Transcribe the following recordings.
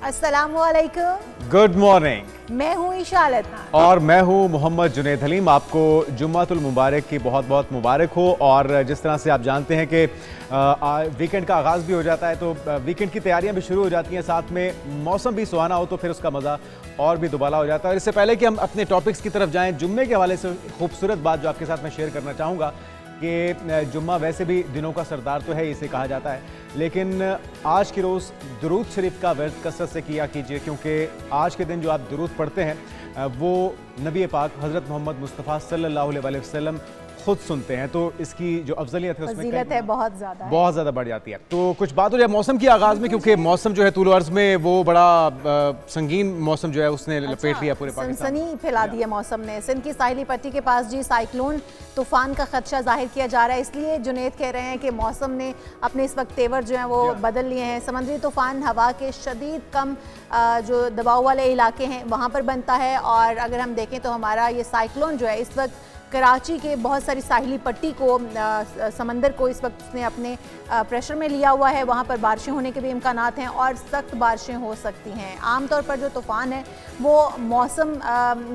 अस्सलामुअलैकुम। Good morning. मैं हूँ इशालत और मैं हूँ मोहम्मद जुनैद हलीम। आपको जुम्मतुल मुबारक की बहुत बहुत मुबारक हो। और जिस तरह से आप जानते हैं कि वीकेंड का आगाज़ भी हो जाता है, तो वीकेंड की तैयारियां भी शुरू हो जाती हैं, साथ में मौसम भी सुहाना हो तो फिर उसका मज़ा और भी दुबाला हो जाता है। और इससे पहले कि हम अपने टॉपिक्स की तरफ जाएँ, जुम्मे के हवाले से खूबसूरत बात जो आपके साथ मैं शेयर करना चाहूँगा कि जुम्मा वैसे भी दिनों का सरदार तो है, इसे कहा जाता है, लेकिन आज के रोज़ दुरूद शरीफ का वर्द कसरत से किया कीजिए, क्योंकि आज के दिन जो आप दुरूद पढ़ते हैं वो नबी पाक हज़रत मोहम्मद मुस्तफ़ा सल्लल्लाहु अलैहि वसल्लम खुद सुनते हैं, तो इसकी जो अफजलियत है उसमें बहुत ज़्यादा बढ़ जाती है। तो कुछ बात हो जाए मौसम की आगाज़ में, क्योंकि मौसम जो है तूल अर्ज़ में वो बड़ा संगीन मौसम जो है उसने लपेट लिया पूरे पाकिस्तान। सनसनी फैला दी है मौसम ने। सिंध की साहिली पट्टी के पास जी साइक्लोन तूफान का खदशा जाहिर किया जा रहा है, इसलिए जुनैद कह रहे हैं कि मौसम ने अपने इस वक्त तेवर जो है वो बदल लिए हैं। समंदरी तूफान हवा के शदीद कम जो दबाव वाले इलाके हैं वहाँ पर बनता है, और अगर हम देखें तो हमारा ये साइक्लोन जो है इस वक्त कराची के बहुत सारी साहिली पट्टी को समंदर को इस वक्त उसने अपने प्रेशर में लिया हुआ है। वहाँ पर बारिशें होने के भी इम्कानात हैं और सख्त बारिशें हो सकती हैं। आमतौर पर जो तूफ़ान है वो मौसम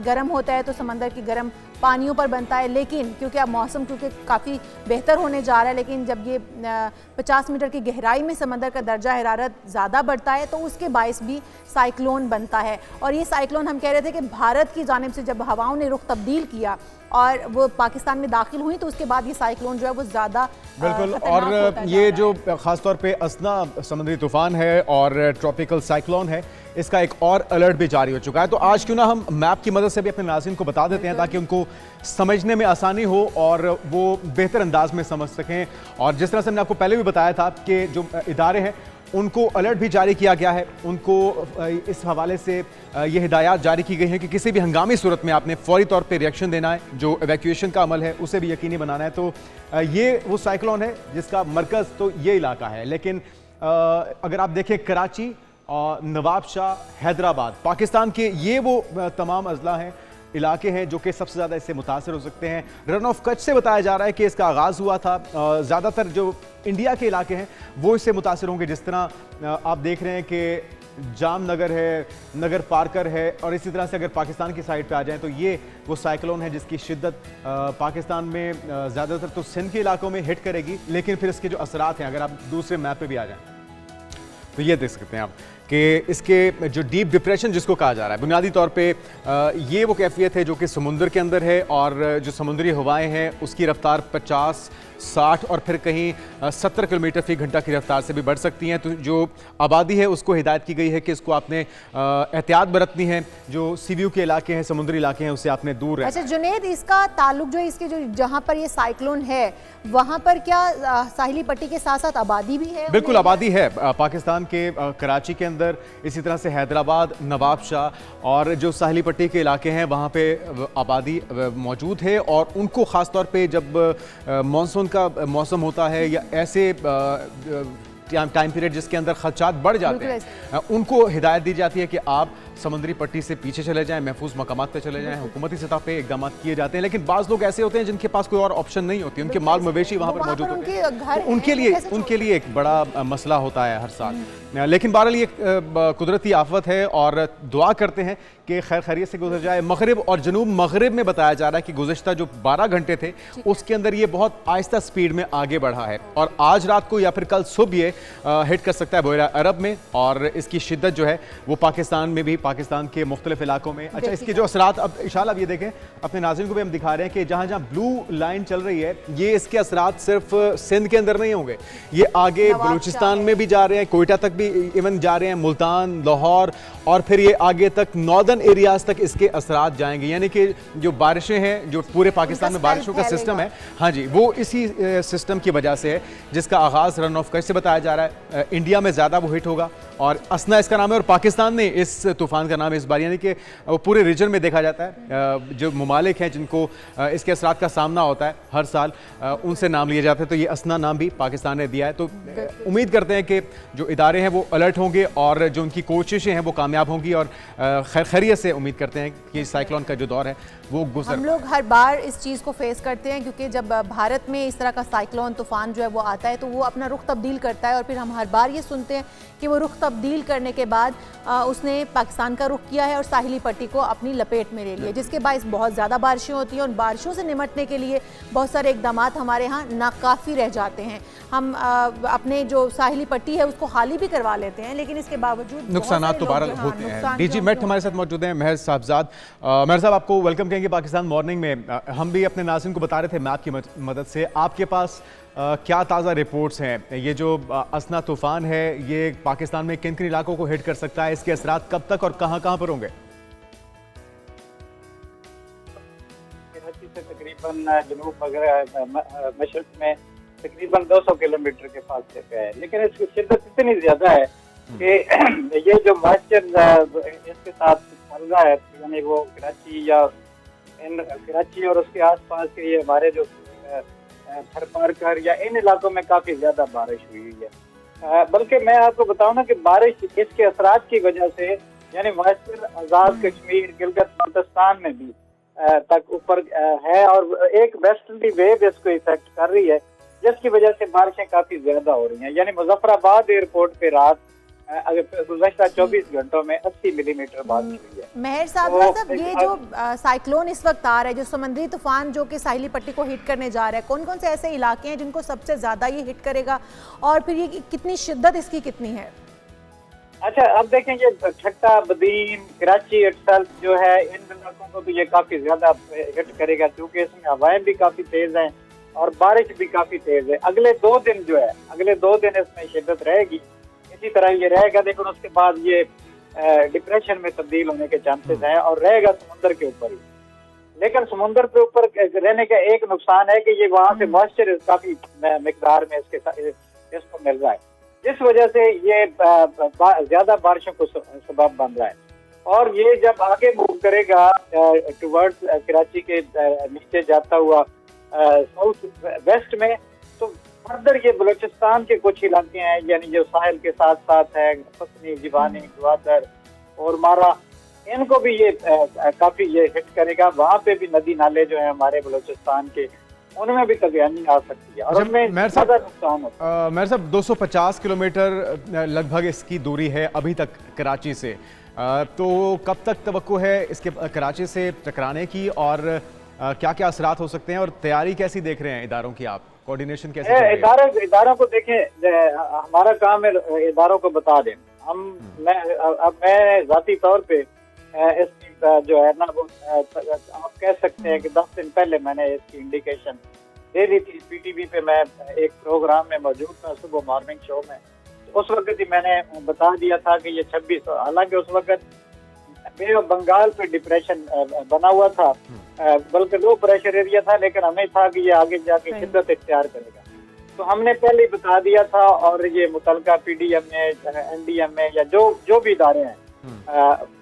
गर्म होता है तो समंदर की गर्म पानियों पर बनता है, लेकिन क्योंकि अब मौसम काफ़ी बेहतर होने जा रहा है, लेकिन जब ये 50 मीटर की गहराई में समंदर का दर्जा हरारत ज़्यादा बढ़ता है तो उसके बायस भी साइक्लोन बनता है। और ये साइक्लोन हम कह रहे थे कि भारत की जानिब से जब हवाओं ने रुख तब्दील किया और वो पाकिस्तान में दाखिल हुई तो उसके बाद ये साइक्लोन जो है वो ज़्यादा बिल्कुल। और ये जो ख़ासतौर पे असना समुद्री तूफ़ान है और ट्रॉपिकल साइक्लोन है, इसका एक और अलर्ट भी जारी हो चुका है। तो आज क्यों ना हम मैप की मदद से भी अपने नाज़रीन को बता देते हैं ताकि उनको समझने में आसानी हो और वो बेहतर अंदाज में समझ सकें। और जिस तरह से हमने आपको पहले भी बताया था कि जो इदारे हैं उनको अलर्ट भी जारी किया गया है, उनको इस हवाले से ये हिदायत जारी की गई है कि किसी भी हंगामी सूरत में आपने फौरी तौर पे रिएक्शन देना है, जो एवैक्यूएशन का अमल है उसे भी यकीनी बनाना है। तो ये वो साइक्लोन है जिसका मरकज़ तो ये इलाका है, लेकिन अगर आप देखें कराची और नवाबशाह, हैदराबाद, पाकिस्तान के ये वो तमाम अजला हैं, इलाके हैं जो कि सबसे ज़्यादा इससे मुतासर हो सकते हैं। रन ऑफ कच्छ से बताया जा रहा है कि इसका आगाज़ हुआ था। ज़्यादातर जो इंडिया के इलाके हैं वो इससे मुतासर होंगे। जिस तरह आप देख रहे हैं कि जामनगर है, नगर पार्कर है, और इसी तरह से अगर पाकिस्तान की साइड पे आ जाएं तो ये वो साइक्लोन है जिसकी शिद्दत पाकिस्तान में ज़्यादातर तो सिंध के इलाकों में हिट करेगी, लेकिन फिर इसके जो असरात हैं अगर आप दूसरे मैप पे भी आ जाएं तो ये देख सकते हैं आप कि इसके जो डीप डिप्रेशन जिसको कहा जा रहा है, बुनियादी तौर पे ये वो कैफियत है जो कि समुंदर के अंदर है, और जो समुद्री हवाएं हैं उसकी रफ्तार 50, 60 और फिर कहीं 70 किलोमीटर फी घंटा की रफ्तार से भी बढ़ सकती हैं। तो जो आबादी है उसको हिदायत की गई है कि इसको आपने एहतियात बरतनी है। जो सी व्यू के इलाके हैं, समुद्री इलाके हैं, उससे आपने दूर रहना। अच्छा जुनैद, इसका ताल्लुक जो इसके जो जहाँ पर ये साइक्लोन है वहाँ पर क्या साहिली पट्टी के साथ साथ आबादी भी है? बिल्कुल आबादी है। पाकिस्तान के कराची के अंदर, इसी तरह से हैदराबाद, नवाबशाह और जो साहिली पट्टी के इलाके हैं वहाँ पे आबादी मौजूद है, और उनको ख़ास तौर पे जब मानसून का मौसम होता है या ऐसे टाइम पीरियड जिसके अंदर खदशात बढ़ जाते हैं, उनको हिदायत दी जाती है कि आप समुद्री पट्टी से पीछे चले जाएं, महफूज मकामात पे चले जाएं। हुकूमती सतह पे इकदाम किए जाते हैं, लेकिन बाज़ लोग ऐसे होते हैं जिनके पास कोई और ऑप्शन नहीं होती, उनके माल मवेशी वहाँ पर मौजूद होते हैं, उनके लिए एक बड़ा मसला होता है हर साल। लेकिन बहरहाल ये कुदरती आफत है और दुआ करते हैं कि खैर खैरियत से गुजर जाए। मगरिब और जनूब मगरिब में बताया जा रहा है कि गुज़श्ता जो 12 घंटे थे उसके अंदर ये बहुत आहिस्ता स्पीड में आगे बढ़ा है, और आज रात को या फिर कल सुबह ये हिट कर सकता है बहरा अरब में, और इसकी शिद्दत जो है वो पाकिस्तान में भी, पाकिस्तान के मुख्तलिफ इलाकों में। अच्छा, इसके जो असरात अब इंशाल्लाह आप ये देखें, अपने नाज़रीन को भी हम दिखा रहे हैं कि जहाँ जहाँ ब्लू लाइन चल रही है ये इसके असरात सिर्फ सिंध के अंदर नहीं होंगे, ये आगे बलूचिस्तान में भी जा रहे हैं, कोयटा तक भी इवन जा रहे हैं, मुल्तान, लाहौर, और फिर ये आगे तक नॉर्दर्न एरियाज तक इसके असरात जाएंगे। यानी कि जो बारिशें हैं, जो पूरे पाकिस्तान में बारिशों का सिस्टम है, हाँ जी, वो इसी सिस्टम की वजह से है जिसका आगाज़ रन ऑफ कच्छ से बताया जा रहा है। इंडिया में ज़्यादा वो हिट होगा, और असना इसका नाम है, और पाकिस्तान ने इस तूफान तूफान का नाम इस बार, यानी कि पूरे रीजन में देखा जाता है। जो ममालिक हैं जिनको इसके असरात का सामना होता है हर साल, उनसे नाम लिए जाते हैं। तो ये असना नाम भी पाकिस्तान ने दिया है। तो उम्मीद करते हैं कि जो इदारे हैं वो अलर्ट होंगे और जो उनकी कोशिशें हैं वो कामयाब होंगी, और खैरियत से उम्मीद करते हैं कि साइक्लोन का जो दौर है वो गुजर। हम लोग हर बार इस चीज़ को फेस करते हैं, क्योंकि जब भारत में इस तरह का साइक्लोन तूफान जो है वो आता है तो वो अपना रुख तब्दील करता है, और फिर हम हर बार ये सुनते हैं कि वो रुख तब्दील करने के बाद उसने पाकिस्तान का रुख किया है और साहिली पट्टी को अपनी लपेट में ले लिया, जिसके बायस बहुत ज़्यादा बारिशें होती हैं, और बारिशों से निमटने के लिए बहुत सारे इकदाम हमारे यहाँ नाकाफ़ी रह जाते हैं। हम अपने जो साहिली पट्टी है उसको खाली भी करवा लेते हैं, लेकिन इसके बावजूद नुकसान तो बहरहाल होते हैं। डीजी मेट हमारे साथ मौजूद हैं, महर साहबजाद। महर साहब, आपको वेलकम कहेंगे पाकिस्तान मॉर्निंग में। हम भी अपने नाज़रीन को बता रहे थे मैप की मदद से, आपके पास क्या ताज़ा रिपोर्ट्स हैं? ये जो असना तूफान है ये पाकिस्तान में किन किन इलाकों को हिट कर सकता है? इसके असरात कब तक और कहाँ कहाँ पर होंगे? तकरीबन जनूब मशरक में तकरीबन 200 किलोमीटर के फासले पे है, लेकिन इसकी शिद्दत इतनी ज्यादा है कि ये जो मॉइस्चर इसके साथ चल रहा है, यानी वो कराची और उसके आसपास के ये हमारे जो थरपारकर या इन इलाकों में काफी ज्यादा बारिश हुई है। बल्कि मैं आपको बताऊं ना कि बारिश इसके असरात की वजह से, यानी मॉइस्चर आजाद कश्मीर गिलगित बाल्टिस्तान में भी तक ऊपर है, और एक वेस्टर्ली वेव इसको इफेक्ट कर रही है, जिसकी वजह से बारिशें काफी ज्यादा हो रही हैं। यानी मुजफ्फराबाद एयरपोर्ट पे रात गुज़श्ता 24 घंटों में 80 मिलीमीटर बारिश हुई है। महर साहब, ये जो साइक्लोन इस वक्त आ रहा है, जो समुद्री तूफान जो कि साहिली पट्टी को हिट करने जा रहा है, कौन कौन से ऐसे इलाके हैं जिनको सबसे ज्यादा ये हिट करेगा, और फिर ये कितनी शिद्दत इसकी कितनी है? अच्छा, अब देखें, ये ठट्टा, बदीन, कराची इटसेल्फ जो है, इन इलाकों को भी ये काफी ज्यादा हिट करेगा, क्योंकि इसमें हवाएं भी काफी तेज हैं और बारिश भी काफी तेज है। अगले 2 दिन जो है, अगले 2 दिन इसमें शिद्दत रहेगी, इसी तरह ये रहेगा, लेकिन उसके बाद ये डिप्रेशन में तब्दील होने के चांसेस हैं और रहेगा समुद्र के ऊपर ही। लेकिन समुद्र के ऊपर रहने का एक नुकसान है कि ये वहाँ से मॉइस्चर काफी मिकदार में इसको मिल रहा है, जिस वजह से ये ज्यादा बारिशों को सबब बन रहा है। और ये जब आगे मूव करेगा टुवर्ड्स कराची के नीचे जाता हुआ साउथ वेस्ट में, तो फर्दर ये बलूचिस्तान के कुछ इलाके हैं, यानी जो साहिल के साथ साथ है, फसनी, जिवानी, ग्वादर और मारा, इनको भी ये काफी ये हिट करेगा। वहाँ पे भी नदी नाले जो है हमारे बलूचिस्तान के, उनमें भी तगयानी आ सकती है और उनमें ज्यादा नुकसान होता है। मेरे साहब, 250 किलोमीटर लगभग इसकी दूरी है अभी तक कराची से, तो कब तक तवक्को है इसके कराची से टकराने की, और क्या क्या असरात हो सकते हैं, और तैयारी कैसी देख रहे हैं इदारों की आप? कोऑर्डिनेशन कैसे? इदारों को देखें, हमारा काम है इदारों को बता दें। मैं जाती तौर पे इसकी जो है ना वो आप कह सकते हैं कि 10 दिन पहले मैंने इसकी इंडिकेशन दे दी थी। पीटीवी पे मैं एक प्रोग्राम में मौजूद था, सुबह मॉर्निंग शो में, उस वक्त ही मैंने बता दिया था कि ये 26, हालांकि उस वक्त बे ऑफ बंगाल पे डिप्रेशन बना हुआ था, बल्कि लो प्रेशर एरिया था, लेकिन हमें था कि ये आगे जाके शिद्दत इख्तियार करेगा, तो हमने पहले ही बता दिया था। और ये मुतलका पीडीएम में, एनडीएम में, या जो भी इदारे हैं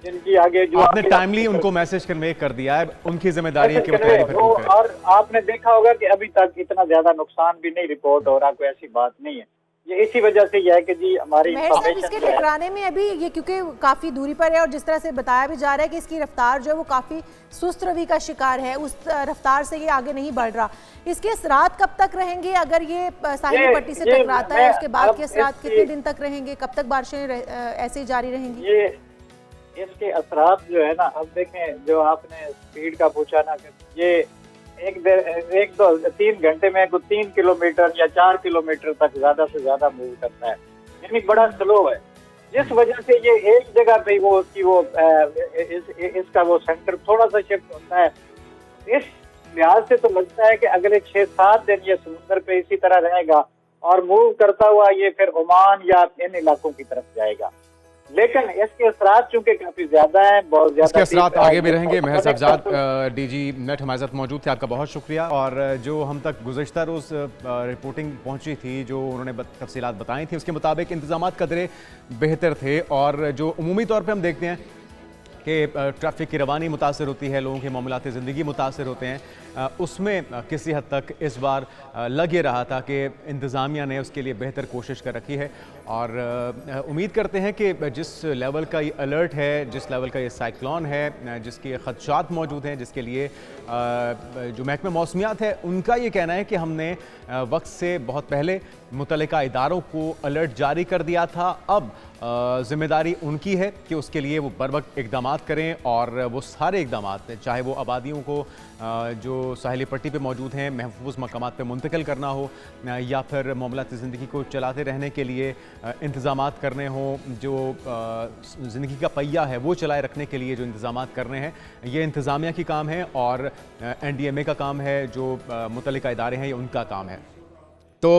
जिनकी आगे जो आपने टाइमली उनको मैसेज कन्वे कर दिया है, उनकी जिम्मेदारी है कि वो तैयारी करें। और आपने देखा होगा कि अभी तक इतना ज्यादा नुकसान भी नहीं रिपोर्ट हो रहा, कोई ऐसी बात नहीं है। ये इसी वजह से यह है कि जी हमारी इसके टकराने में अभी ये क्योंकि काफ़ी दूरी पर है, और जिस तरह से बताया भी जा रहा है कि इसकी रफ्तार जो है वो काफ़ी सुस्त रवि का शिकार है, उस रफ्तार से ये आगे नहीं बढ़ रहा। इसके असरात कब तक रहेंगे? अगर ये साहिली पट्टी से टकराता है, उसके बाद के असरात कितने दिन तक रहेंगे? कब तक बारिशें ऐसे ही जारी रहेंगी? ये इसके असरात जो है ना, अब देखें, जो आपने स्पीड का पूछा ना, कि ये 1-2-3 घंटे में 3 किलोमीटर या 4 किलोमीटर तक ज्यादा से ज्यादा मूव करता है, यानी बड़ा स्लो है, जिस वजह से ये एक जगह पे इसका वो सेंटर थोड़ा सा शिफ्ट होता है। इस लिहाज से तो लगता है कि अगले 6-7 दिन ये समुद्र पे इसी तरह रहेगा और मूव करता हुआ ये फिर ओमान या इन इलाकों की तरफ जाएगा। लेकिन इसके असरात चूंकि काफी ज्यादा हैं, बहुत ज्यादा इसके असरात आगे भी रहेंगे। महर साहबजाद डीजी नेट हमारे साथ मौजूद थे, आपका बहुत शुक्रिया। और जो हम तक गुज़श्ता रोज़ रिपोर्टिंग पहुंची थी, जो उन्होंने तफसीलात बताई थी, उसके मुताबिक इंतजामात कदरे बेहतर थे, और जो उमूमी तौर पे हम देखते हैं कि ट्रैफिक की रवानी मुतासर होती है, लोगों के मामलात ज़िंदगी मुतासर होते हैं, उसमें किसी हद तक इस बार लग ये रहा था कि इंतज़ामिया ने उसके लिए बेहतर कोशिश कर रखी है। और उम्मीद करते हैं कि जिस लेवल का ये अलर्ट है, जिस लेवल का ये साइक्लोन है, जिसके ख़दशात मौजूद हैं, जिसके लिए जो महकमा मौसमियात है उनका ये कहना है कि हमने वक्त से बहुत पहले मुतल्लिका इदारों को अलर्ट जारी कर दिया था। अब ज़िम्मेदारी उनकी है कि उसके लिए वो बर वक्त इक़दामात करें, और वो सारे इक़दामात चाहे वो आबादियों को जो साहिली पट्टी पे मौजूद हैं महफूज मकामात पे मुंतकिल करना हो, या फिर मामलात ज़िंदगी को चलाते रहने के लिए इंतज़ामात करने हों, जो ज़िंदगी का पहिया है वो चलाए रखने के लिए जो इंतज़ामात करने हैं, ये इंतज़ामिया की काम है और NDMA का काम है, जो मुतल्लिका इदारे हैं ये उनका काम है। तो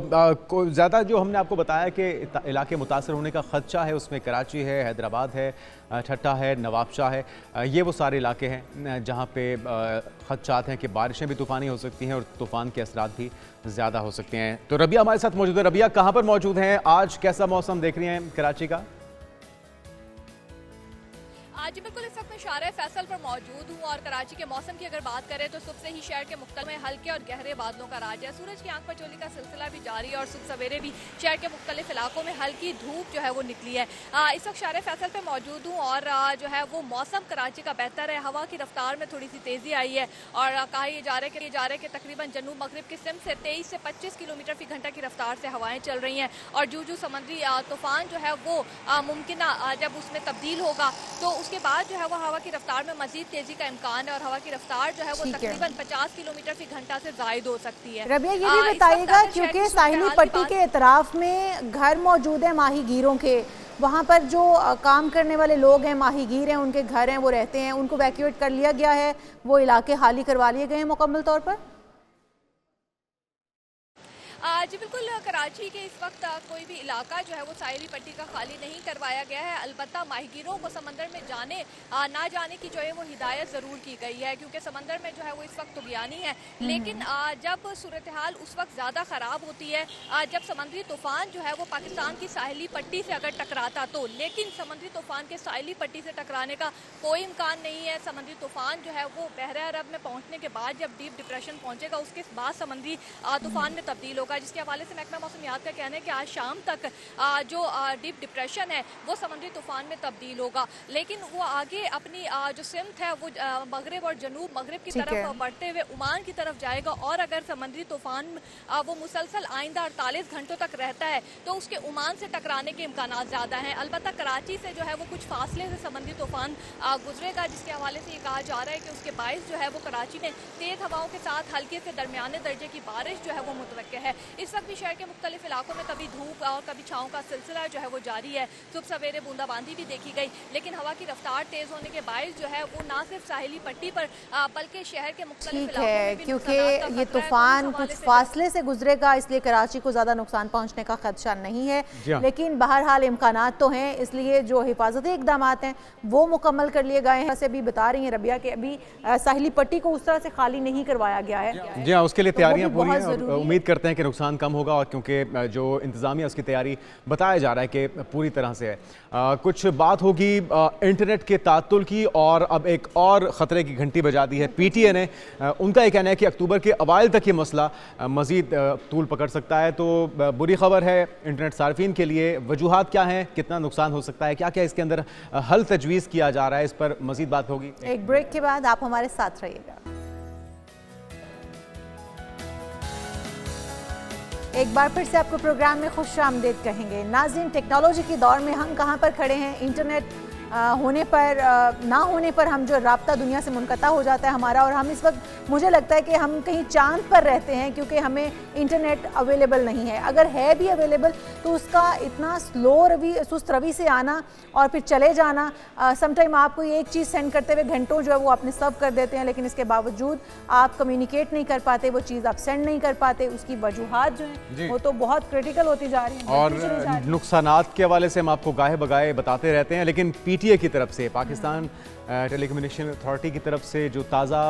ज़्यादा जो हमने आपको बताया कि इलाके मुतासर होने का ख़दशा है, उसमें कराची है, हैदराबाद है, ठट्टा है, नवाबशाह है, ये वो सारे इलाके हैं जहाँ पे ख़दशात हैं कि बारिशें भी तूफ़ानी हो सकती हैं और तूफ़ान के असरात भी ज़्यादा हो सकते हैं। तो रबिया हमारे साथ मौजूद है। रबिया, कहाँ पर मौजूद हैं, आज कैसा मौसम देख रही हैं कराची का? जी बिल्कुल, इस वक्त मैं शारे फैसल पर मौजूद हूँ और कराची के मौसम की अगर बात करें तो सुबह से ही शहर के मुख्तलिफ में हल्के और गहरे बादलों का राज है। सूरज की आंख पर चोली का सिलसिला भी जारी है और सुबह सवेरे भी शहर के मुख्तलिफ इलाकों में हल्की धूप जो है वो निकली है। इस वक्त शारे फैसल पर मौजूद हूँ और जो है वो मौसम कराची का बेहतर है। हवा की रफ्तार में थोड़ी सी तेज़ी आई है और कहा यह जा रहा है कि तकरीबन जनूब मगरिब की सिमत से 23 से 25 किलोमीटर फी घंटा की रफ्तार से हवाएं चल रही हैं और जू समुद्री तूफान जो है वो मुमकिन जब उसमें तब्दील होगा तो उसके बाद जो है वो हवा की रफ्तार में मजीद तेजी का इम्कान है और हवा की रफ्तार जो है वो तकरीबन 50 किलोमीटर फी घंटा से जायद हो सकती है। रबिया, ये भी बताइएगा क्योंकि साहिली पट्टी के इतराफ में घर मौजूद है माहीगीरों के, वहाँ पर जो काम करने वाले लोग हैं, माहीगीर हैं, उनके घर हैं, वो रहते हैं, उनको वैक्यूएट कर लिया गया है, वो इलाके खाली करवा लिए गए हैं मुकम्मल तौर पर? जी बिल्कुल, कराची के इस वक्त कोई भी इलाका जो है वो साहिली पट्टी का खाली नहीं करवाया गया है। अलबत्ता माहीगीरों को समंदर में ना जाने की जो है वो हिदायत ज़रूर की गई है क्योंकि समंदर में जो है वो इस वक्त तुगयानी है। लेकिन जब सूरत हाल उस वक्त ज़्यादा ख़राब होती है जब समंदरी तूफ़ान जो है वो पाकिस्तान की साहिली पट्टी से अगर टकराता तो, लेकिन समंदरी तूफ़ान के साहिली पट्टी से टकराने का कोई इम्कान नहीं है। समंदरी तूफ़ान जो है वो बहरा अरब में पहुँचने के बाद जब डीप डिप्रेशन पहुँचेगा उसके बाद समंदरी तूफ़ान में तब्दील होगा, जिसके हवाले से महकमा मौसमियात का कहना है कि आज शाम तक जो डीप डिप्रेशन है वो समुद्री तूफान में तब्दील होगा। लेकिन वो आगे अपनी जो सिमत है वो मगरिब और जनूब मगरिब की तरफ बढ़ते हुए ओमान की तरफ जाएगा और अगर समुद्री तूफान वो मुसलसल आइंदा 48 घंटों तक रहता है तो उसके ओमान से टकराने के इम्कान ज़्यादा हैं। अलबत्ता कराची से जो है वो कुछ फासले से समुद्री तूफान गुजरेगा, जिसके हवाले से ये कहा जा रहा है कि उसके बायस जो है वो कराची में तेज़ हवाओं के साथ हल्के से दरमियाने दर्जे की बारिश जो है वो मुतवक्किल है। इस वक्त भी शहर के मुख्तलिफ इलाकों में कभी धूप और कभी छाँव का सिलसिला जो है वो जारी है। सुबह सवेरे बूंदाबांदी भी देखी गई, लेकिन हवा की रफ्तार तेज होने के बायस जो है वो ना सिर्फ साहिली पट्टी पर बल्कि शहर के मुख्तलिफ इलाकों में भी क्योंकि ये तूफान कुछ फासले से गुजरेगा, इसलिए कराची को ज़्यादा नुकसान पहुँचने का खदशा नहीं है। लेकिन बहरहाल इम्कानात तो हैं, इसलिए जो हिफाजती इकदाम हैं वो मुकम्मल कर लिए गए हैं। से अभी बता रही हैं रबिया कि अभी साहिली पट्टी को उस तरह से खाली नहीं करवाया गया है। जी हाँ, उसके लिए तैयारियां पूरी हैं और उम्मीद करते हैं कि नुकसान कम होगा, और क्योंकि जो इंतज़ामिया उसकी तैयारी बताया जा रहा है कि पूरी तरह से है। कुछ बात होगी इंटरनेट के तातुल की, और अब एक और ख़तरे की घंटी बजा दी है PTA ने। उनका ये कहना है कि अक्टूबर के अवाइल तक ये मसला मज़ीद तूल पकड़ सकता है। तो बुरी खबर है इंटरनेट सार्फिन के लिए। वजूहात क्या हैं, कितना नुकसान हो सकता है, क्या क्या इसके अंदर हल तजवीज़ किया जा रहा है, इस पर मज़ीद बात होगी एक ब्रेक के बाद। आप हमारे साथ रहिएगा। एक बार फिर से आपको प्रोग्राम में खुशामदीद कहेंगे। नाज़रीन, टेक्नोलॉजी के दौर में हम कहाँ पर खड़े हैं, इंटरनेट होने पर ना होने पर हम जो राब्ता दुनिया से मुनक़ता हो जाता है हमारा, और हम इस वक्त मुझे लगता है कि हम कहीं चांद पर रहते हैं क्योंकि हमें इंटरनेट अवेलेबल नहीं है। अगर है भी अवेलेबल तो उसका इतना सुस्त रवि से आना और फिर चले जाना। समटाइम आपको एक चीज़ सेंड करते हुए घंटों जो है वो आपने सर्व कर देते हैं, लेकिन इसके बावजूद आप कम्युनिकेट नहीं कर पाते, वो चीज़ आप सेंड नहीं कर पाते। उसकी वजूहात जो हैं वो तो बहुत क्रिटिकल होती जा रही हैं और नुकसानात के हवाले से हम आपको गाहे बगाए बताते रहते हैं। लेकिन PTA की तरफ से, पाकिस्तान टेलीकम्युनिकेशन अथॉरिटी की तरफ से जो ताज़ा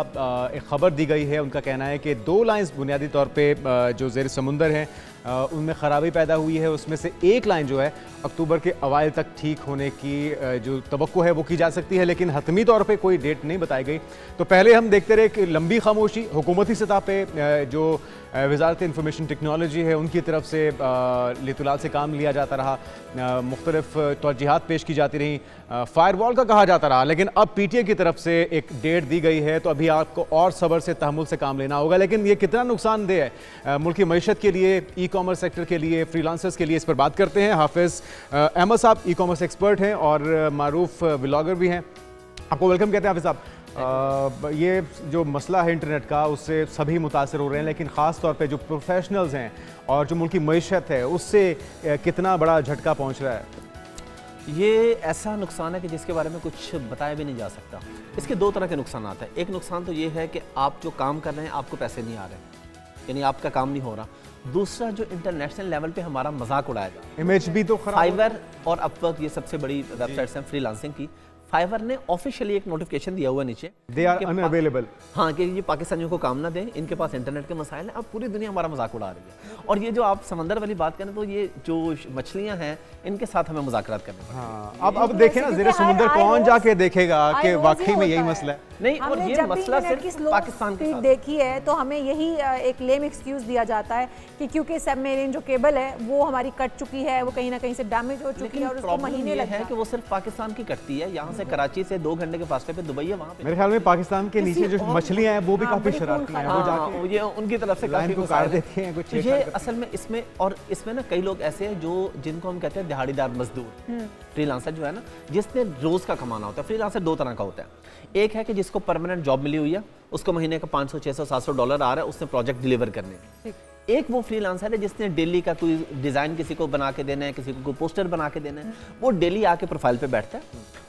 एक ख़बर दी गई है, उनका कहना है कि 2 लाइंस बुनियादी तौर पे जो ज़ेर समुंदर हैं उनमें ख़राबी पैदा हुई है। उसमें से एक लाइन जो है अक्टूबर के अवाइल तक ठीक होने की जो तवक्को है वो की जा सकती है, लेकिन हतमी तौर पे कोई डेट नहीं बताई गई। तो पहले हम देखते रहे कि लंबी खामोशी हुकूमती सतह पे जो वजारत इंफॉर्मेशन टेक्नोलॉजी है उनकी तरफ से लेतुलाल से काम लिया जाता रहा, मुख्तलिफ तौजीहात पेश की जाती रहीं, फायरवॉल का कहा जाता रहा, लेकिन अब पीटीए की तरफ से एक डेट दी गई है। तो अभी आपको और सब्र से तहम्मुल से काम लेना होगा। लेकिन ये कितना नुकसानदेह है मुल्क की मईशत के लिए, ई कॉमर्स सेक्टर के लिए, फ्रीलांसर्स के लिए, इस पर बात करते हैं। हाफिज़ अहमद साहब ई कॉमर्स एक्सपर्ट हैं और मारूफ व्लॉगर भी हैं। आपको वेलकम कहते हैं हाफिज़ साहब। ये जो मसला है इंटरनेट का उससे सभी मुतासर हो रहे हैं, लेकिन ख़ास तौर पे जो प्रोफेशनल्स हैं और जो मुल्क की मईशत है उससे कितना बड़ा झटका पहुंच रहा है? ये ऐसा नुकसान है कि जिसके बारे में कुछ बताया भी नहीं जा सकता। इसके दो तरह के नुकसान आते हैं। एक नुकसान तो ये है कि आप जो काम कर रहे हैं आपको पैसे नहीं आ रहे, यानी आपका काम नहीं हो रहा। दूसरा, जो इंटरनेशनल लेवल पे हमारा मजाक उड़ाया जा रहा है, इमेज भी तो खराब। फाइवर और अपवर्क ये सबसे बड़ी वेबसाइट्स हैं फ्रीलांसिंग की। फाइवर ने ऑफिशियली एक नोटिफिकेशन दिया हुआ नीचे, दे आर अनअवेलेबल। हाँ, कि ये पाकिस्तानियों को काम ना दें, इनके पास इंटरनेट के मसाइल हैं। अब पूरी दुनिया हमारा मजाक उड़ा रही है। और ये जो आप समंदर वाली बात करें तो ये जो मछलियां हैं इनके साथ हमें मुज़ाकरात करने पड़ते हैं। हाँ, अब देखें ना, ज़रा समुंदर कौन जाके देखेगा कि वाकई में यही मसला है। नहीं, और ये मसला सिर्फ पाकिस्तान की देखी है तो हमें यही एक लेम एक्सक्यूज दिया जाता है कि क्योंकि सबमरीन जो केबल है वो हमारी कट चुकी है, वो कहीं ना कहीं से डैमेज हो चुकी है और उसको महीने लगे हैं कि वो सिर्फ पाकिस्तान की कटती है। यहाँ से कराची से 2 घंटे के फासले पे दुबई है, वहाँ पे मेरे ख्याल में पाकिस्तान के नीचे जो मछलियां हैं वो भी काफी शरारती हैं, वो जाके ये उनकी तरफ से लाइन को काट देते हैं कुछ। ये असल में इसमें, और इसमें ना कई लोग ऐसे हैं जो जिनको हम कहते हैं दिहाड़ीदार मजदूर, फ्रीलांसर जो है ना, जिसने रोज का कमाना होता है। फ्रीलांसर 2 तरह का होता है। एक है कि जिसको परमानेंट जॉब मिली हुई है, उसको महीने का 500, 600, 700 डॉलर आ रहा है, उसने प्रोजेक्ट डिलीवर करने के। एक वो फ्रीलांसर है जिसने डेली का कोई डिज़ाइन किसी को बना के देना है, किसी को कोई पोस्टर बना के देना है। वो डेली आके प्रोफाइल पे बैठता है,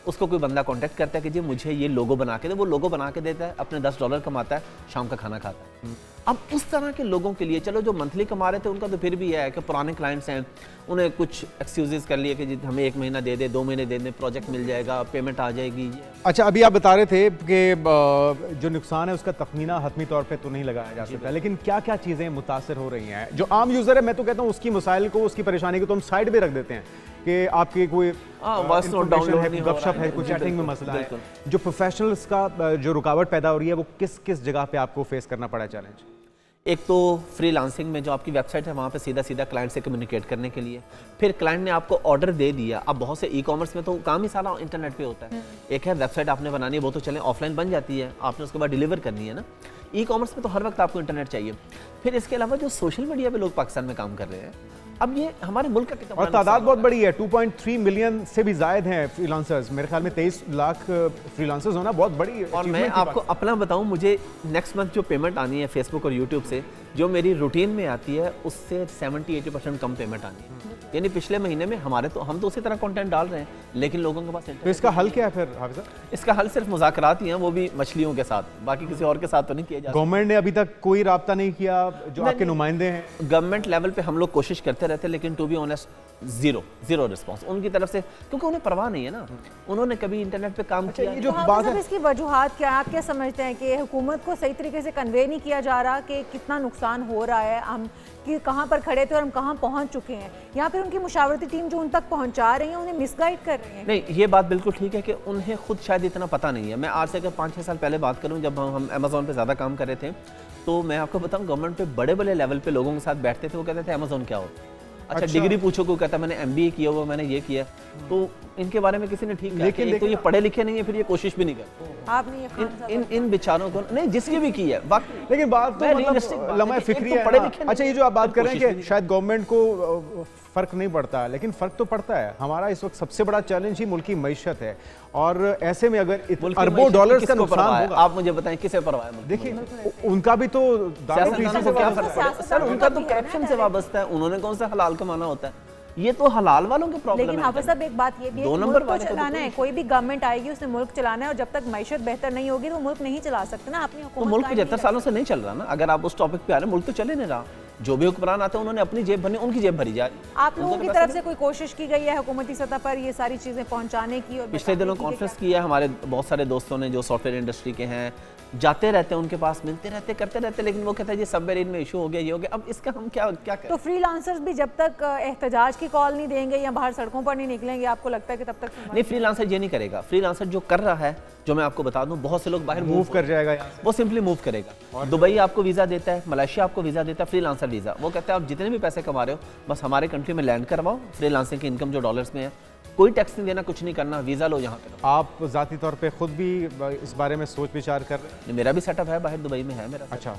उसको कोई बंदा कांटेक्ट करता है कि जी मुझे ये लोगो बना के दे, वो लोगो बना के देता है, अपने $10 कमाता है, शाम का खाना खाता है। अब उस तरह के लोगों के लिए, चलो जो मंथली कमा रहे थे उनका तो फिर भी है कि पुराने क्लाइंट्स हैं, उन्हें कुछ एक्सक्यूजेस कर लिए कि जी हमें 1 महीना दे दे, 2 महीने दे दे, प्रोजेक्ट मिल जाएगा, पेमेंट आ जाएगी। अच्छा, अभी आप बता रहे थे कि जो नुकसान है उसका तखमीना हतमी तौर पे तो नहीं लगाया जा सकता, लेकिन क्या क्या चीज़ें मुतासर हो रही हैं? जो आम यूज़र है, मैं तो कहता हूँ उसकी मसाइल को, उसकी परेशानी को तो हम साइड पे रख देते हैं कि आपकी कोई डाउनलोड है, गपशप है, कुछ चैटिंग में मसला है। जो प्रोफेशनल्स का जो रुकावट पैदा हो रही है वो किस किस जगह पे आपको फेस करना पड़ा चैलेंज? एक तो फ्रीलांसिंग में जो आपकी वेबसाइट है वहाँ पे सीधा सीधा क्लाइंट से कम्युनिकेट करने के लिए, फिर क्लाइंट ने आपको ऑर्डर दे दिया। अब बहुत से ई कॉमर्स में तो काम ही सारा इंटरनेट पे होता है। एक है वेबसाइट आपने बनानी है, वो तो चलें ऑफलाइन बन जाती है, आपने उसके बाद डिलीवर करनी है ना। ई कॉमर्स में तो हर वक्त आपको इंटरनेट चाहिए। फिर इसके अलावा जो सोशल मीडिया पे लोग पाकिस्तान में काम कर रहे हैं, अब ये हमारे मुल्क का कितना, और तादाद बहुत बड़ी है, 2.3 मिलियन से भी जायद हैं फ्रीलांसर्स। मेरे ख्याल में 23 लाख फ्रीलांसर्स होना बहुत बड़ी। और मैं आपको अपना बताऊं, मुझे नेक्स्ट मंथ जो पेमेंट आनी है फेसबुक और यूट्यूब से, जो मेरी रूटीन में आती है उससे 70-80% कम पेमेंट आनी है। यानी पिछले महीने में हमारे तो, हम तो उसी तरह कंटेंट डाल रहे हैं, लेकिन लोगों के पास तो इसका हल क्या है फिर हाफिज़? इसका हल सिर्फ मुज़ाकरात ही हैं, वो भी मछलियों के साथ, बाकी किसी और के साथ तो नहीं किया जा सकता। गवर्नमेंट ने अभी तक कोई राब्ता नहीं किया? जो आपके नुमाइंदे हैं गवर्नमेंट लेवल पे हम लोग कोशिश करते रहते हैं, लेकिन to be honest zero response उनकी तरफ से, क्योंकि उन्हें परवाह नहीं है ना, उन्होंने कभी इंटरनेट पे काम किया। ये जो बात है, इसकी वजूहात क्या, आप क्या समझते हैं कि हुकूमत को सही तरीके से कन्वे नहीं किया जा रहा कि कितना नुकसान हो रहा है, हम कि कहाँ पर खड़े थे और हम कहाँ पहुँच चुके हैं, या फिर उनकी मुशावरती टीम जो उन तक पहुँचा रही है उन्हें मिसगाइड कर रही है? नहीं, ये बात बिल्कुल ठीक है कि उन्हें खुद शायद इतना पता नहीं है। मैं आज से अगर 5-6 साल पहले बात करूँ, जब हम अमेज़ॉन पे ज़्यादा काम कर रहे थे, तो मैं आपको बताऊँ गवर्नमेंट पे बड़े बड़े लेवल पे लोगों के साथ बैठते थे, वो कहते थे अमेज़ॉन क्या होता है। अच्छा, डिग्री पूछो, कोई कहता मैंने MBA किया हुआ, मैंने ये किया, तो इनके बारे में किसी ने ठीक कहा, लेकिन तो ये पढ़े लिखे नहीं है, फिर ये कोशिश भी नहीं करते। आपने इन बेचारों को नहीं, जिसकी भी की है, लेकिन बात तो मतलब लम्हा फिक्री है। अच्छा, ये जो आप बात कर रहे हैं कि शायद गवर्नमेंट को फ़र्क नहीं पड़ता, लेकिन फ़र्क तो पड़ता है। हमारा इस वक्त सबसे बड़ा चैलेंज ही मुल्क की मईशत है, और ऐसे में अगर अरबों डॉलर्स का नुकसान होगा, आप मुझे बताएं किसे परवाह है? देखिए, उनका भी तो सियासतदानों को क्या फर्क पड़ेगा सर, उनका तो करप्शन से वाबस्ता है, उन्होंने कौन सा हलाल कमाना होता है, ये तो हलाल वालों के प्रॉब्लम है। लेकिन हाफिज़ साहब एक बात ये भी है कि मुल्क को चलाना है, कोई भी गवर्नमेंट आएगी उसने मुल्क चलाना है, और जब तक मईशत बेहतर नहीं होगी तो मुल्क नहीं चला सकते ना अपनी हुकूमत। तो मुल्क 75 सालों से नहीं चल रहा ना, अगर आप उस टॉपिक पे आ रहे हैं, मुल्क तो चले नहीं रहा। जो भी हुक्मरान आते हैं उन्होंने अपनी जेब भरनी, उनकी जेब भरी जा रही है। आप लोगों की तरफ से कोई कोशिश की गई है हुकूमती सतह पर ये सारी चीज़ें पहुंचाने की? और पिछले दिनों कॉन्फ्रेंस की है हमारे बहुत सारे दोस्तों ने जो सॉफ्टवेयर इंडस्ट्री के हैं, जाते रहते हैं उनके पास, मिलते रहते, करते रहते, लेकिन वो कहता है जी सबमरीन में इशू हो गया, ये हो गया। अब इसका हम क्या करें? तो फ्रीलांसर्स भी जब तक एहतजाज की कॉल नहीं देंगे या बाहर सड़कों पर नहीं निकलेंगे, आपको लगता है कि तब तक नहीं, फ्रीलांसर ये नहीं करेगा। फ्रीलांसर जो कर रहा है, जो मैं आपको बता दूं, बहुत से लोग बाहर मूव कर जाएगा यहाँ से। वो सिंपली मूव करेगा। दुबई आपको वीज़ा देता है, मलेशिया आपको वीज़ा देता है, फ्रीलांसर वीज़ा। वो कहता है आप जितने भी पैसे कमा रहे हो बस हमारे कंट्री में लैंड करवाओ, फ्रीलांसिंग की इनकम जो डॉलर्स में है, कोई टैक्स नहीं देना, कुछ नहीं करना, वीज़ा लो, यहाँ पे लो। आप ज़ाती तौर पे खुद भी इस बारे में सोच विचार कर रहे हैं? मेरा भी सेटअप है बाहर, दुबई में है मेरा। अच्छा,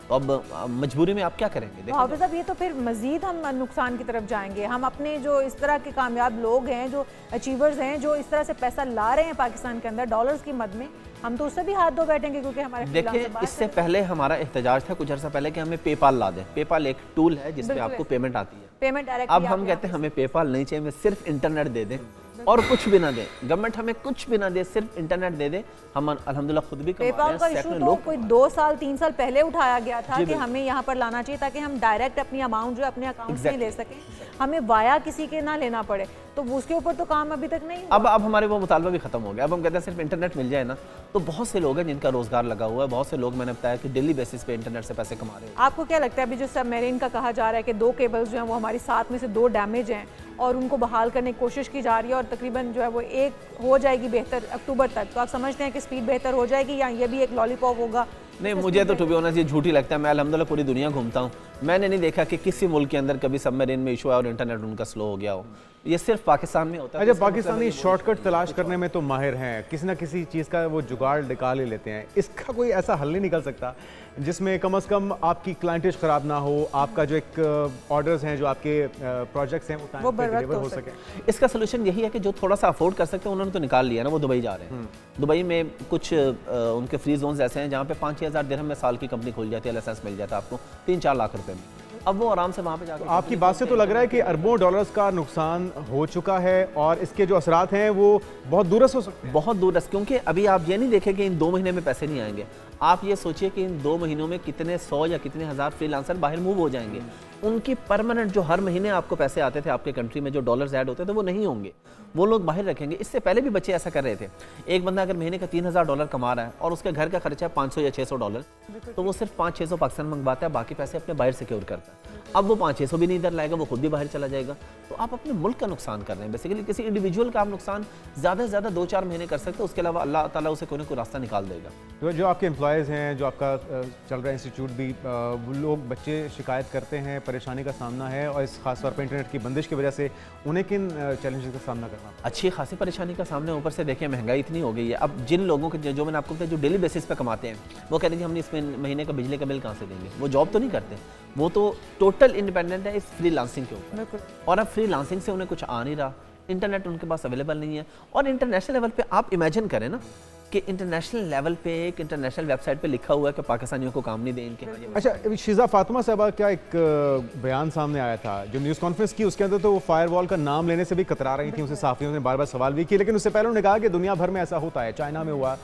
तो अब मजबूरी में आप क्या करेंगे? तो हाफिज़ साहब, ये तो फिर मज़ीद हम नुकसान की तरफ जाएंगे। हम अपने जो इस तरह के कामयाब लोग हैं, जो अचीवर्स हैं, जो इस तरह से पैसा ला रहे हैं पाकिस्तान के अंदर डॉलर्स की मद में, हम तो उससे भी हाथ धो बैठेंगे क्योंकि हमारे देखिए, इससे पहले हमारा एहतजाज था कुछ अर्सा पहले कि हमें पेपाल ला दें। पेपाल एक टूल है जिसपे आपको पेमेंट आती है, पेमेंट डायरेक्ट। अब हम कहते हैं हमें पेपाल नहीं चाहिए, हमें सिर्फ इंटरनेट दे दें और कुछ भी ना दे, गवर्नमेंट हमें कुछ भी ना दे, सिर्फ इंटरनेट दे दे। हम अल्हम्दुलिल्लाह खुद भी कमा रहे हैं। पेपाल का इशू तो कोई 2 साल 3 साल पहले उठाया गया था कि हमें यहाँ पर लाना चाहिए ताकि हम डायरेक्ट अपनी अमाउंट जो अपने अकाउंट में ले सकें, हमें वाया किसी के ना लेना पड़े। तो उसके ऊपर तो काम अभी तक नहीं हुआ। अब हमारे वो मुतालबा भी खत्म हो गया। अब हम कहते हैं सिर्फ इंटरनेट मिल जाए ना, तो बहुत से लोग हैं जिनका रोजगार लगा हुआ है, बहुत से लोग मैंने बताया कि डेली बेसिस पे इंटरनेट से पैसे कमा रहे हैं। आपको क्या लगता है अभी जो सबमरीन का कहा जा रहा है कि 2 केबल्स जो हैं वो हमारी 7 में से 2 डैमेज हैं और उनको बहाल करने की कोशिश की जा रही है और तकरीबन जो है वो एक हो जाएगी बेहतर अक्टूबर तक, तो आप समझते हैं कि स्पीड बेहतर हो जाएगी या ये भी एक लॉलीपॉप होगा? नहीं, मुझे तो टू बी ऑनेस्ट ये झूठी लगता है। मैं अल्हम्दुलिल्लाह पूरी दुनिया घूमता हूँ, मैंने नहीं देखा कि किसी मुल्क के अंदर कभी सबमरीन में इशू है और इंटरनेट उनका स्लो हो गया हो। ये सिर्फ पाकिस्तान में होता है। अच्छा, पाकिस्तानी शॉर्टकट तलाश करने में तो माहिर हैं, किसी ना किसी चीज़ का वो जुगाड़ निकाल ही लेते हैं। इसका कोई ऐसा हल नहीं निकल सकता जिसमें कम से कम आपकी क्लाइंटेज ख़राब ना हो, आपका जो एक ऑर्डर्स हैं, जो आपके प्रोजेक्ट्स हैं वो टाइम पे डिलीवर हो सके? इसका सोल्यूशन यही है कि जो थोड़ा सा अफोर्ड कर सकते हैं उन्होंने तो निकाल लिया ना, वो दुबई जा रहे हैं। दुबई में कुछ उनके फ्री जोन्स ऐसे हैं जहाँ पे 5-6 हज़ार दिरहम में साल की कंपनी खुल जाती है, लाइसेंस मिल जाता है आपको 3-4 लाख रुपए में। अब वो आराम से वहाँ पे जाकर, आपकी बात से तो लग रहा है कि अरबों डॉलर्स का नुकसान हो चुका है और इसके जो असरात हैं वो बहुत दूरस हो सकते हैं। बहुत दूरस, क्योंकि अभी आप ये नहीं देखें कि इन 2 महीने में पैसे नहीं आएंगे। आप ये सोचिए कि इन 2 महीनों में कितने 100 या कितने हज़ार फ्रीलांसर बाहर मूव हो जाएंगे। उनकी परमानेंट जो हर महीने आपको पैसे आते थे आपके कंट्री में, जो डॉलर्स ऐड होते थे, वो नहीं होंगे, वो लोग बाहर रखेंगे। इससे पहले भी बच्चे ऐसा कर रहे थे। एक बंदा अगर महीने का 3000 डॉलर कमा रहा है और उसके घर का खर्चा है 500 या 600 डॉलर, तो वो सिर्फ 500-600 पाकिस्तान मंगवाता है, बाकी पैसे अपने बाहर सिक्योर करता है। अब वो 500-600 भी नहीं इधर लाएगा, वो खुद भी बाहर चला जाएगा। तो आप अपने मुल्क का नुकसान कर रहे हैं बेसिकली। किसी इंडिविजुअल का आप नुकसान ज़्यादा से ज़्यादा 2-4 महीने कर सकते हैं, उसके अलावा अल्लाह ताला उसे कोई ना कोई रास्ता निकाल देगा। तो जो आपके एम्प्लॉयज़ हैं, जो आपका चल रहा है इंस्टीट्यूट भी, वो लोग बच्चे शिकायत करते हैं, परेशानी का सामना है और इस खास तौर पर इंटरनेट की बंदिश की वजह से उन्हें किन चैलेंजेस का सामना करना? अच्छी खासी परेशानी का सामने, ऊपर से देखिए महंगाई इतनी हो गई है। अब जिन लोगों के जो मैंने आपको बताया, जो डेली बेसिस पे कमाते हैं, वो कहते हैं कि हमने इसमें महीने का बिजली का बिल कहाँ से देंगे। वो जॉब तो नहीं करते, वो तो टोटल इंडिपेंडेंट है इस फ्रीलांसिंग के ऊपर, और अब फ्रीलांसिंग से उन्हें कुछ आ नहीं रहा, इंटरनेट उनके पास अवेलेबल नहीं है। और इंटरनेशनल लेवल पे आप इमेजिन करें ना कि इंटरनेशनल लेवल पे एक इंटरनेशनल वेबसाइट पे लिखा हुआ है कि पाकिस्तानियों को काम नहीं दें इनके। अच्छा, शिजा फातिमा साहबा क्या एक बयान सामने आया था जो न्यूज़ कॉन्फ्रेंस की, उसके अंदर तो वो फायरवॉल का नाम लेने से भी कतरा रही थी, उनसे सहाफ़ियों ने बार बार सवाल भी किए, लेकिन उससे पहले उन्होंने कहा कि दुनिया भर में ऐसा होता है, चाइना में हुआ,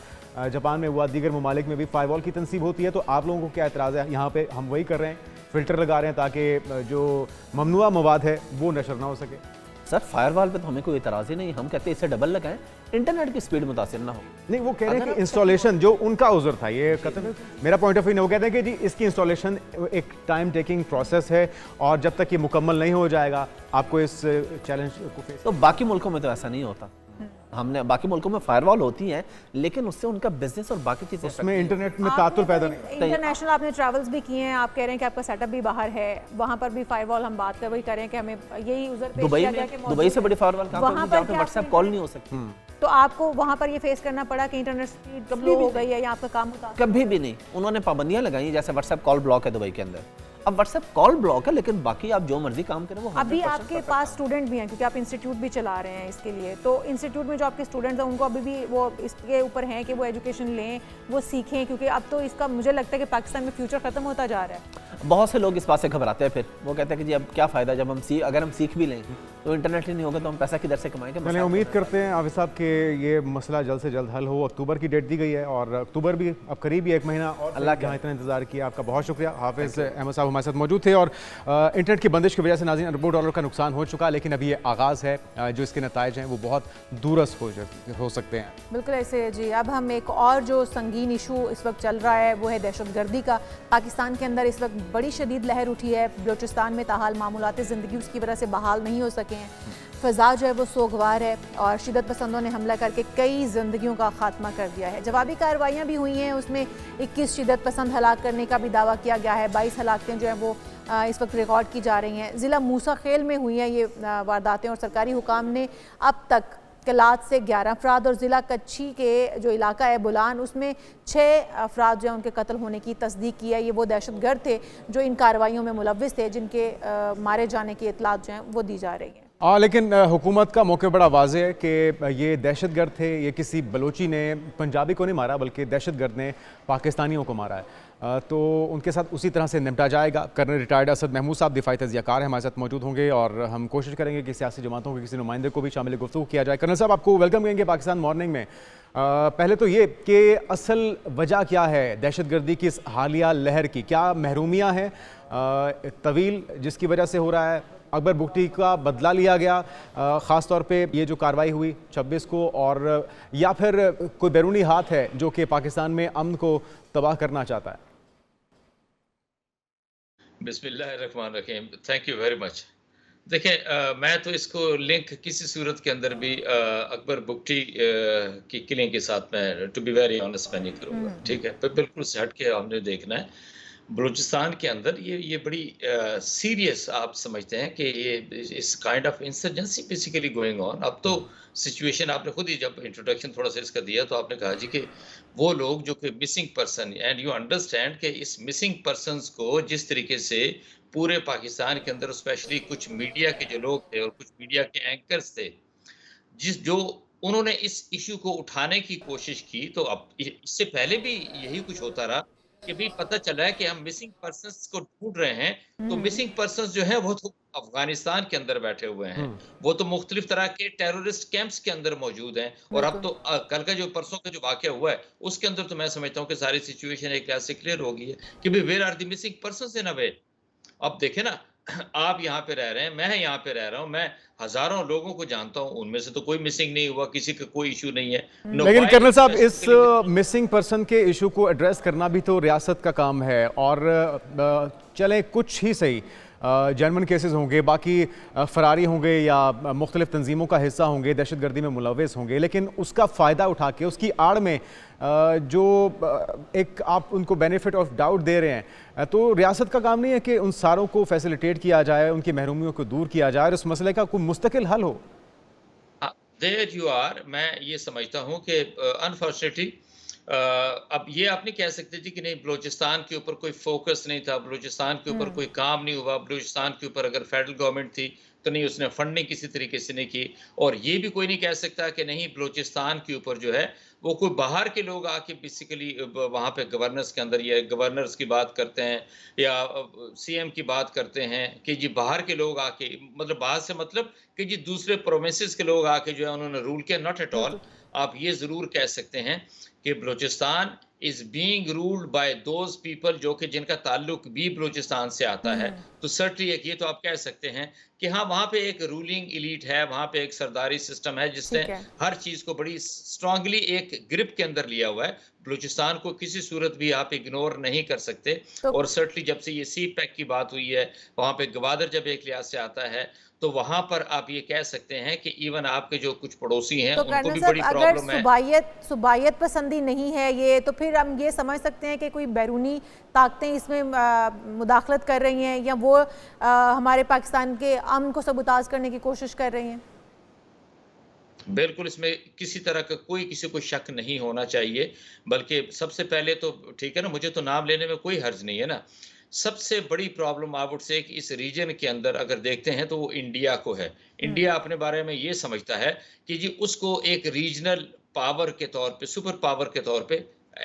जापान में हुआ, दीगर ममालिक में भी फायरवॉल की तनसीब होती है। तो आप लोगों को क्या एतराज़ है? यहाँ पे हम वही कर रहे हैं, फ़िल्टर लगा रहे हैं ताकि जो ममनुआ मवाद है वो नशर ना हो सके। सर, फायरवॉल पे तो हमें कोई एतराज़ ही नहीं, हम कहते हैं इससे डबल लगाएं, इंटरनेट की स्पीड मुतासिर ना हो। नहीं, वो कह रहे हैं कि इंस्टॉलेशन जो उनका उज़र था, ये मेरा पॉइंट ऑफ व्यू नहीं, वो कहते हैं कि जी इसकी इंस्टॉलेशन एक टाइम टेकिंग प्रोसेस है और जब तक ये मुकम्मल नहीं हो जाएगा आपको इस चैलेंज को फेस। तो बाकी मुल्कों में तो ऐसा नहीं होता। हमने बाकी मुल्कों में फायरवॉल होती है, लेकिन उससे उनका बिजनेस और बाकी चीजें, उसमें इंटरनेट में तातुल पैदा नहीं। इंटरनेशनल आपने ट्रैवल्स भी किए हैं, आप कह रहे हैं कि आपका सेटअप भी बाहर है, वहाँ पर भी फायरवॉल हम बात कर वही करें कि हमें यही यूजर पेश किया गया कि दुबई से बड़ी फायरवॉल वहाँ पर व्हाट्सएप कॉल नहीं हो सकती। तो आपको वहाँ पर ये फेस करना पड़ा कि इंटरनेट स्पीड स्लो हो गई है या आपका काम होता? कभी भी नहीं, उन्होंने पाबंदियां लगाई, जैसे व्हाट्सएप कॉल ब्लॉक है दुबई के अंदर। अब व्हाट्सएप कॉल ब्लॉक है, लेकिन बाकी आप जो मर्जी काम करें वो अभी आपके पास स्टूडेंट भी हैं क्योंकि आप इंस्टीट्यूट भी चला रहे हैं इसके लिए, तो इंस्टीट्यूट में जो आपके स्टूडेंट्स हैं उनको अभी भी वो इसके ऊपर हैं कि वो एजुकेशन लें, वो सीखें, क्योंकि अब तो इसका मुझे लगता है कि पाकिस्तान में फ्यूचर खत्म होता जा रहा है। बहुत से लोग इस बात से घबराते हैं, फिर वो कहते हैं कि जी अब क्या फ़ायदा, जब हम अगर हम सीख भी लें तो इंटरनेट ही नहीं होगा तो हम पैसा किधर से कमाएंगे। चलिए उम्मीद करते हैं आबिद साहब कि ये मसला जल्द से जल्द हल हो। अक्टूबर की डेट दी गई है और अक्टूबर भी अब करीब ही 1 महीना और अल्लाह के यहाँ इतना इंतजार किया। आपका बहुत शुक्रिया। हाफिज़ अहमद साहब हमारे साथ मौजूद थे और इंटरनेट की बंदिश की वजह से नाज़रीन अरबों डॉलर का नुकसान हो चुका, लेकिन अभी ये आगाज़ है। जो इसके नताइज हैं वो बहुत दूरस हो सकते हैं। बिल्कुल ऐसे जी। अब हम एक और जो संगीन इशू इस वक्त चल रहा है वो है दहशतगर्दी का। पाकिस्तान के अंदर इस वक्त बड़ी शदीद लहर उठी है। बलूचिस्तान में ताहाल मामूलात ज़िंदगी उसकी वजह से बहाल नहीं हो सके हैं। फ़ज़ा जो है वो सोगवार है और शिदत पसंदों ने हमला करके कई ज़िंदगियों का खात्मा कर दिया है। जवाबी कार्रवाइयाँ भी हुई हैं, उसमें 21 शिदत पसंद हलाक करने का भी दावा किया गया है। 22 हलाकतें जो हैं वो इस वक्त रिकॉर्ड की जा रही हैं। ज़िला मूसा खेल में हुई हैं ये वारदातें और सरकारी हुकाम ने अब तक कलात से 11 अफराद और ज़िला कच्छी के जो इलाका है बुलान उसमें 6 अफराद जो है उनके कत्ल होने की तस्दीक की है। ये वो दहशतगर्द थे जो इन कार्रवाइयों में मुलव्विस थे, जिनके मारे जाने की इतलात जो हैं वो दी जा रही है। लेकिन हुकूमत का मौके बड़ा वाज़ेह है कि ये दहशतगर्द थे। ये किसी बलोची ने पंजाबी को नहीं मारा बल्कि दहशतगर्द ने पाकिस्तानियों को मारा है। तो उनके साथ उसी तरह से निपटा जाएगा। कर्नल रिटायर्ड असद महमूद साहब दिफाई तज़ियाकार हैं, हमारे साथ मौजूद होंगे और हम कोशिश करेंगे कि सियासी जमातों के किसी नुमाइंदे को भी शामिल गुफ्तगू किया जाए। कर्नल साहब आपको वेलकम करेंगे पाकिस्तान मॉर्निंग में। पहले तो ये कि असल वजह क्या है दहशतगर्दी की इस हालिया लहर की? क्या महरूमियाँ हैं तवील जिसकी वजह से हो रहा है? अकबर बुगटी का बदला लिया गया ख़ास तौर पे ये जो कार्रवाई हुई 26 को, और या फिर कोई बैरूनी हाथ है जो कि पाकिस्तान में अमन को तबाह करना चाहता है? बिस्मिल्लाहिर्रहमानिर्रहीम, थैंक यू वेरी मच। देखें, मैं तो इसको लिंक किसी सूरत के अंदर भी अकबर बुगटी की किलिंग के साथ मैं टू बी वेरी ऑनेस्ट मैं नहीं करूँगा। ठीक है, पर बिल्कुल से हट के हमने देखना है बलूचिस्तान के अंदर ये बड़ी सीरियस आप समझते हैं कि ये इस kind of insurgency basically going on. अब तो सिचुएशन आपने खुद ही जब इंट्रोडक्शन थोड़ा सा इसका दिया तो आपने कहा जी कि वो लोग जो कि missing person, and you understand कि इस मिसिंग पर्सनस को जिस तरीके से पूरे पाकिस्तान के अंदर स्पेशली कुछ मीडिया के जो लोग थे और कुछ मीडिया के एंकर्स थे जो उन्होंने इस इशू को उठाने की कोशिश की, तो अब इससे पहले भी यही कुछ होता रहा कि भी पता चला है कि हम मिसिंग पर्सन्स को ढूंढ रहे हैं, तो मिसिंग पर्सन्स जो है वो तो अफगानिस्तान के अंदर बैठे हुए हैं, वो तो मुख्तलिफ तरह के टेररिस्ट कैंप्स के अंदर मौजूद हैं। और अब तो कल का जो परसों का जो वाकया हुआ है उसके अंदर तो मैं समझता हूँ कि सारी सिचुएशन एक लिहाज से क्लियर हो गई है कि भाई where are the missing persons in a way. अब देखे ना, आप यहाँ पे रह रहे हैं, मैं यहाँ पे रह रहा हूँ, मैं हजारों लोगों को जानता हूँ, उनमें से तो कोई मिसिंग नहीं हुआ, किसी का कोई इशू नहीं है। लेकिन कर्नल साहब इस मिसिंग पर्सन के इशू को एड्रेस करना भी तो रियासत का काम है। और चलें कुछ ही सही जनवन केसेस होंगे, बाकी फरारी होंगे या मुख्तलिफ तंजीमों का हिस्सा होंगे, दहशतगर्दी में मुलविस होंगे, लेकिन उसका फ़ायदा उठा के उसकी आड़ में जो एक आप उनको बेनिफिट ऑफ डाउट दे रहे हैं, तो रियासत का काम नहीं है कि उन सारों को फैसिलिटेट किया जाए, उनकी महरूमियों को दूर किया जाए और इस मसले का कोई मुस्तकिल हल हो? There you are. मैं ये समझता हूँ कि अनफॉर्चुनेटली अब ये आप नहीं कह सकते जी कि नहीं बलूचिस्तान के ऊपर कोई फोकस नहीं था, बलूचिस्तान के ऊपर कोई काम नहीं हुआ, बलूचिस्तान के ऊपर अगर फेडरल गवर्नमेंट थी तो नहीं उसने फंडिंग किसी तरीके से नहीं की। और ये भी कोई नहीं कह सकता कि नहीं बलूचिस्तान के ऊपर जो है वो कोई बाहर के लोग आके बेसिकली वहाँ पे गवर्नर्स के अंदर ये गवर्नर्स की बात करते हैं या सीएम की बात करते हैं कि जी बाहर के लोग आके, मतलब बाहर से मतलब कि जी दूसरे प्रोविंसेस के लोग आके जो है उन्होंने रूल किया, नॉट एट ऑल। आप ये ज़रूर कह सकते हैं कि Balochistan is being ruled by those people जो कि जिनका ताल्लुक भी बलूचिस्तान से आता है। तो सर्टली एक ये तो आप कह सकते हैं कि हाँ वहाँ पे एक रूलिंग एलीट है, वहाँ पे एक सरदारी सिस्टम है जिसने हर चीज़ को बड़ी स्ट्रांगली एक ग्रिप के अंदर लिया हुआ है। बलूचिस्तान को किसी सूरत भी आप इग्नोर नहीं कर सकते। तो और सर्टली जब से ये सी पैक की बात हुई है, वहाँ पे गवादर जब एक लिहाज से आता है तो वहां पर आप ये कह सकते हैं कि इवन आपके जो कुछ पड़ोसी हैं तो उनको भी बड़ी प्रॉब्लम है। अगर सुबायत पसंदी नहीं है ये, तो फिर हम ये समझ सकते हैं कि कोई बैरूनी ताकतें इसमें मुदाखलत कर रही हैं या वो हमारे पाकिस्तान के अमन को सबूताज करने की कोशिश कर रही हैं। बिल्कुल, इसमें किसी तरह का कोई किसी को शक नहीं होना चाहिए। बल्कि सबसे पहले तो ठीक है ना, मुझे तो नाम लेने में कोई हर्ज नहीं है ना। सबसे बड़ी प्रॉब्लम आई वुड से इस रीजन के अंदर अगर देखते हैं तो वो इंडिया को है। इंडिया अपने बारे में ये समझता है कि जी उसको एक रीजनल पावर के तौर पे, सुपर पावर के तौर पे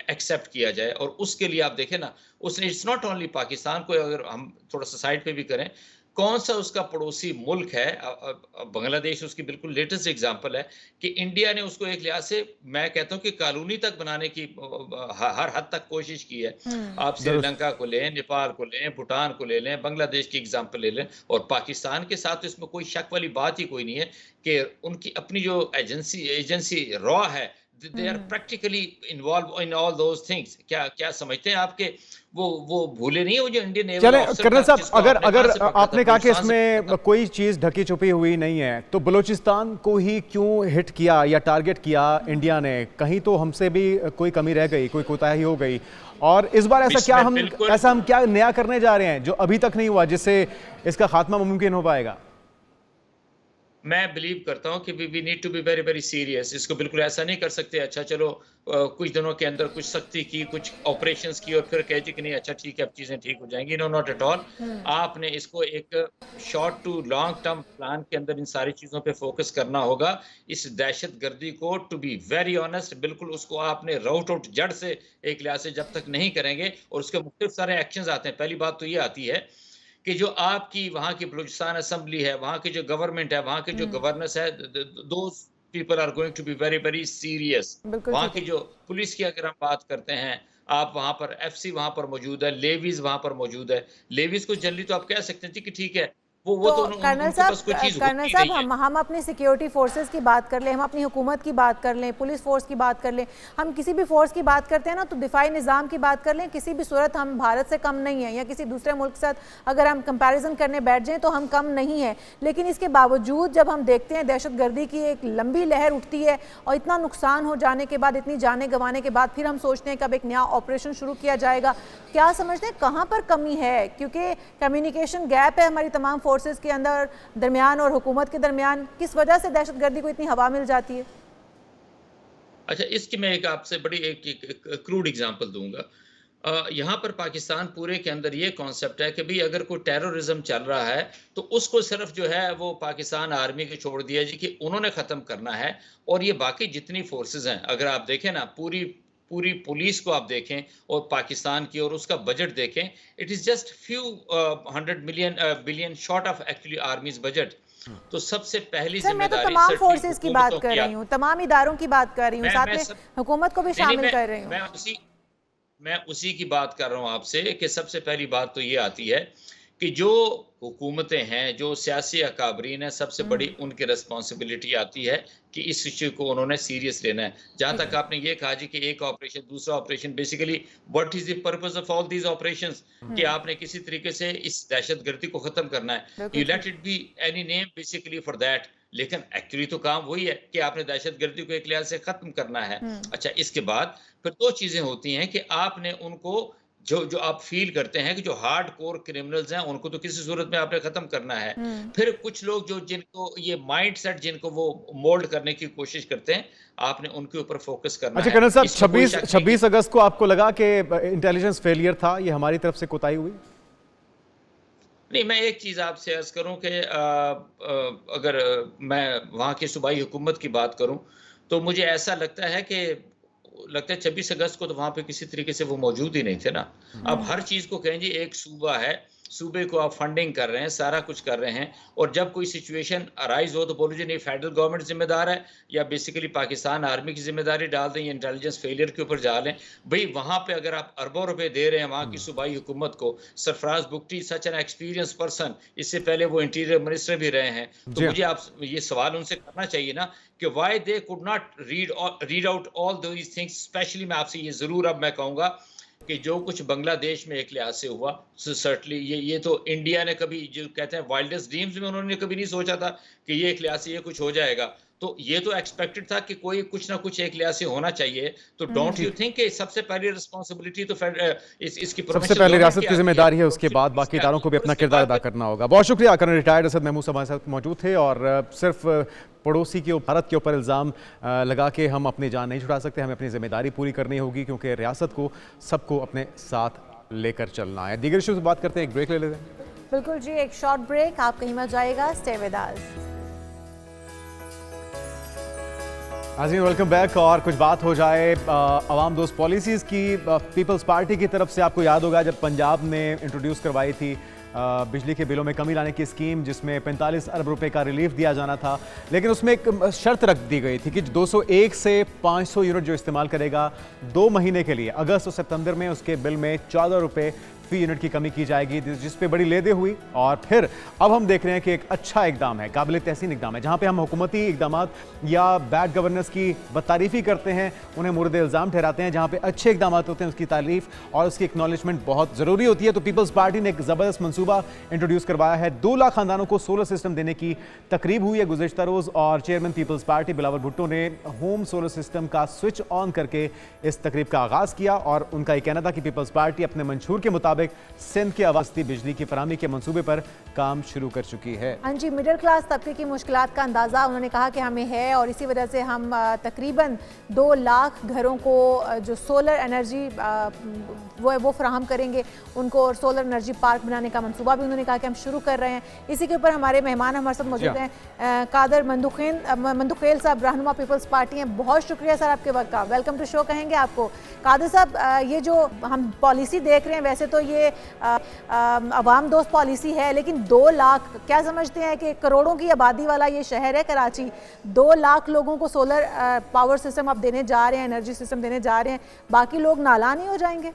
एक्सेप्ट किया जाए। और उसके लिए आप देखें ना, उसने इट्स नॉट ओनली पाकिस्तान को, अगर हम थोड़ा सा साइड पे भी करें, कौन सा उसका पड़ोसी मुल्क है, बांग्लादेश उसकी बिल्कुल लेटेस्ट एग्जांपल है कि इंडिया ने उसको एक लिहाज से, मैं कहता हूं कि कानूनी तक बनाने की हर हद तक कोशिश की है। आप श्रीलंका को लें, नेपाल को लें, भूटान को ले लें, बांग्लादेश की एग्जांपल ले लें, और पाकिस्तान के साथ तो इसमें कोई शक वाली बात ही कोई नहीं है कि उनकी अपनी जो एजेंसी रॉ है, they are practically involved in all those things। क्या समझते हैं आपके वो भूले नहीं है वो जो इंडियन नेवल चले ऑफिसर कर्नल था, साहब, अगर अगर जिसको हमने आपने कहा कि पाकिस्तान से इसमें कोई चीज ढकी छुपी हुई नहीं है, तो बलूचिस्तान को ही क्यों हिट किया या टारगेट किया इंडिया ने? कहीं तो हमसे भी कोई कमी रह गई, कोई कोताही हो गई, और इस बार ऐसा हम क्या नया करने जा रहे हैं जो अभी तक नहीं हुआ, जिससे इसका खात्मा मुमकिन हो पाएगा? मैं बिलीव करता हूं कि we need to be very very serious. इसको बिल्कुल ऐसा नहीं कर सकते, अच्छा चलो कुछ दिनों के अंदर कुछ सख्ती की, कुछ ऑपरेशंस की और फिर कहती कि नहीं अच्छा ठीक है अब चीजें ठीक हो जाएंगी। No, not at all. आपने इसको एक short to long term plan के अंदर इन सारी चीजों पे फोकस करना होगा। इस दहशतगर्दी को, टू बी वेरी ऑनेस्ट, बिल्कुल उसको आपने राउट आउट जड़ से एक लिहाज से जब तक नहीं करेंगे, और उसके मुख्तलिफ सारे एक्शंस आते हैं। पहली बात तो ये आती है कि जो आपकी वहाँ की बलूचिस्तान असेंबली है, वहाँ की जो गवर्नमेंट है, वहाँ के जो गवर्नर्स है, those people are going to be very very serious. वहाँ की जो पुलिस की अगर हम बात करते हैं, आप वहाँ पर एफसी वहाँ पर मौजूद है, लेवीज वहाँ पर मौजूद है। लेवीज को जनरली तो आप कह सकते हैं कि ठीक है वो तो कर्नल साहब, हम अपनी सिक्योरिटी फोर्सेस की बात कर लें, हम अपनी हुकूमत की बात कर लें, पुलिस फोर्स की बात कर लें, हम किसी भी फोर्स की बात करते हैं ना, तो दिफाई निज़ाम की बात कर लें, किसी भी सूरत हम भारत से कम नहीं है, या किसी दूसरे मुल्क के साथ अगर हम कंपैरिजन करने बैठ जाएं तो हम कम नहीं है। लेकिन इसके बावजूद जब हम देखते हैं दहशतगर्दी की एक लंबी लहर उठती है और इतना नुकसान हो जाने के बाद, इतनी जानें गंवाने के बाद, फिर हम सोचते हैं कब एक नया ऑपरेशन शुरू किया जाएगा। क्या समझते हैं कहाँ पर कमी है? क्योंकि कम्युनिकेशन गैप है हमारी तमाम फोर्सेस के अंदर दरमियान और हुकूमत के दरमियान। किस वजह से दहशतगर्दी को इतनी हवा मिल जाती है? अच्छा, इसकी मैं एक आपसे बड़ी एक क्रूड एग्जांपल दूंगा। यहाँ पर पाकिस्तान पूरे के अंदर ये कॉन्सेप्ट है कि भाई अगर कोई टेररिज्म चल रहा है तो उसको सिर्फ जो है वो पाकिस्तान आर्मी को छोड़ दिया जी कि उन्होंने ख़त्म करना है, और ये बाकी जितनी फोर्सेस हैं, अगर आप देखें ना, पूरी पुलिस को आप देखें और पाकिस्तान की और उसका बजट देखें, it is just few 100 billion short of actually आर्मीज budget. तो सबसे पहली मैं तो तमाम फोर्सेस की बात कर रही हूँ, तमाम इदारों की बात कर रही हूँ, साथ में हुकूमत को भी शामिल कर रही हूँ। मैं उसी की बात कर रहा हूं आपसे कि सबसे पहली बात तो ये आती है कि जो हुकूमतें हैं, जो सियासी अकाबरीन है, सबसे बड़ी उनकी रिस्पॉन्सिबिलिटी आती है कि इस इश्यू को उन्होंने सीरियस लेना है। जहां तक आपने ये कहा जी कि एक ऑपरेशन दूसरा operation, basically what is the purpose of all these operations, कि आपने किसी तरीके से इस दहशतगर्दी को खत्म करना है। You let it be any name basically for that, लेकिन एक्चुअली तो काम वही है कि आपने दहशतगर्दी को एक लिहाज से खत्म करना है। अच्छा, इसके बाद फिर दो चीजें होती हैं कि आपने उनको जो आप फील करते हैं कि जो हार्ड कोर क्रिमिनल्स हैं उनको तो किसी सूरत में आपने खत्म करना है। फिर कुछ लोग जो जिनको ये माइंडसेट जिनको वो मोल्ड करने की कोशिश करते हैं, आपने उनके ऊपर फोकस करना है। अच्छा कर्नल साहब, 26 अगस्त को आपको लगा कि इंटेलिजेंस फेलियर था, ये हमारी तरफ से कोताही हुई? नहीं, मैं एक चीज़ आपसे अर्ज करूं कि अगर मैं वहाँ की सूबाई हुकूमत की बात करूं तो मुझे ऐसा लगता है 26 अगस्त को तो वहाँ पे किसी तरीके से वो मौजूद ही नहीं थे ना। अब हर चीज़ को कहें जी, एक सूबा है, सूबे को आप फंडिंग कर रहे हैं, सारा कुछ कर रहे हैं, और जब कोई सिचुएशन अराइज हो तो बोलो जी नहीं फेडरल गवर्नमेंट जिम्मेदार है, या बेसिकली पाकिस्तान आर्मी की जिम्मेदारी डाल दें, या इंटेलिजेंस फेलियर के ऊपर जा लें। भाई वहाँ पे अगर आप अरबों रुपए दे रहे हैं वहाँ की सूबाई हुकूमत को, Sarfaraz Bugti such an experience person, इससे पहले वो इंटीरियर मिनिस्टर भी रहे हैं, तो मुझे आप ये सवाल उनसे करना चाहिए ना कि why they could not read out all these things. Specially मैं आपसे ये जरूर अब मैं कहूँगा कि जो कुछ बांग्लादेश में एक लिहाज से हुआ, सर्टनली ये तो इंडिया ने कभी, जो कहते हैं वाइल्डेस्ट ड्रीम्स में, उन्होंने कभी नहीं सोचा था कि ये एक लिहाज से ये कुछ हो जाएगा। तो ये तो एक्सपेक्टेड था कि कोई कुछ ना कुछ एक लिहाज से होना चाहिए। तो डोंट यू थिंक कि सबसे पहली रिस्पांसिबिलिटी तो इसकी सबसे पहले रियासत की जिम्मेदारी है, उसके बाद बाकी इदारों को भी अपना किरदार अदा करना होगा। बहुत शुक्रिया। कर्नल रिटायर्ड असद महमूद साहब हमारे साथ मौजूद थे, और सिर्फ पड़ोसी के भारत के ऊपर इल्ज़ाम लगा के हम अपनी जान नहीं छुड़ा सकते, हमें अपनी जिम्मेदारी पूरी करनी होगी, क्योंकि रियासत को सबको अपने साथ लेकर चलना है। दीगर इशू से बात करते हैं, एक ब्रेक ले लेते हैं। बिल्कुल जी, एक शॉर्ट ब्रेक, आप कहीं मत जाएगा, स्टे विद अस। नाज़रीन वेलकम बैक। और कुछ बात हो जाए अवाम दोस्त पॉलिसीज़ की। पीपल्स पार्टी की तरफ से आपको याद होगा जब पंजाब ने इंट्रोड्यूस करवाई थी बिजली के बिलों में कमी लाने की स्कीम, जिसमें 45 अरब रुपए का रिलीफ दिया जाना था, लेकिन उसमें एक शर्त रख दी गई थी कि 201 से 500 यूनिट जो इस्तेमाल करेगा 2 महीने के लिए अगस्त और सितंबर में उसके बिल में 14 रुपए फी यूनिट की कमी की जाएगी, जिस पे बड़ी लेदे हुई। और फिर अब हम देख रहे हैं कि एक अच्छा इकदाम है, काबिल तहसीन इकदाम है, जहां पे हम हुकूमती इकदाम या बैड गवर्नेंस की बदतारीफी करते हैं, उन्हें मुर्द इल्ज़ाम ठहराते हैं। जहां पे अच्छे इकदाम होते हैं उसकी तारीफ और उसकी एक्नॉलेजमेंट बहुत ज़रूरी होती है। तो पीपल्स पार्टी ने एक ज़बरदस्त मनसूबा इंट्रोड्यूस करवाया है। 2 लाख खानदानों को सोलर सिस्टम देने की तकरीब हुई है गुज़िश्ता रोज़, और चेयरमैन पीपल्स पार्टी बिलावल भुट्टो ने home solar system switch on ऑन करके इस तकरीब का आगाज़ किया। और उनका ये कहना था कि पीपल्स पार्टी अपने मंशूर के मुताबिक सिंध के अवास्ती बिजली की फराहमी के मंसूबे पर काम शुरू कर चुकी है। हाँ जी, मिडिल क्लास तबके की मुश्किलात का अंदाज़ा उन्होंने कहा कि हमें है, और इसी वजह से हम तकरीबन 2 लाख घरों को जो सोलर एनर्जी वो फराहम करेंगे उनको, और सोलर एनर्जी पार्क बनाने का मंसूबा भी उन्होंने कहा कि हम शुरू कर रहे हैं। इसी के ऊपर हमारे मेहमान हमारे साथ मौजूद हैं कादर मंदुखेल साहब, रहनुमा पीपल्स पार्टी हैं। बहुत शुक्रिया सर आपके वक्त का, वेलकम टू शो कहेंगे आपको। कादर साहब, ये जो हम पॉलिसी देख रहे हैं, वैसे तो ये अवाम दोस्त पॉलिसी है, लेकिन 2 लाख, क्या समझते हैं कि करोड़ों की आबादी वाला ये शहर है कराची, 2 लाख लोगों को सोलर पावर सिस्टम आप देने जा रहे हैं, एनर्जी सिस्टम देने जा रहे हैं, बाकी लोग नाला नहीं हो जाएंगे?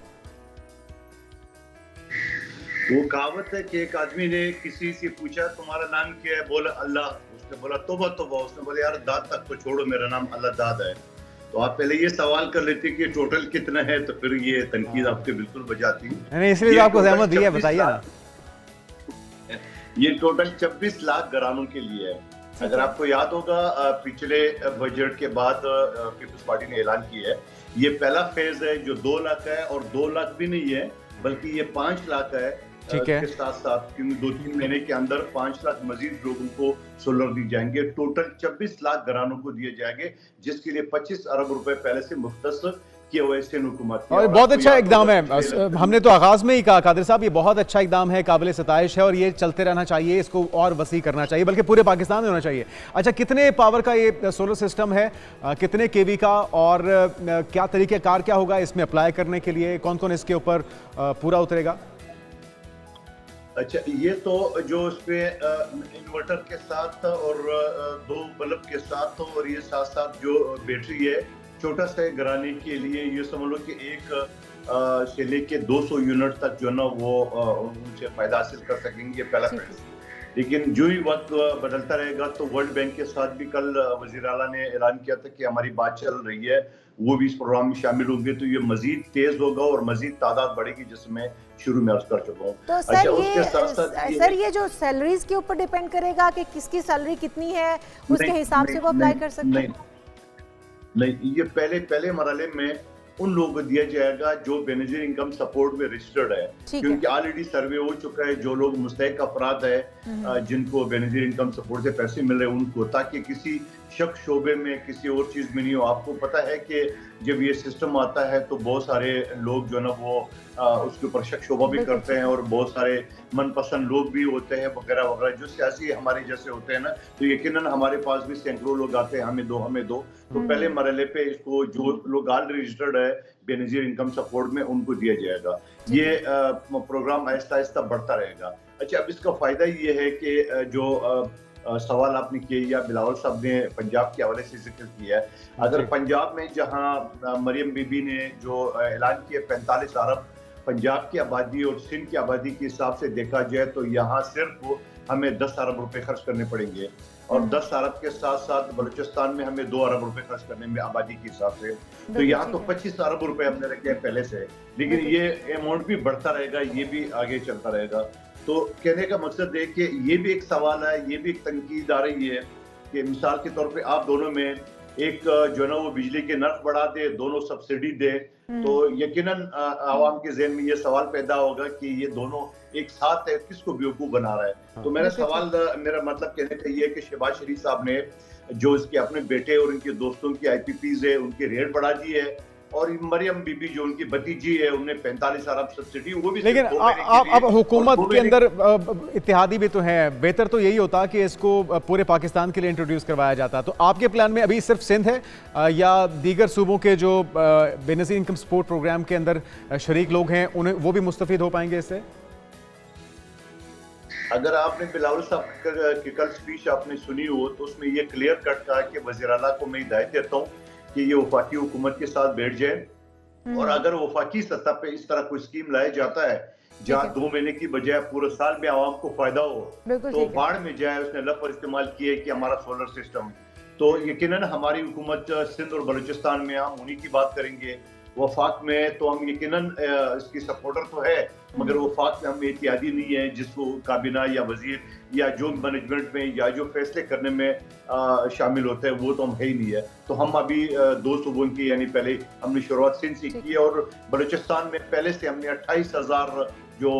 वो कहावत है कि एक आदमी ने किसी से पूछा तुम्हारा नाम क्या है, बोला अल्लाह। उसने बोला तोबा तोबा। उसने बोला यार दाद तक को छोड़ो, मेरा नाम अल्लाह दाद है। तो आप पहले ये सवाल कर लेते कि टोटल कितना है, तो फिर ये तनकीद आपके बिल्कुल बजाती। इसलिए आपको ज़हमत दी है, बताइए ना। ये टोटल 26 लाख घरानों के लिए है। अगर आपको याद होगा पिछले बजट के बाद पीपल्स पार्टी ने ऐलान किया है, ये पहला फेज है जो 2 लाख है, और 2 लाख भी नहीं है बल्कि ये 5 लाख है। ठीक है। के साथ साथ 2-3 महीने के अंदर 5 लाख मजीद लोगों को सोलर दी जाएंगे। टोटल 26 लाख घरानों को दिए जाएंगे, जिसके लिए 25 अरब रुपए पहले से मुख्तस किए हुए हुकूमत। और बहुत अच्छा इकदाम है। हमने तो आगाज में ही कहा कादिर साहब, ये बहुत अच्छा इकदाम है, काबिल सताइश है, और ये चलते रहना चाहिए, इसको और वसी करना चाहिए, बल्कि पूरे पाकिस्तान में होना चाहिए। अच्छा, कितने पावर का ये सोलर सिस्टम है, कितने केवी का, और क्या तरीक़ेकार क्या होगा इसमें अप्लाई करने के लिए, कौन कौन इसके ऊपर पूरा उतरेगा? अच्छा, ये तो जो उस पे इन्वर्टर के साथ और 2 बल्ब के साथ, और ये साथ साथ जो बैटरी है, छोटा सा घराने के लिए ये समझ लो कि 1 से लेके 200 यूनिट तक जो है ना वो उनसे फायदा हासिल कर सकेंगे, पहला फेज। लेकिन जो ही वक्त बदलता रहेगा, तो वर्ल्ड बैंक के साथ भी कल वज़ीर आला ने ऐलान किया था कि हमारी बात चल रही है, वो भी इस प्रोग्राम में शामिल होंगे, तो ये मजीद तेज होगा और मजीद तादाद बढ़ेगी, जिसमें शुरू में अर्ज कर चुका हूँ। तो सर ये जो सैलरीज के ऊपर डिपेंड करेगा कि किसकी सैलरी कितनी है, उसके हिसाब से वो अप्लाई कर सकते हैं? नहीं, ये पहले मरहले में उन लोगों को दिया जाएगा जो बेनिफिशियरी इनकम सपोर्ट में रजिस्टर्ड है, क्योंकि ऑलरेडी सर्वे हो चुका है जो लोग मुस्तहिक अफराद है जिनको बेनिफिशियरी इनकम सपोर्ट से पैसे मिल रहे हैं उनको, ताकि किसी शक शोबे में किसी और चीज में नहीं हो। आपको पता है कि जब ये सिस्टम आता है तो बहुत सारे लोग जो है ना वो उसके ऊपर शक शोबा भी करते हैं, और बहुत सारे मनपसंद लोग भी होते हैं वगैरह वगैरह, जो सियासी हमारे जैसे होते हैं ना, तो यकीनन हमारे पास भी सैकड़ों लोग आते हैं, हमें दो। तो पहले मरहले पे इसको जो लोग ऑलरेडी रजिस्टर्ड है बेनिफिशियरी इनकम सपोर्ट में, उनको दिया जाएगा। ये प्रोग्राम आहिस्ता आहिस्ता बढ़ता रहेगा। अच्छा, अब इसका फायदा ये है कि जो सवाल आपने किए या बिलावल साहब ने पंजाब के हवाले से जिक्र किया है, अगर पंजाब में जहां मरियम बीबी ने जो ऐलान किया 45 अरब पंजाब की आबादी और सिंध की आबादी के हिसाब से देखा जाए, तो यहाँ सिर्फ हमें 10 अरब रुपए खर्च करने पड़ेंगे, और 10 अरब के साथ साथ बलूचिस्तान में हमें 2 अरब रुपए खर्च करने में आबादी के हिसाब से, तो यहाँ तो 25 अरब रुपए हमने रखे हैं पहले से, लेकिन ये अमाउंट भी बढ़ता रहेगा, ये भी आगे चलता रहेगा। तो कहने का मकसद है कि ये भी एक सवाल है, ये भी एक तनकीद आ रही है कि मिसाल के तौर पे आप दोनों में एक जो है ना वो बिजली के नर्ख बढ़ा दे, दोनों सब्सिडी दे, तो यकीनन आवाम के ज़हन में ये सवाल पैदा होगा कि ये दोनों एक साथ है, किसको बेवकूफ बना रहा है। तो मेरा सवाल, मेरा मतलब कहने का ये है कि शहबाज शरीफ साहब ने जो इसके अपने बेटे और इनके दोस्तों की IPPs है उनकी रेट बढ़ा दी है, और मरियम बीबी जो उनकी भतीजी है, उन्हें 45 अरब सब्सिडी, वो भी। लेकिन अब हुकूमत के अंदर इत्तेहादी भी तो हैं, बेहतर तो यही होता कि इसको पूरे पाकिस्तान के लिए इंट्रोड्यूस करवाया जाता। तो आपके प्लान में अभी सिर्फ सिंध है या दीगर सूबों के जो बेनज़ीर इनकम सपोर्ट प्रोग्राम के अंदर शरीक लोग हैं उन्हें वो भी मुस्तफ़ीद हो पाएंगे इससे? अगर आपने बिलावल साहब की कल स्पीच आपने सुनी हो तो उसमें ये क्लियर कट कहा कि वज़ीर आला को मैं हिदायत देता हूँ कि ये वफाकी हुकूमत के साथ बैठ जाए और अगर वफाकी सतह पे इस तरह कोई स्कीम लाया जाता है जहाँ 2 महीने की बजाय पूरे साल में आवाम को फायदा हो तो बाढ़ में जाए। उसने लफ्ज़ इस्तेमाल किए कि हमारा सोलर सिस्टम, तो यकीनन हमारी हुकूमत सिंध और बलूचिस्तान में हम उन्हीं की बात करेंगे। वफाक में तो हम यकीनन इसकी सपोर्टर तो है, मगर वफाक में हम एहतियाती नहीं है जिसको काबीना या वजीर या जो मैनेजमेंट में या जो फैसले करने में शामिल होते हैं वो तो हम है ही नहीं है। तो हम अभी 2 सूबों की यानी पहले हमने शुरुआत सिंध से की और बलूचिस्तान में पहले से हमने 28,000 जो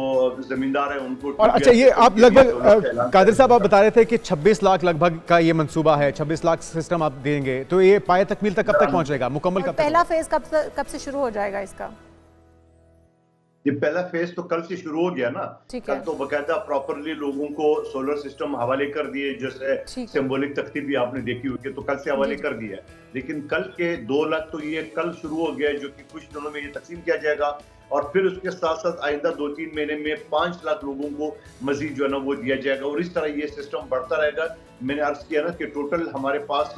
जमींदार है उनको। और अच्छा, ये आप लगभग कादिर साहब आप बता रहे थे कि 26 लाख लगभग का ये मंसूबा है, 26 लाख सिस्टम आप देंगे, तो ये पाए तकमील तक कब तक पहुंचेगा, मुकम्मल कब तक? पहला फेज कब से शुरू हो जाएगा इसका? ये पहला फेज तो कल से शुरू हो गया ना, कल तो बकायदा प्रॉपरली लोगों को सोलर सिस्टम हवाले कर दिए, जैसे सिंबॉलिक तख्ती भी आपने देखी होगी, तो कल से हवाले कर दिया। लेकिन कल के 2 लाख तो ये कल शुरू हो गया जो कि कुछ दिनों में ये तकसीम किया जाएगा और फिर उसके साथ साथ आइंदा 2-3 महीने में 5 लाख लोगों को मजीद जो है ना वो दिया जाएगा और इस तरह ये सिस्टम बढ़ता रहेगा। मैंने अर्ज किया ना कि टोटल हमारे पास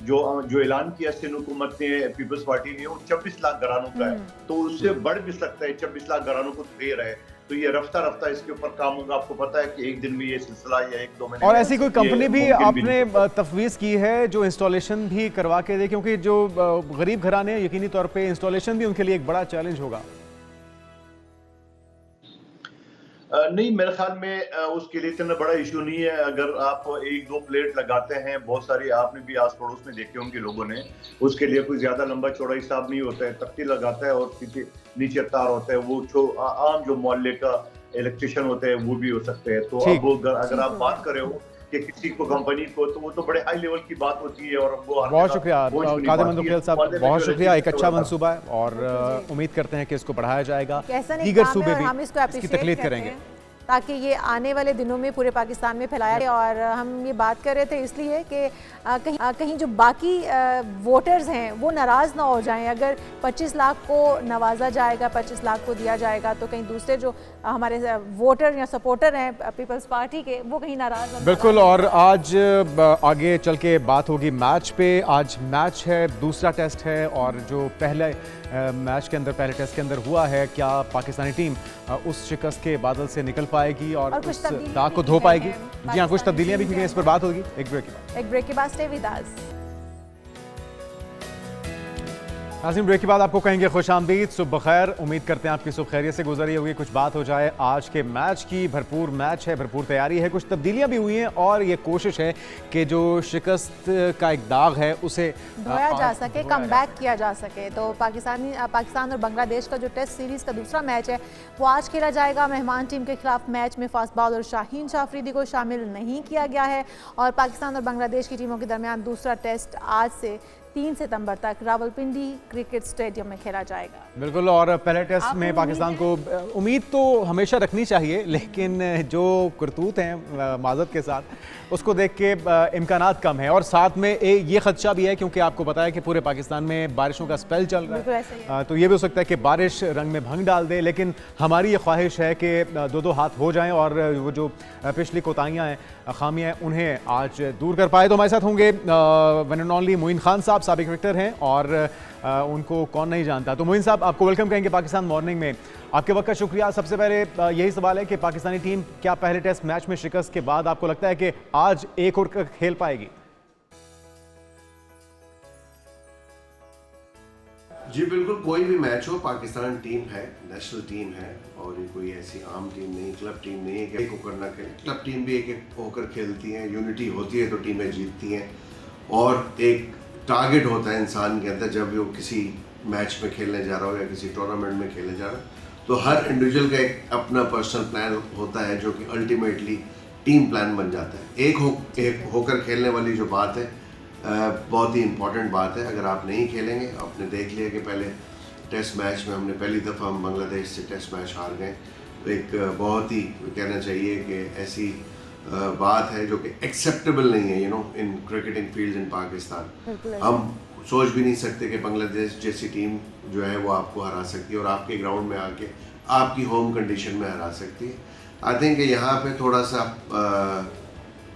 जो ऐलान किया सिंध हुकूमत ने, पीपल्स पार्टी ने, वो 26 लाख घरानों का है, तो उससे बढ़ भी सकता है। 26 लाख घरानों को दे रहे हैं, तो ये रफ्ता रफ्ता इसके ऊपर काम होगा। आपको पता है कि एक दिन में ये सिलसिला या 1-2 महीने। और ऐसी कोई कंपनी भी आपने तफवीज़ की है जो इंस्टॉलेशन भी करवा के दे, क्योंकि जो गरीब घराने यकीनी तौर पे इंस्टॉलेशन भी उनके लिए एक बड़ा चैलेंज होगा? नहीं, मेरे ख्याल में उसके लिए इतना बड़ा इशू नहीं है। अगर आप 1-2 प्लेट लगाते हैं, बहुत सारी आपने भी आस पड़ोस में देखे होंगे लोगों ने, उसके लिए कोई ज्यादा लंबा चौड़ा हिसाब नहीं होता है। तख्ती लगाता है और नीचे तार होता है, वो आम जो मोहल्ले का इलेक्ट्रिशियन होता है वो भी हो सकते हैं। तो अब अगर आप बात कर रहे हो कि किसी को कंपनी को, तो वो तो बड़े हाई लेवल की बात होती है। और वो बहुत शुक्रिया कादिर मंदुखेल साहब, बहुत शुक्रिया। एक अच्छा मंसूबा है और उम्मीद करते हैं कि इसको बढ़ाया जाएगा, दीगर सूबे भी इसकी तकलीद करेंगे ताकि ये आने वाले दिनों में पूरे पाकिस्तान में फैलाया जाए। और हम ये बात कर रहे थे इसलिए कि कहीं जो बाकी वोटर्स हैं वो नाराज़ ना हो जाएं। अगर 25 लाख को नवाजा जाएगा, 25 लाख को दिया जाएगा, तो कहीं दूसरे जो हमारे वोटर या सपोर्टर हैं पीपल्स पार्टी के, वो कहीं नाराज़ ना। बिल्कुल। और आज आगे चल के बात होगी मैच पे। आज मैच है, दूसरा टेस्ट है, और जो पहले मैच के अंदर, पहले टेस्ट के अंदर हुआ है, क्या पाकिस्तानी टीम उस शिकस्त के बादल से निकल पाएगी और उस दाग को धो पाएगी? जी हाँ, कुछ तब्दीलियां भी की गई, इस पर बात होगी एक ब्रेक के बाद। Stay with us. नाज़रीन, ब्रेक के बाद आपको कहेंगे खुश आमदीद, सुबह खैर। उम्मीद करते हैं आपकी सुबह खैरियत से गुजरी होगी। कुछ बात हो जाए आज के मैच की। भरपूर मैच है, भरपूर तैयारी है, कुछ तब्दीलियां भी हुई हैं और ये कोशिश है कि जो शिकस्त का एक दाग है उसे धोया जा सके, कम बैक किया जा सके। तो पाकिस्तान और बांग्लादेश का जो टेस्ट सीरीज़ का दूसरा मैच है वो आज खेला जाएगा। मेहमान टीम के खिलाफ मैच में फास्ट बॉलर शाहीन शाह अफरीदी को शामिल नहीं किया गया है और पाकिस्तान और बांग्लादेश की टीमों के दरमियान दूसरा टेस्ट आज से 3 सितंबर तक रावलपिंडी क्रिकेट स्टेडियम में खेला जाएगा। बिल्कुल। और पहले टेस्ट में पाकिस्तान को उम्मीद तो हमेशा रखनी चाहिए, लेकिन जो करतूत हैं माजत के साथ उसको देख के इम्कानात कम है। और साथ में ये खदशा भी है क्योंकि आपको पता है कि पूरे पाकिस्तान में बारिशों का स्पेल चल रहा है, तो ये भी हो सकता है कि बारिश रंग में भंग डाल दे। लेकिन हमारी ये ख्वाहिश है कि 2-2 हाथ हो जाएं और वो जो पिछली कोताहियाँ हैं, खामियाँ हैं, उन्हें आज दूर कर पाए। तो हमारे साथ होंगे one and only Moin Khan साहब, साबिक क्रिकेटर हैं और उनको कौन नहीं जानता। तो मोइन साहब, आपको वेलकम कहेंगे पाकिस्तान मॉर्निंग में। आपके वक्त का शुक्रिया। सबसे पहले यही सवाल है कि पाकिस्तानी टीम क्या पहले टेस्ट मैच में शिकस्त के बाद आपको लगता है कि आज एक और खेल पाएगी? जी बिल्कुल, कोई भी मैच हो, पाकिस्तान टीम है, नेशनल टीम है और ये कोई ऐसी आम टीम नहीं, क्लब टीम नहीं है कि एक होकर ना खेले। क्लब टीम भी एक होकर खेलती हैं, यूनिटी होती है तो टीमें जीतती हैं और एक टारगेट होता है इंसान के अंदर जब वो किसी मैच में खेलने जा रहा हो या किसी टूर्नामेंट में खेलने जा रहा हो, तो हर इंडिविजुअल का एक अपना पर्सनल प्लान होता है जो कि अल्टीमेटली टीम प्लान बन जाता है। एक होकर खेलने वाली जो बात है बहुत ही इम्पोर्टेंट बात है। अगर आप नहीं खेलेंगे, आपने देख लिया कि पहले टेस्ट मैच में हमने पहली दफ़ा हम बांग्लादेश से टेस्ट मैच हार गए। तो एक बहुत ही कहना चाहिए कि ऐसी बात है जो कि एक्सेप्टेबल नहीं है इन क्रिकेटिंग फील्ड इन पाकिस्तान। हम सोच भी नहीं सकते कि बांग्लादेश जैसी टीम जो है वो आपको हरा सकती है और आपके ग्राउंड में आके आपकी होम कंडीशन में हरा सकती है। आई थिंक यहाँ पे थोड़ा सा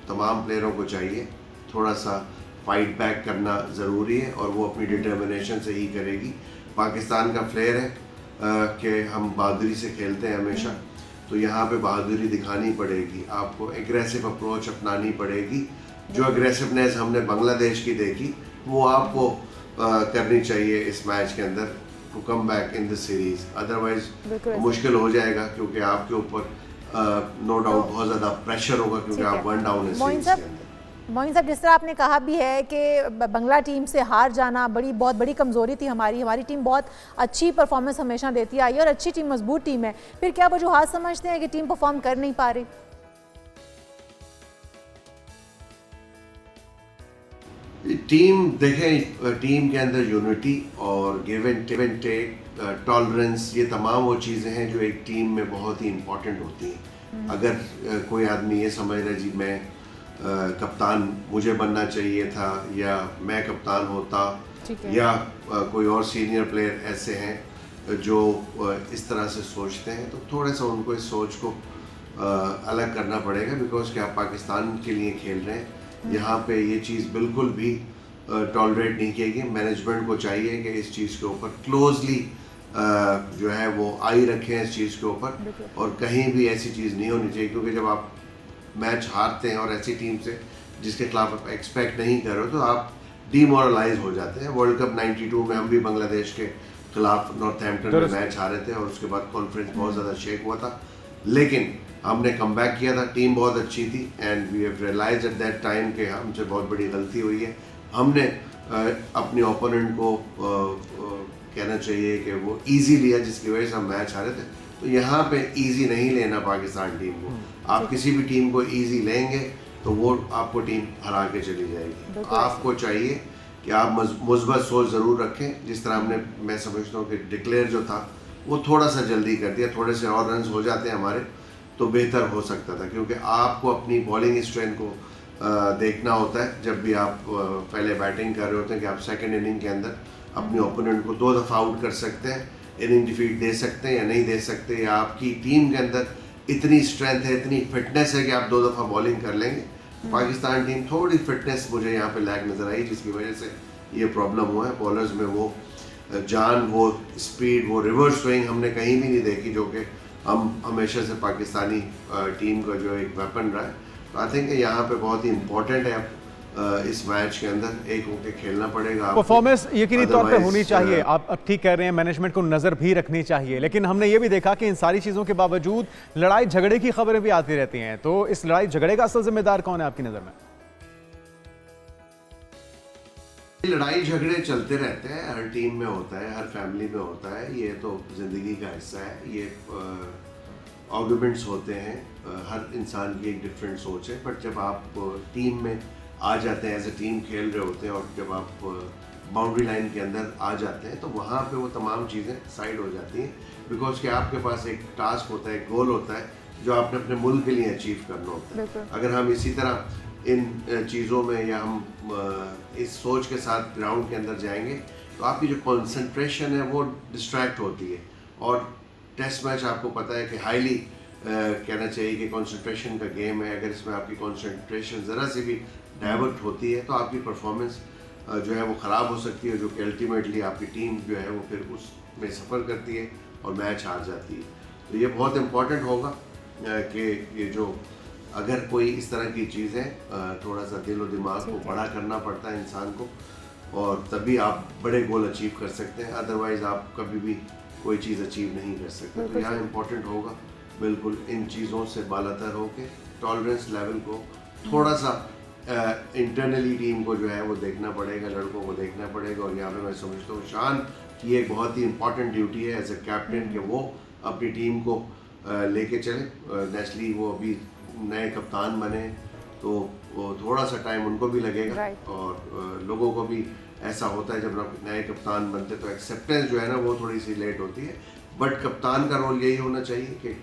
तमाम प्लेयरों को चाहिए थोड़ा सा फाइट बैक करना ज़रूरी है और वो अपनी डिटर्मिनेशन से ही करेगी। पाकिस्तान का फ्लेयर है कि हम बहादुरी से खेलते हैं हमेशा, तो यहाँ पे बहादुरी दिखानी पड़ेगी, आपको एग्रेसिव अप्रोच अपनानी पड़ेगी। जो एग्रेसिवनेस हमने बांग्लादेश की देखी वो आपको करनी चाहिए इस मैच के अंदर to come back in the series. Otherwise मुश्किल हो जाएगा क्योंकि आपके ऊपर नो डाउट बहुत ज़्यादा प्रेशर होगा क्योंकि आप वन डाउन है सीरीज के अंदर। मोइन साहब, जिस तरह आपने कहा भी है कि बंगला टीम से हार जाना बहुत बड़ी कमज़ोरी थी हमारी टीम बहुत अच्छी परफॉर्मेंस हमेशा देती आई और अच्छी टीम, मजबूत टीम है, फिर क्या वजूहात समझते हैं कि टीम परफॉर्म कर नहीं पा रही? टीम देखें, टीम के अंदर यूनिटी और गिव एंड टेक, टॉलरेंस, ये तमाम वो चीज़ें हैं जो एक टीम में बहुत ही इम्पोर्टेंट होती हैं। अगर कोई आदमी ये समझ रहा है जी मैं कप्तान मुझे बनना चाहिए था या मैं कप्तान होता या कोई और सीनियर प्लेयर ऐसे हैं जो इस तरह से सोचते हैं, तो थोड़ा सा उनको इस सोच को अलग करना पड़ेगा बिकॉज कि आप पाकिस्तान के लिए खेल रहे हैं। यहाँ पे ये चीज़ बिल्कुल भी टॉलरेट नहीं किएगी। मैनेजमेंट को चाहिए कि इस चीज़ के ऊपर क्लोजली जो है वो आई रखें इस चीज़ के ऊपर और कहीं भी ऐसी चीज़ नहीं होनी चाहिए, क्योंकि जब आप मैच हारते हैं और ऐसी टीम से जिसके खिलाफ आप एक्सपेक्ट नहीं कर रहे हो तो आप डीमोरलाइज हो जाते हैं। वर्ल्ड कप 92 में हम भी बांग्लादेश के खिलाफ नॉर्थहैम्पटन में मैच हारे थे और उसके बाद कॉन्फ्रेंस बहुत ज़्यादा शेक हुआ था, लेकिन हमने कमबैक किया था, टीम बहुत अच्छी थी and we have realize at that time कि हमसे बहुत बड़ी गलती हुई है। हमने अपने ओपोनेंट को कहना चाहिए कि वो ईजी लिया जिसकी वजह से हम मैच हारे थे। तो यहाँ पे इजी नहीं लेना पाकिस्तान टीम को। आप किसी भी टीम को इजी लेंगे तो वो आपको टीम हरा के चली जाएगी। आपको चाहिए कि आप मुस्बत सोच ज़रूर रखें, जिस तरह हमने, मैं समझता हूँ कि डिक्लेयर जो था वो थोड़ा सा जल्दी कर दिया, थोड़े से और रन्स हो जाते हैं हमारे तो बेहतर हो सकता था, क्योंकि आपको अपनी बॉलिंग स्ट्रेंथ को देखना होता है जब भी आप पहले बैटिंग कर रहे होते हैं कि आप सेकेंड इनिंग के अंदर अपने ओपोनेंट को 2 दफ़ा आउट कर सकते हैं, इनिंग डिफीट दे सकते हैं या नहीं दे सकते, या आपकी टीम के अंदर इतनी स्ट्रेंथ है, इतनी फिटनेस है कि आप 2 दफ़ा बॉलिंग कर लेंगे। पाकिस्तान टीम थोड़ी फिटनेस मुझे यहाँ पे लैग नज़र आई, जिसकी वजह से ये प्रॉब्लम हुआ है। बॉलर्स में वो जान, वो स्पीड, वो रिवर्स स्विंग हमने कहीं भी नहीं देखी, जो कि हम हमेशा से पाकिस्तानी टीम का जो एक वेपन रहा है। तो आई थिंक यहाँ पे बहुत ही इम्पोर्टेंट है इस मैच के अंदर एक होकर खेलना पड़ेगा। परफॉर्मेंस यकीनी तौर पे होनी चाहिए, आप अब ठीक कह रहे हैं, मैनेजमेंट को नज़र भी रखनी चाहिए, लेकिन हमने ये भी देखा कि इन सारी चीज़ों के बावजूद लड़ाई झगड़े की खबरें भी आती रहती हैं। तो इस लड़ाई झगड़े का असल जिम्मेदार कौन है आपकी नज़र में? लड़ाई झगड़े चलते रहते हैं, हर टीम में होता है, हर फैमिली में होता है, ये तो ज़िंदगी का हिस्सा है। ये आर्गुमेंट्स होते हैं, हर इंसान की एक डिफरेंट सोच है, बट जब आप टीम में आ जाते हैं, एज ए टीम खेल रहे होते हैं और जब आप बाउंड्री लाइन के अंदर आ जाते हैं तो वहाँ पे वो तमाम चीज़ें साइड हो जाती हैं, बिकॉज कि आपके पास एक टास्क होता है, एक गोल होता है जो आपने अपने मुल्क के लिए अचीव करना होता है। अगर हम इसी तरह इन चीज़ों में या हम इस सोच के साथ ग्राउंड के अंदर जाएंगे तो आपकी जो कॉन्सेंट्रेशन है वो डिस्ट्रैक्ट होती है। और टेस्ट मैच आपको पता है कि हाईली कहना चाहिए कि कंसंट्रेशन का गेम है। अगर इसमें आपकी कंसंट्रेशन ज़रा सी भी डाइवर्ट होती है तो आपकी परफॉर्मेंस जो है वो ख़राब हो सकती है, जो कि अल्टीमेटली आपकी टीम जो है वो फिर उसमें सफ़र करती है और मैच हार जाती है। तो ये बहुत इम्पॉर्टेंट होगा कि ये जो अगर कोई इस तरह की चीज़ें थोड़ा सा दिल और दिमाग को बड़ा करना पड़ता है इंसान को, और तभी आप बड़े गोल अचीव कर सकते हैं, अदरवाइज़ आप कभी भी कोई चीज़ अचीव नहीं कर सकते। तो यहाँ इम्पोर्टेंट होगा बिल्कुल इन चीज़ों से बालातर होके टॉलरेंस लेवल को थोड़ा सा इंटरनली टीम को जो है वो देखना पड़ेगा, लड़कों को देखना पड़ेगा। और यहाँ पे मैं समझता हूँ शान की एक बहुत ही इंपॉर्टेंट ड्यूटी है एज ए कैप्टन कि वो अपनी टीम को लेके चले। नेस्ली वो अभी नए कप्तान बने तो थोड़ा सा टाइम उनको भी लगेगा और लोगों को भी ऐसा होता है जब नए कप्तान बनते तो एक्सेप्टेंस जो है ना वो थोड़ी सी लेट होती है, बट कप्तान का रोल यही होना चाहिए कि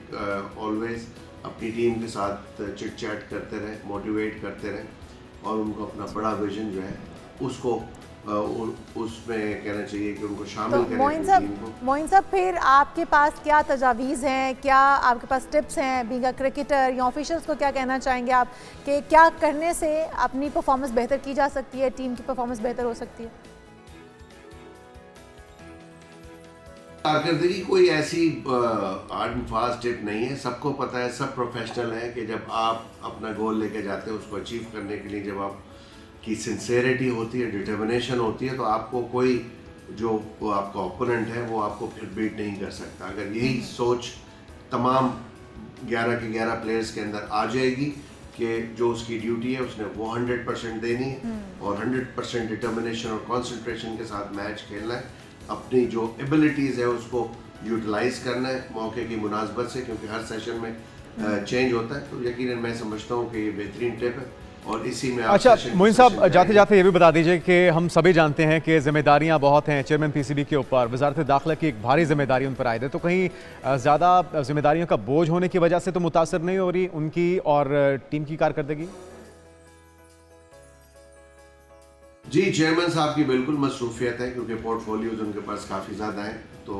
ऑलवेज अपनी टीम के साथ चिट चैट करते रहें, मोटिवेट करते रहें और उनको अपना बड़ा विजन जो है उसको उसमें कहना चाहिए कि उनको शामिल करें। मोइन साहब, फिर आपके पास क्या तजावीज़ हैं, क्या आपके पास टिप्स हैं बीइंग अ क्रिकेटर, या ऑफिशियल्स को क्या कहना चाहेंगे आप कि क्या करने से अपनी परफॉर्मेंस बेहतर की जा सकती है, टीम की परफॉर्मेंस बेहतर हो सकती है? कारकर्दगी कोई ऐसी हार्ड एंड फास्ट टिप नहीं है, सबको पता है, सब प्रोफेशनल है कि जब आप अपना गोल लेके जाते हैं उसको अचीव करने के लिए जब आप की सिंसेरिटी होती है, डिटर्मिनेशन होती है, तो आपको कोई जो आपका ओपोनेंट है वो आपको फिर बीट नहीं कर सकता। अगर यही सोच तमाम 11 के 11 प्लेयर्स के अंदर आ जाएगी कि जो उसकी ड्यूटी है उसने वो 100% देनी है और 100% डिटर्मिनेशन और कंसंट्रेशन के साथ मैच खेलना है, अपनी जो एबिलिटीज़ है उसको यूटिलाइज करना है मौके की मुनासबत से, क्योंकि हर सेशन में चेंज होता है। तो यकीनन मैं समझता हूँ कि ये बेहतरीन टिप है और इसी में अच्छा मोइन साहब, जाते जाते ये भी बता दीजिए कि हम सभी जानते हैं कि जिम्मेदारियां बहुत हैं चेयरमैन पीसीबी के ऊपर, वजारत दाखिला की एक भारी जिम्मेदारी उन पर आयद है, तो कहीं ज़्यादा जिम्मेदारियों का बोझ होने की वजह से तो मुतासर नहीं हो रही उनकी और टीम की कारकर्दगी? जी, चेयरमैन साहब की बिल्कुल मसरूफियत है क्योंकि पोर्टफोलियोज उनके पास काफ़ी ज़्यादा हैं, तो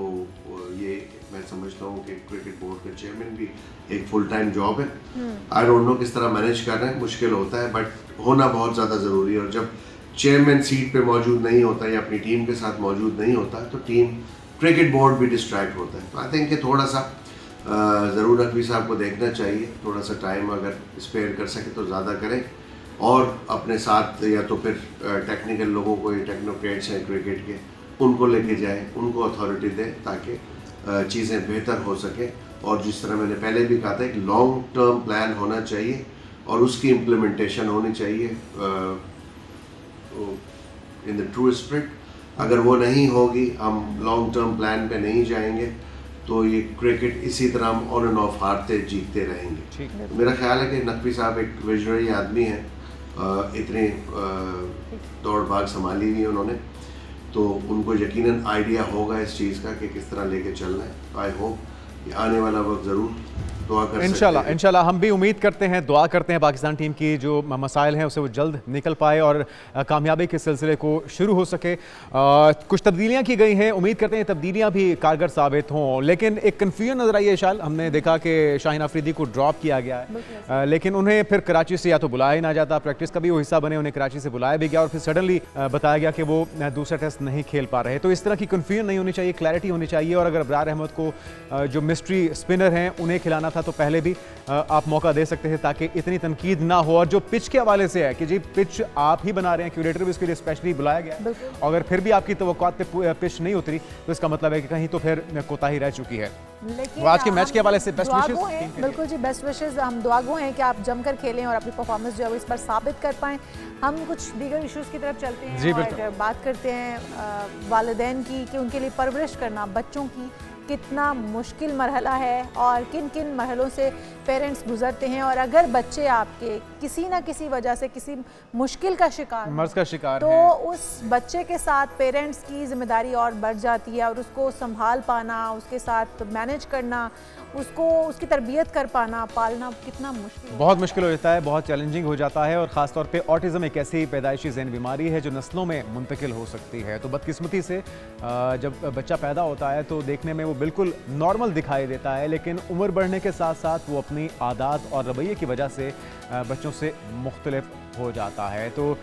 ये मैं समझता हूँ कि क्रिकेट बोर्ड के चेयरमैन भी एक फुल टाइम जॉब है। आई डोंट नो किस तरह मैनेज कर रहे हैं, मुश्किल होता है, बट होना बहुत ज़्यादा ज़रूरी है। और जब चेयरमैन सीट पे मौजूद नहीं होता या अपनी टीम के साथ मौजूद नहीं होता तो टीम क्रिकेट बोर्ड भी डिस्ट्रैक्ट होता है। तो आई थिंक कि थोड़ा सा ज़रूर रखवी साहब को देखना चाहिए, थोड़ा सा टाइम अगर स्पेयर कर सके तो ज़्यादा करें और अपने साथ या तो फिर टेक्निकल लोगों को, ये टेक्नोक्रेट्स हैं क्रिकेट के, उनको लेके जाएं, उनको अथॉरिटी दें ताकि चीज़ें बेहतर हो सके। और जिस तरह मैंने पहले भी कहा था, एक लॉन्ग टर्म प्लान होना चाहिए और उसकी इम्प्लीमेंटेशन होनी चाहिए इन द ट्रू स्पिरिट। अगर वो नहीं होगी, हम लॉन्ग टर्म प्लान पे नहीं जाएंगे तो ये क्रिकेट इसी तरह हम ऑन एंड ऑफ हारते जीतते रहेंगे। तो मेरा ख्याल है कि नकवी साहब एक विजनरी आदमी हैं, इतने दौड़ भाग संभाली हुई है उन्होंने, तो उनको यकीनन आइडिया होगा इस चीज़ का कि किस तरह लेके चलना है। आई होप ये आने वाला वक्त ज़रूर दुआ कर इंशाल्लाह, इंशाल्लाह हम भी उम्मीद करते हैं, दुआ करते हैं पाकिस्तान टीम की जो मसाइल हैं उसे वो जल्द निकल पाए और कामयाबी के सिलसिले को शुरू हो सके। कुछ तब्दीलियां की गई हैं, उम्मीद करते हैं तब्दीलियां भी कारगर साबित हों, लेकिन एक कन्फ्यूजन नजर आई है। शाल हमने देखा कि शाहीन अफरीदी को ड्रॉप किया गया है, लेकिन उन्हें फिर कराची से या तो बुलाया ही ना जाता, प्रैक्टिस का भी वो हिस्सा बने, उन्हें कराची से बुलाया भी गया और फिर सडनली बताया गया कि वो दूसरा टेस्ट नहीं खेल पा रहे। तो इस तरह की कन्फ्यूजन नहीं होनी चाहिए, क्लैरिटी होनी चाहिए। और अगर अबरार अहमद को जो मिस्ट्री स्पिनर हैं उन्हें खिलाना था तो पहले भी आप मौका दे सकते थे ताकि इतनी तनकीद ना हो। और जो पिच के हवाले से है कि जी पिच आप ही बना रहे हैं, क्यूरेटर भी इसके लिए स्पेशली बुलाया गया है, अगर फिर भी आपकी तवक्कुआत पे पिच नहीं उतरी तो इसका मतलब है कि कहीं तो फिर कोताही रह चुकी है। लेकिन आज के मैच के हवाले से बेस्ट विशेस, बिल्कुल जी बेस्ट विशेस, हम दुआगो हैं कि आप जमकर खेलें और अपनी परफॉर्मेंस जो है वो इस पर साबित कर पाएं। हम कुछ दीगर इश्यूज़ की तरफ चलते हैं और बात करते हैं वालिदैन की कि उनके लिए परवरिश करना बच्चों की कितना मुश्किल मरहला है और किन किन मरहलों से पेरेंट्स गुजरते हैं। और अगर बच्चे आपके किसी ना किसी वजह से किसी मुश्किल का शिकार, मर्ज का शिकार तो उस बच्चे के साथ पेरेंट्स की जिम्मेदारी और बढ़ जाती है और उसको संभाल पाना, उसके साथ मैनेज करना, उसको उसकी तरबियत कर पाना, पालना कितना मुश्किल, बहुत मुश्किल हो जाता है, बहुत चैलेंजिंग हो जाता है। और ख़ासतौर पे ऑटिज़म एक ऐसी पैदाइशी ज़हन बीमारी है जो नस्लों में मुंतकिल हो सकती है। तो बदकिस्मती से जब बच्चा पैदा होता है तो देखने में वो बिल्कुल नॉर्मल दिखाई देता है, लेकिन उम्र बढ़ने के साथ साथ वो अपनी आदत और रवैये की वजह से बच्चों से मुख्तलिफ हो जाता है। तो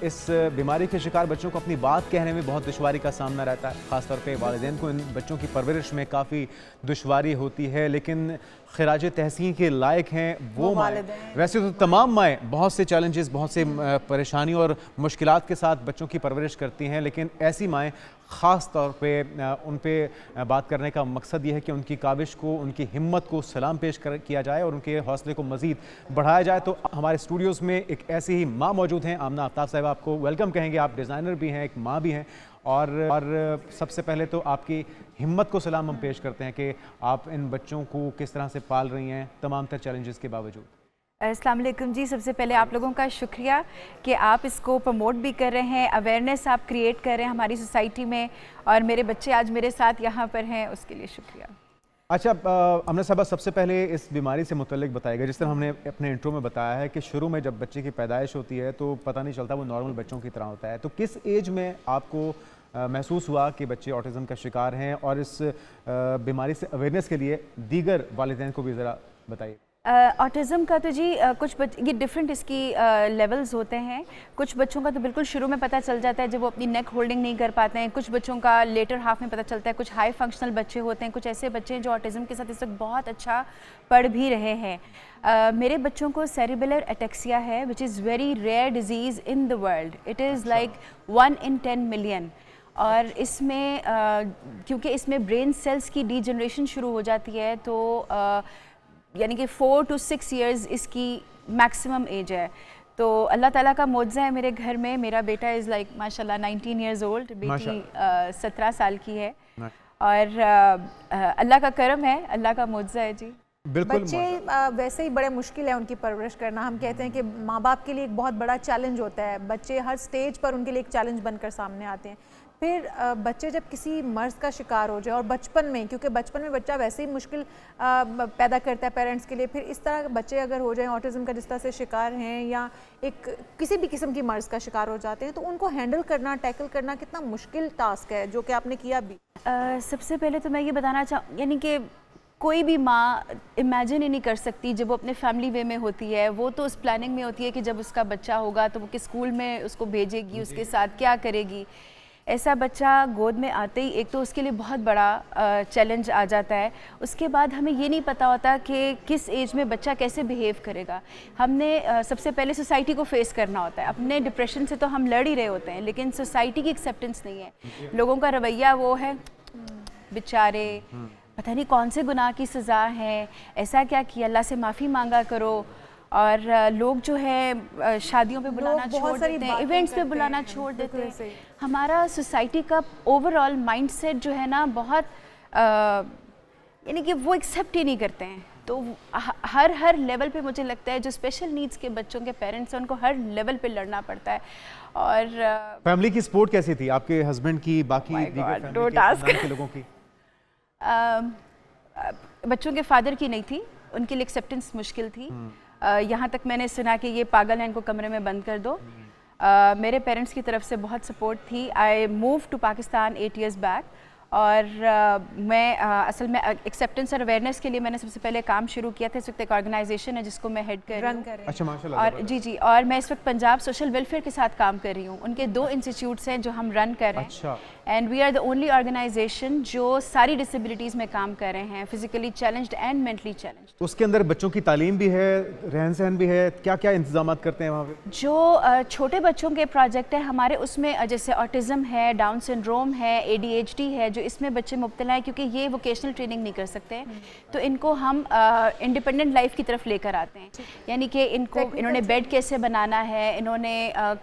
इस बीमारी के शिकार बच्चों को अपनी बात कहने में बहुत दुश्वारी का सामना रहता है। ख़ासतौर पे वालिदैन को इन बच्चों की परवरिश में काफ़ी दुश्वारी होती है, लेकिन खिराज तहसीन के लायक हैं वो माएँ। वैसे तो तमाम माएँ बहुत से चैलेंजेस, बहुत से परेशानी और मुश्किलात के साथ बच्चों की परवरिश करती हैं, लेकिन ऐसी माएँ ख़ास तौर पे उन पे बात करने का मकसद ये है कि उनकी काविश को, उनकी हिम्मत को सलाम पेश किया जाए और उनके हौसले को मज़ीद बढ़ाया जाए। तो हमारे स्टूडियोज़ में एक ऐसी ही माँ मौजूद हैं, आमना आफ्ताब साहिबा, आपको वेलकम कहेंगे। आप डिज़ाइनर भी हैं, एक माँ भी हैं, और सबसे पहले तो आपकी हिम्मत को सलाम हम पेश करते हैं कि आप इन बच्चों को किस तरह से पाल रही हैं तमाम तर चैलेंजेस के बावजूद। अस्सलाम वालेकुम जी। सबसे पहले आप लोगों का शुक्रिया कि आप इसको प्रमोट भी कर रहे हैं, अवेयरनेस आप क्रिएट कर रहे हैं हमारी सोसाइटी में, और मेरे बच्चे आज मेरे साथ यहाँ पर हैं, उसके लिए शुक्रिया। अच्छा अमना साहबा, सबसे पहले इस बीमारी से मुतल्लिक बताएगा, जिस तरह हमने अपने इंट्रो में बताया है कि शुरू में जब बच्चे की पैदाइश होती है तो पता नहीं चलता, वो नॉर्मल बच्चों की तरह होता है, तो किस एज में आपको महसूस हुआ कि बच्चे ऑटिज़म का शिकार हैं, और इस बीमारी से अवेयरनेस के लिए दीगर वालिदैन को भी ज़रा बताइए। ऑटिज़म का तो जी ये डिफरेंट इसकी लेवल्स होते हैं। कुछ बच्चों का तो बिल्कुल शुरू में पता चल जाता है जब वो अपनी नेक होल्डिंग नहीं कर पाते हैं, कुछ बच्चों का लेटर हाफ में पता चलता है, कुछ हाई फंक्शनल बच्चे होते हैं, कुछ ऐसे बच्चे हैं जो ऑटिज़म के साथ इस वक्त बहुत अच्छा पढ़ भी रहे हैं। मेरे बच्चों को सेरिबेलर एटेक्सिया है, which is very rare disease in the world. It is like 1 in 10 million। और इसमें क्योंकि इसमें ब्रेन सेल्स की डीजनरेशन शुरू हो जाती है, तो यानी कि 4 to 6 years इसकी मैक्सिमम एज है। तो अल्लाह ताला का मौजज़ा है मेरे घर में। मेरा बेटा इज़ लाइक माशाल्लाह 19 years old, बेटी 17 साल की है, और अल्लाह का करम है, अल्लाह का मौजज़ा है जी। बच्चे वैसे ही बड़े मुश्किल है उनकी परवरिश करना। हम कहते हैं कि माँ बाप के लिए एक बहुत बड़ा चैलेंज होता है, बच्चे हर स्टेज पर उनके लिए एक चैलेंज बनकर सामने आते हैं। फिर बच्चे जब किसी मर्ज़ का शिकार हो जाए, और बचपन में, क्योंकि बचपन में बच्चा वैसे ही मुश्किल पैदा करता है पेरेंट्स के लिए, फिर इस तरह बच्चे अगर हो जाएं ऑटिज़म का जिस तरह से शिकार हैं, या एक किसी भी किस्म की मर्ज़ का शिकार हो जाते हैं, तो उनको हैंडल करना, टैकल करना कितना मुश्किल टास्क है, जो कि आपने किया भी। सबसे पहले तो मैं ये बताना चाहूँ, यानी कि कोई भी माँ इमेजिन ही नहीं कर सकती जब वो अपने फैमिली वे में होती है। वो तो उस प्लानिंग में होती है कि जब उसका बच्चा होगा तो वो किस स्कूल में उसको भेजेगी, उसके साथ क्या करेगी। ऐसा बच्चा गोद में आते ही एक तो उसके लिए बहुत बड़ा चैलेंज आ जाता है। उसके बाद हमें ये नहीं पता होता कि किस एज में बच्चा कैसे बिहेव करेगा। हमने सबसे पहले सोसाइटी को फेस करना होता है। अपने डिप्रेशन से तो हम लड़ ही रहे होते हैं, लेकिन सोसाइटी की एक्सेप्टेंस नहीं है। लोगों का रवैया वो है, बेचारे पता नहीं कौन से गुनाह की सज़ा है, ऐसा क्या किया, अल्लाह से माफ़ी मांगा करो। और लोग जो है शादियों पे बुलाना छोड़ देते हैं, इवेंट्स पे बुलाना छोड़ देते हैं। हमारा सोसाइटी का ओवरऑल माइंडसेट जो है ना बहुत यानी कि वो एक्सेप्ट ही नहीं करते हैं। तो हर लेवल पे मुझे लगता है जो स्पेशल नीड्स के बच्चों के पेरेंट्स हैं उनको हर लेवल पे लड़ना पड़ता है। और फैमिली की सपोर्ट कैसी थी आपके हस्बैंड की, बाकी फैमिली के लोगों की? बच्चों के फादर की नहीं थी, उनके लिए एक्सेप्टेंस मुश्किल थी। यहाँ तक मैंने सुना कि ये पागल हैं, इनको कमरे में बंद कर दो। मेरे पेरेंट्स की तरफ से बहुत सपोर्ट थी। I move to Pakistan 8 years back, और मैं असल में एक्सेप्टेंस और अवेयरनेस के लिए मैंने सबसे पहले काम शुरू किया था। इस वक्त एक ऑर्गेनाइजेशन है जिसको मैं हेड कर रही हूँ। अच्छा, माशाल्लाह। और जी, और मैं इस वक्त पंजाब सोशल वेलफेयर के साथ काम कर रही हूँ। उनके 2 इंस्टीट्यूट्स हैं जो हम रन कर रहे हैं। अच्छा। And we are the only organization जो सारी डिसेबिलिटीज़ में काम कर रहे हैं, physically challenged and mentally challenged. उसके अंदर बच्चों की तालीम भी है, रहन सहन भी है, क्या क्या इंतजाम करते हैं वहाँ पे? जो छोटे बच्चों के प्रोजेक्ट है हमारे, उसमें जैसे ऑटिज़म है, डाउन सिंड्रोम है, ADHD है, जो इसमें बच्चे मुब्तला हैं क्योंकि ये वोकेशनल ट्रेनिंग नहीं कर सकते हैं, तो इनको हम इंडिपेंडेंट लाइफ की तरफ लेकर आते हैं। यानी कि इन्होंने बेड कैसे बनाना है, इन्होंने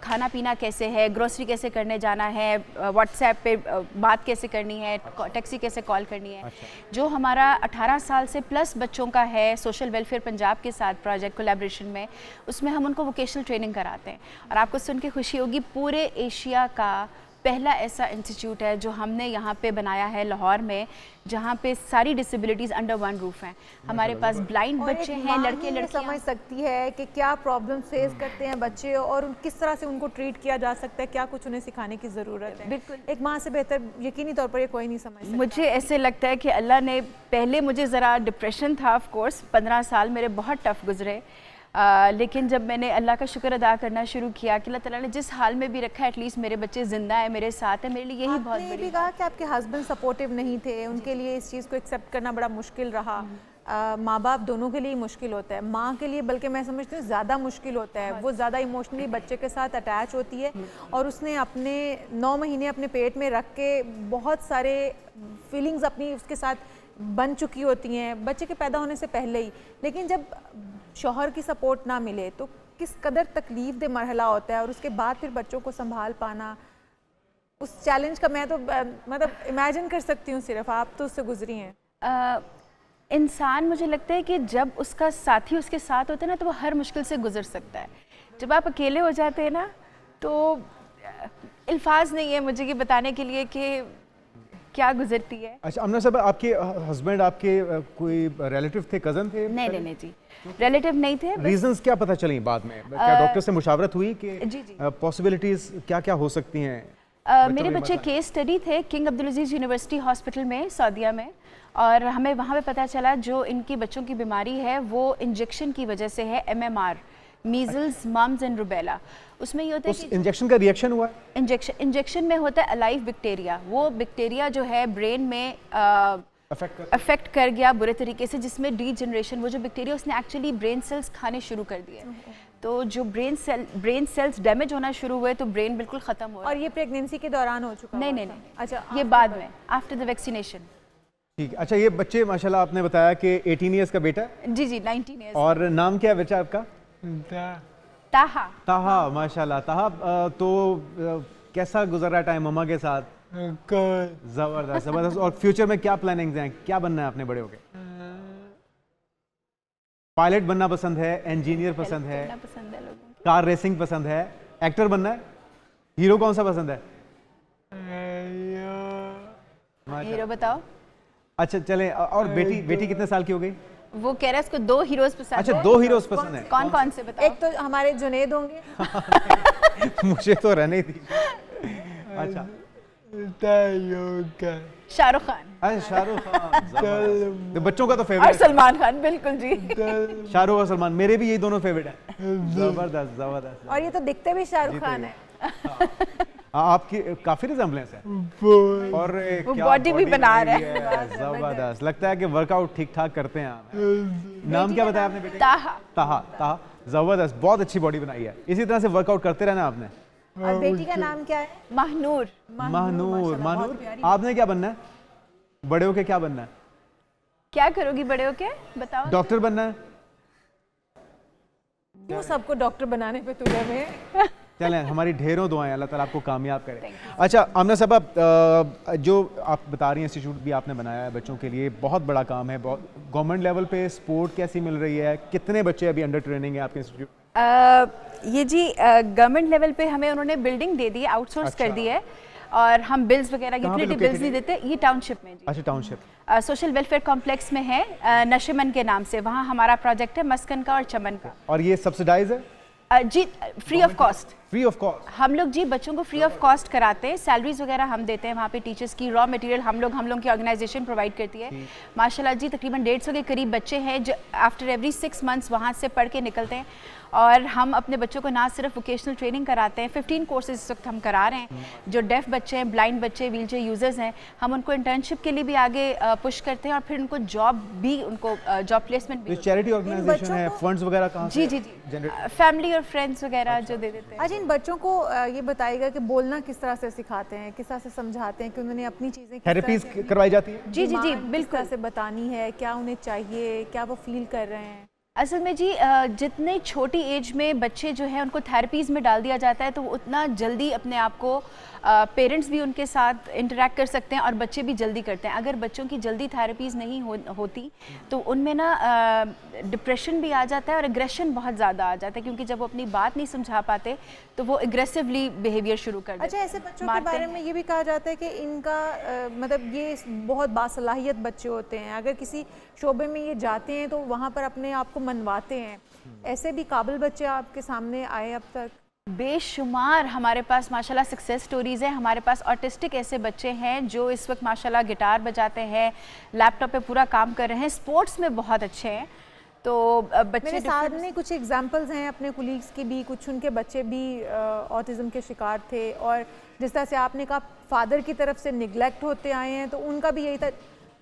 खाना पीना कैसे है, ग्रोसरी कैसे करने जाना है, व्हाट्सएप पे बात कैसे करनी है, टैक्सी कैसे कॉल करनी है। जो हमारा 18 साल से प्लस बच्चों का है सोशल वेलफेयर पंजाब के साथ प्रोजेक्ट कोलैबोरेशन में, उसमें हम उनको वोकेशनल ट्रेनिंग कराते हैं। और आपको सुन के खुशी होगी, पूरे एशिया का पहला ऐसा इंस्टीट्यूट है जो हमने यहाँ पे बनाया है लाहौर में, जहाँ पे सारी डिसेबिलिटीज़ अंडर वन रूफ हैं। हमारे पास ब्लाइंड बच्चे हैं, लड़के लड़कियाँ। समझ सकती है कि क्या प्रॉब्लम फेस करते हैं बच्चे और किस तरह से उनको ट्रीट किया जा सकता है, क्या कुछ उन्हें सिखाने की ज़रूरत है। बिल्कुल, एक माँ से बेहतर यकीनी तौर पर ये कोई नहीं समझ सकता। मुझे ऐसे लगता है कि अल्लाह ने, पहले मुझे ज़रा डिप्रेशन था, ऑफ कोर्स 15 साल मेरे बहुत टफ गुजरे, लेकिन जब मैंने अल्लाह का शुक्र अदा करना शुरू किया कि अल्लाह ताला ने जिस हाल में भी रखा है, एटलीस्ट मेरे बच्चे ज़िंदा है, मेरे साथ है, मेरे लिए यही बहुत बड़ी। भी कहा कि आपके हस्बैंड सपोर्टिव नहीं थे, उनके लिए इस चीज़ को एक्सेप्ट करना बड़ा मुश्किल रहा। माँ बाप दोनों के लिए मुश्किल होता है, माँ के लिए बल्कि मैं समझती हूँ ज़्यादा मुश्किल होता है। वो ज़्यादा इमोशनली बच्चे के साथ अटैच होती है, और उसने अपने 9 महीने अपने पेट में रख के बहुत सारे फीलिंग्स अपनी उसके साथ बन चुकी होती हैं बच्चे के पैदा होने से पहले ही। लेकिन जब शौहर की सपोर्ट ना मिले तो किस कदर तकलीफ दे मरहला होता है, और उसके बाद फिर बच्चों को संभाल पाना, उस चैलेंज का मैं तो मतलब इमेजिन कर सकती हूँ। सिर्फ आप तो उससे गुजरी हैं। इंसान मुझे लगता है कि जब उसका साथी उसके साथ होता है ना तो वो हर मुश्किल से गुजर सकता है। जब आप अकेले हो जाते हैं ना तो अल्फाज नहीं है मुझे ये बताने के लिए कि क्या गुजरती है। अच्छा अमना साहब, आपके हस्बैंड आपके कोई रिलेटिव थे, कज़न थे? नहीं जी, रिलेटिव नहीं थे। रीजंस क्या पता चली बाद में? क्या डॉक्टर से मुशावरत हुई कि जी। पॉसिबिलिटीज क्या क्या हो सकती हैं? मेरे बच्चे केस स्टडी थे किंग अब्दुल अजीज़ यूनिवर्सिटी हॉस्पिटल में सऊदीया में, और हमें वहाँ पे पता चला जो इनकी बच्चों की बीमारी है वो इंजेक्शन की वजह से है, MMR, measles, mumps and rubella. उसमें ये होता है कि इंजेक्शन का रिएक्शन हुआ है? इंजेक्शन में होता है अलाइव बैक्टीरिया, वो बैक्टीरिया जो है ब्रेन में अफेक्ट कर गया बुरे तरीके से, जिसमें डीजनरेशन, वो जो बैक्टीरिया उसने एक्चुअली ब्रेन सेल्स खाने शुरू कर दिए। तो जो ब्रेन सेल्स डैमेज होना शुरू हुए तो ब्रेन बिल्कुल ख़त्म हुआ। और ये प्रेगनेंसी के दौरान हो चुका? नहीं। अच्छा, ये बाद में, आफ्टर द वैक्सीनेशन। ठीक। अच्छा, ये बच्चे माशाल्लाह आपने बताया कि 18 ईयर्स का बेटा है? जी 19 ईयर्स। और नाम क्या है बेटा आपका? ताहा। ताहा, माशाल्लाह। ताहा, तो कैसा गुजर रहा है टाइम मम्मा के साथ? जबरदस्त। और फ्यूचर में क्या प्लानिंग्स हैं, क्या बनना है आपने बड़े होके? पायलट बनना पसंद है, इंजीनियर पसंद है, कार रेसिंग पसंद है, एक्टर बनना है? हीरो कौन सा पसंद है? हीरो बताओ। अच्छा चलें, और बेटी कितने साल की हो गई? वो कह रहा है इसको 2 हीरोज पसंद है। अच्छा, 2 हीरोज पसंद है। कौन से बताओ? एक तो हमारे जुनैद होंगे। मुझे तो रहने ही थी। अच्छा, शाहरुख खान। अच्छा शाहरुख खान, तो बच्चों का तो फेवरेट। और सलमान खान, बिल्कुल जी। शाहरुख और सलमान, मेरे भी यही दोनों फेवरेट हैं। जबरदस्त। और ये तो दिखते भी शाहरुख खान है। आपकी काफी रिजेम्बलेंस है, और क्या बॉडी भी बना रहा है। जबरदस्त, लगता है कि वर्कआउट ठीक ठाक करते हैं आप। नाम क्या बताया आपने बेटे? ताहा। जबरदस्त, बहुत अच्छी बॉडी बनाई है। इसी तरह से वर्कआउट करते रहना आपने। और बेटी का नाम क्या है? महनूर। आपने क्या बनना है बड़े होके? क्या बनना है? क्या करोगी बड़े होके बताओ? डॉक्टर बनना है? क्यों सबको डॉक्टर बनाने पे तुले में? चलें, हमारी ढेरों दुआएं, अल्लाह ताला आपको कामयाब करे। अच्छा आमना साहब, जो आप बता रही हैं इंस्टीट्यूट भी आपने बनाया है बच्चों के लिए, बहुत बड़ा काम है। बहुत गवर्नमेंट लेवल पे सपोर्ट कैसी मिल रही है? कितने बच्चे अभी अंडर ट्रेनिंग है आपके इंस्टीट्यूट? ये जी गवर्नमेंट लेवल पे हमें उन्होंने बिल्डिंग दे दी है, आउटसोर्स कर दी है, और हम बिल्स वगैरह यूटिलिटी बिल्स नहीं देते। ये टाउनशिप में जी। अच्छा, टाउनशिप सोशल वेलफेयर कॉम्प्लेक्स में है, नशेमन के नाम से। वहाँ हमारा प्रोजेक्ट है मस्कन का और चमन का। और ये सब्सिडाइज है? जी, free of cost. Free of cost हम लोग जी बच्चों को फ्री ऑफ कॉस्ट कराते हैं। सैलरीज वगैरह हम देते हैं वहाँ पे, टीचर्स की रॉ मटेरियल हम लोग की ऑर्गेनाइजेशन प्रोवाइड करती है। माशाल्लाह जी तकरीबन 150 के करीब बच्चे हैं जो आफ्टर एवरी 6 मंथ्स वहाँ से पढ़ के निकलते हैं। और हम अपने बच्चों को ना सिर्फ वोकेशनल ट्रेनिंग कराते हैं, 15 कोर्सेज इस वक्त हम करा रहे हैं। जो डेफ बच्चे हैं, ब्लाइंड बच्चे, व्हीलचेयर यूजर्स हैं, हम उनको इंटर्नशिप के लिए भी आगे पुश करते हैं, और फिर उनको जॉब प्लेसमेंट भी। चैरिटी ऑर्गेनाइजेशन है, फंड्स वगैरह कहाँ से? जी, फैमिली और फ्रेंड्स वगैरह जो दे देते हैं। अच्छा, इन बच्चों को ये बताइएगा कि बोलना किस तरह से सिखाते हैं, किस तरह से समझाते हैं कि उन्होंने अपनी चीज़ें थेरेपीज करवाई जाती है? जी बिल्कुल से बतानी है, क्या उन्हें चाहिए, क्या वो फील कर रहे हैं? असल में जी जितने छोटी एज में बच्चे जो हैं उनको थेरेपीज़ में डाल दिया जाता है तो उतना जल्दी अपने आप को पेरेंट्स भी उनके साथ इंटरेक्ट कर सकते हैं और बच्चे भी जल्दी करते हैं। अगर बच्चों की जल्दी थेरेपीज़ नहीं होती तो उनमें ना डिप्रेशन भी आ जाता है और एग्रेशन बहुत ज़्यादा आ जाता है, क्योंकि जब वो अपनी बात नहीं समझा पाते तो वो एग्रेसिवली बिहेवियर शुरू कर देते हैं। अच्छा, ऐसे बच्चों के बारे में ये भी कहा जाता है कि इनका मतलब ये बहुत बासलाहियत बच्चे होते हैं, अगर किसी शोबे में ये जाते हैं तो वहाँ पर अपने आप को मनवाते हैं। ऐसे भी काबिल बच्चे आपके सामने आए अब तक? बेशुमार हमारे पास माशाल्लाह सक्सेस स्टोरीज़ हैं। हमारे पास ऑटिस्टिक ऐसे बच्चे हैं जो इस वक्त माशाल्लाह गिटार बजाते हैं, लैपटॉप पे पूरा काम कर रहे हैं, स्पोर्ट्स में बहुत अच्छे हैं। तो बच्चे मेरे सामने कुछ एग्जांपल्स हैं अपने कुलीग्स के भी, कुछ उनके बच्चे भी ऑटिज़म के शिकार थे, और जिस तरह से आपने कहा फादर की तरफ से निगलेक्ट होते आए हैं तो उनका भी यही था।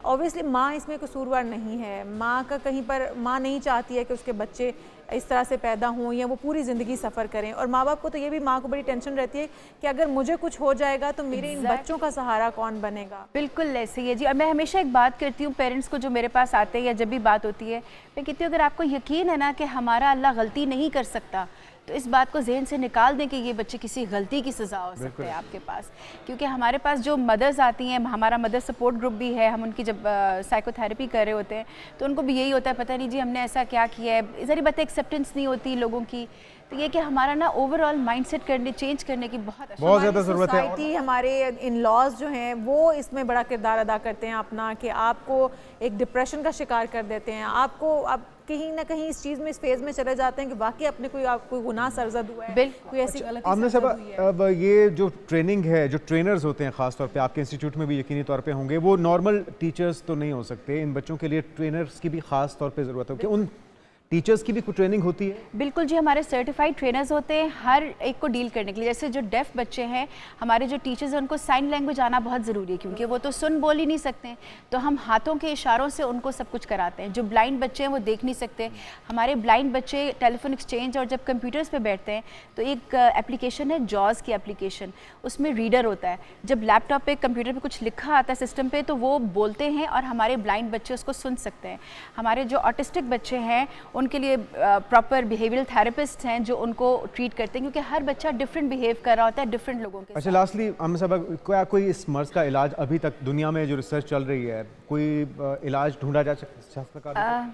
ऑब्वियसली माँ इसमें कसूरवार नहीं है, माँ का कहीं पर माँ नहीं चाहती है कि उसके बच्चे इस तरह से पैदा हों या वो पूरी ज़िंदगी सफ़र करें। और माँ बाप को तो ये भी, माँ को बड़ी टेंशन रहती है कि अगर मुझे कुछ हो जाएगा तो मेरे इन बच्चों का सहारा कौन बनेगा। बिल्कुल ऐसे ही है जी। और मैं हमेशा एक बात करती हूँ पेरेंट्स को जो मेरे पास आते हैं या जब भी बात होती है, मैं कहती हूँ अगर आपको यकीन है ना कि हमारा अल्लाह गलती नहीं कर सकता, तो इस बात को जहन से निकाल दें कि ये बच्चे किसी गलती की सज़ा हो सकते हैं आपके पास। क्योंकि हमारे पास जो मदर्स आती हैं, हमारा मदर सपोर्ट ग्रुप भी है, हम उनकी जब साइकोथेरेपी कर रहे होते हैं तो उनको भी यही होता है, पता नहीं जी हमने ऐसा क्या किया है, ज़री बात एक्सेप्टेंस नहीं होती लोगों की। तो ये कि हमारा ना ओवरऑल माइंडसेट चेंज करने की बहुत ज़्यादा ज़रूरत है। सोसाइटी, हमारे इन लॉज जो हैं वो इसमें बड़ा किरदार अदा करते हैं अपना, कि आपको एक डिप्रेशन का शिकार कर देते हैं। आपको आप कहीं ना कहीं इस चीज़ में, इस फेज़ में चले जाते हैं कि वाकई अपने कोई गुनाह सरजद हुआ है, कोई ऐसी गलती सरजद हुई है। अब ये जो ट्रेनिंग है, जो ट्रेनर्स होते हैं ख़ास तौर पे आपके इंस्टीट्यूट में भी यकीनी तौर पे होंगे, वो नॉर्मल टीचर्स तो नहीं हो सकते, इन बच्चों के लिए ट्रेनर्स की भी ख़ास तौर पे ज़रूरत है कि उन टीचर्स की भी कुछ ट्रेनिंग होती है? बिल्कुल जी, हमारे सर्टिफाइड ट्रेनर्स होते हैं हर एक को डील करने के लिए। जैसे जो डेफ बच्चे हैं, हमारे जो टीचर्स हैं उनको साइन लैंग्वेज आना बहुत ज़रूरी है, क्योंकि वो तो सुन बोल ही नहीं सकते, तो हम हाथों के इशारों से उनको सब कुछ कराते हैं। जो ब्लाइंड बच्चे हैं वो देख नहीं सकते, हमारे ब्लाइंड बच्चे टेलीफोन एक्सचेंज और जब कंप्यूटर्स पे बैठते हैं तो एक एप्लीकेशन है जॉज की एप्लीकेशन, उसमें रीडर होता है। जब लैपटॉप पे कंप्यूटर पे कुछ लिखा आता है सिस्टम पे तो वो बोलते हैं और हमारे ब्लाइंड बच्चे उसको सुन सकते हैं। हमारे जो ऑटिस्टिक बच्चे हैं उनके लिए प्रॉपर बिहेवियरल थेरेपिस्ट हैं जो उनको ट्रीट करते हैं, क्योंकि हर बच्चा डिफरेंट बिहेव कर रहा होता है डिफरेंट लोगों के साथ। अच्छा, लास्टली आमिना साहब, क्या कोई इस मर्ज का इलाज अभी तक दुनिया में जो रिसर्च चल रही है, कोई इलाज ढूंढा जा सकता?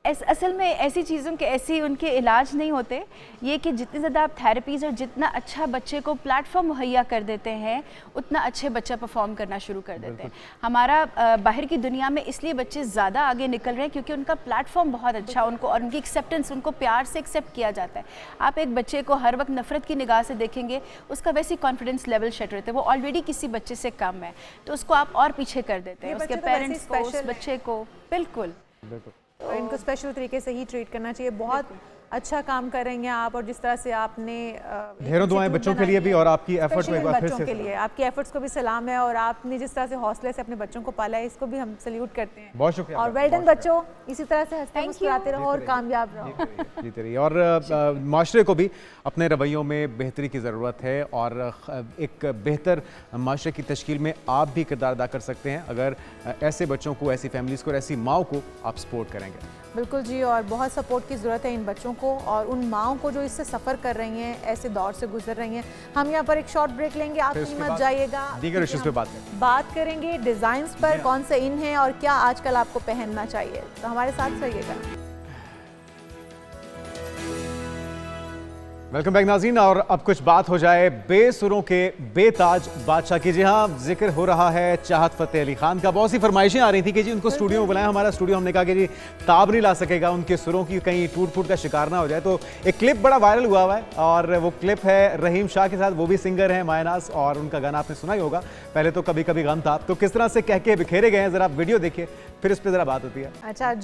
असल में ऐसी चीज़ों के ऐसे उनके इलाज नहीं होते। ये कि जितनी ज़्यादा आप थेरेपीज़ और जितना अच्छा बच्चे को प्लेटफॉर्म मुहैया कर देते हैं उतना अच्छे बच्चा परफॉर्म करना शुरू कर देते हैं। हमारा बाहर की दुनिया में इसलिए बच्चे ज़्यादा आगे निकल रहे हैं क्योंकि उनका प्लेटफॉर्म बहुत अच्छा, उनको और उनकी एक्सेप्टेंस, उनको प्यार से एक्सेप्ट किया जाता है। आप एक बच्चे को हर वक्त नफरत की निगाह से देखेंगे, उसका वैसे कॉन्फिडेंस लेवल सेट रहता है, वो ऑलरेडी किसी बच्चे से कम है, तो उसको आप और पीछे कर देते हैं, उसके पेरेंट्स को, उस बच्चे को। बिल्कुल, तो इनको स्पेशल तरीके से ही ट्रीट करना चाहिए। बहुत अच्छा काम कर रही हैं आप, और जिस तरह से आपने ढेरों दुआएं बच्चों के लिए भी, और आपकी एफर्ट्स में एक बार फिर से के लिए आपकी एफर्ट्स को भी सलाम है, और आपने जिस तरह से हौसले से अपने बच्चों को पाला है इसको भी हम सैल्यूट करते हैं। बहुत शुक्रिया। और वेल डन बच्चों, इसी तरह से हंसते मुस्कुराते रहो और कामयाब रहो। जीते रहिए। और माशरे को भी अपने रवैयों में बेहतरी की ज़रूरत है, और एक बेहतर माशरे की तश्कील में आप भी किरदार अदा कर सकते हैं अगर ऐसे बच्चों को, ऐसी फैमिलीज़ को और ऐसी माओ को आप सपोर्ट करेंगे। बिल्कुल जी, और बहुत सपोर्ट की ज़रूरत है इन बच्चों को और उन माओं को जो इससे सफ़र कर रही हैं, ऐसे दौर से गुजर रही हैं। हम यहाँ पर एक शॉर्ट ब्रेक लेंगे, आप मत जाइएगा, दीगर इश्यूज़ पे बात करेंगे डिज़ाइंस पर, कौन से इन हैं और क्या आजकल आपको पहनना चाहिए, तो हमारे साथ रहिएगा। वेलकम बैक नाज़रीन, और अब कुछ बात हो जाए बेसुरों के बेताज बादशाह की। जी हाँ, जिक्र हो रहा है चाहत फ़तेह अली खान का। बहुत सी फरमाइशें आ रही थी कि जी उनको स्टूडियो में बुलाएं, हमारा स्टूडियो, हमने कहा कि जी ताब नहीं ला सकेगा उनके सुरों की, कहीं टूट फूट का शिकार ना हो जाए। तो एक क्लिप बड़ा वायरल हुआ है, और वो क्लिप है रहीम शाह के साथ, वो भी सिंगर हैं मायनाज, और उनका गाना आपने सुना ही होगा, पहले तो कभी कभी गम था। तो किस तरह से कह के बिखेरे गए हैं, जरा आप वीडियो देखिए, फिर इस पर जरा बात होती है। अच्छा,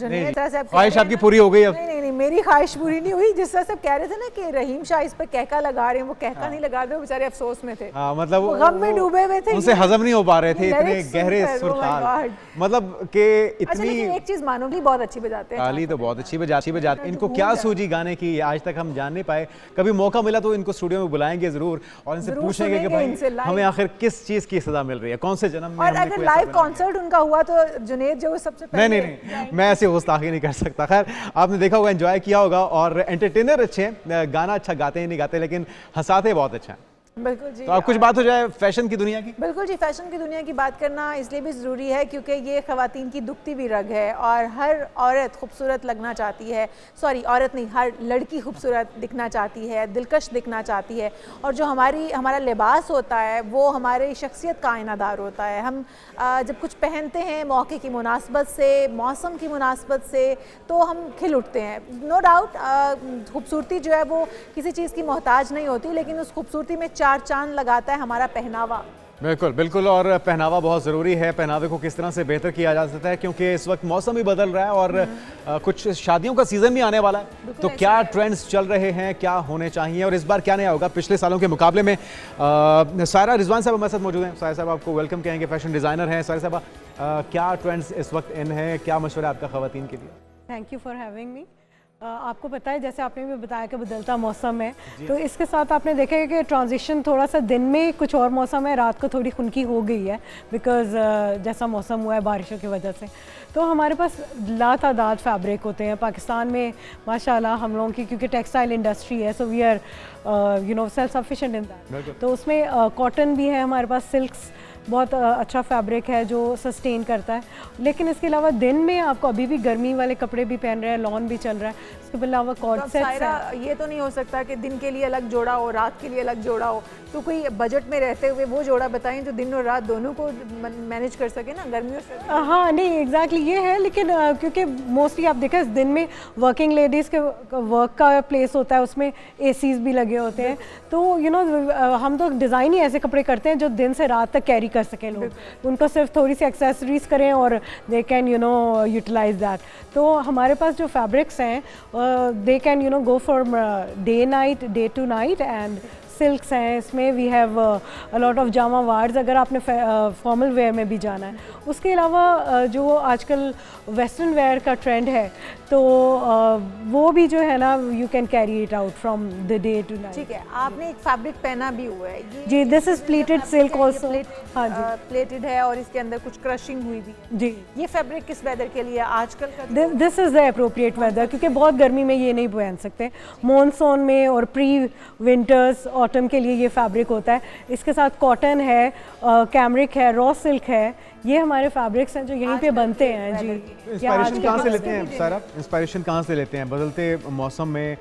ख्वाहिश आपकी पूरी हो गई अब? नहीं, मेरी ख्वाहिश पूरी नहीं हुई। जिस तरह से कह रहे थे ना कि रहीम शाह इस पर कहका लगा रहे हैं, वो कहका नहीं लगा रहे, वो बेचारे अफसोस में थे। मतलब वो गम में डूबे हुए थे, उनसे हजम नहीं हो पा रहे थे, इतने गहरे सुरताल, मतलब कि इतनी। एक चीज मानूंगी, बहुत अच्छी बजाते हैं, ताली तो बहुत अच्छी बजाते। इनको क्या सूझी गाने की, आज तक हम जान नहीं पाए। कभी मौका मिला तो इनको स्टूडियो में बुलाएंगे जरूर, और इनसे पूछेंगे कि भाई हमें आखिर किस चीज की सजा मिल रही है, कौन से जन्म में। और अगर लाइव कॉन्सर्ट उनका हुआ तो जुनेद जो सबसे पहले। नहीं, मैं ऐसे गुस्ताखी नहीं कर सकता। खैर, आपने देखा होगा, एंजॉय किया होगा, और एंटरटेनर अच्छे हैं, गाना अच्छा गाते हैं नहीं गाते, लेकिन हंसाते बहुत अच्छा है। बिल्कुल जी। तो अब कुछ बात हो जाए फैशन की दुनिया की। बिल्कुल जी, फैशन की दुनिया की बात करना इसलिए भी ज़रूरी है क्योंकि ये ख़वातीन की दुखती भी रग है, और हर औरत खूबसूरत लगना चाहती है, सॉरी औरत नहीं, हर लड़की खूबसूरत दिखना चाहती है, दिलकश दिखना चाहती है, और जो हमारा लिबास होता है वो हमारी शख्सियत का आईनादार होता है। हम जब कुछ पहनते हैं मौके की मुनासबत से, मौसम की मुनासबत से, तो हम खिल उठते हैं। नो डाउट खूबसूरती जो है वो किसी चीज़ की मोहताज नहीं होती, लेकिन उस खूबसूरती में चार चांद लगाता है हमारा पहनावा। बिल्कुल बिल्कुल, और पहनावा बहुत ज़रूरी है। पहनावे को किस तरह से बेहतर किया जा सकता है, क्योंकि इस वक्त मौसम भी बदल रहा है, और कुछ शादियों का सीज़न भी आने वाला है। तो क्या ट्रेंड्स चल रहे हैं, क्या होने चाहिए, और इस बार क्या नया होगा पिछले सालों के मुकाबले में। सायरा रिजवान साहब हमारे साथ मौजूद हैं। सायरा साहब आपको वेलकम कहेंगे, फैशन डिज़ाइनर हैं। सायरा साहब, क्या ट्रेंड्स इस वक्त इन हैं, क्या मशवरा आपका ख़वातीन के लिए? Thank you for having me. आपको पता है जैसे आपने भी बताया कि बदलता मौसम है, तो इसके साथ आपने देखा है कि ट्रांजिशन थोड़ा सा दिन में कुछ और मौसम है, रात को थोड़ी खुनकी हो गई है बिकॉज़ जैसा मौसम हुआ है बारिशों की वजह से। तो हमारे पास लातादाद फैब्रिक होते हैं पाकिस्तान में माशाल्लाह हम लोगों की, क्योंकि टेक्सटाइल इंडस्ट्री है, so we are self sufficient in that. तो उसमें कॉटन भी है हमारे पास, सिल्क्स बहुत अच्छा फैब्रिक है जो सस्टेन करता है। लेकिन इसके अलावा दिन में आपको अभी भी गर्मी वाले कपड़े भी पहन रहे हैं, लॉन भी चल रहा है, इसके अलावा कॉर्ड सेट्स है। ये तो नहीं हो सकता कि दिन के लिए अलग जोड़ा हो, रात के लिए अलग जोड़ा हो, तो कोई बजट में रहते हुए वो जोड़ा बताएं जो दिन और रात दोनों को मैनेज कर सके ना, गर्मी और सर्दी। हाँ नहीं एग्जैक्टली ये है, लेकिन क्योंकि मोस्टली आप देखें दिन में वर्किंग लेडीज़ के वर्क का प्लेस होता है, उसमें एसीज भी लगे होते हैं, तो हम तो डिज़ाइन ही ऐसे कपड़े करते हैं जो दिन से रात तक कैरी कर सकें लोग, उनको सिर्फ थोड़ी सी एक्सेसरीज करें और दे कैन यूटिलाइज दैट। तो हमारे पास जो फैब्रिक्स हैं they can go for day night, day to night, and silks हैं इसमें। We have a lot of jamawars अगर आपने फॉर्मल वेयर में भी जाना है। उसके अलावा जो आजकल वेस्टर्न वेयर का ट्रेंड है, तो वो भी जो है ना you can carry it out from the day to night. ठीक है, आपने एक फैब्रिक पहना भी हुआ है जी, this is pleated silk also. हाँ जी, प्लेटेड है और इसके अंदर कुछ क्रशिंग हुई भी है जी। ये फैब्रिक किस वेदर के लिए आजकल का? This is the appropriate weather, क्योंकि बहुत गर्मी में ये नहीं पहन सकते। मॉनसून में और प्री विंटर्स ऑटम के लिए ये फैब्रिक होता है। इसके साथ कॉटन है, कैमरिक है, रॉ सिल्क है, ये हमारे फैब्रिक्स हैं जो यहीं पे बनते हैं जी। इंस्पायरेशन कहाँ से लेते हैं सारा? इंस्पायरेशन कहाँ से लेते हैं बदलते मौसम में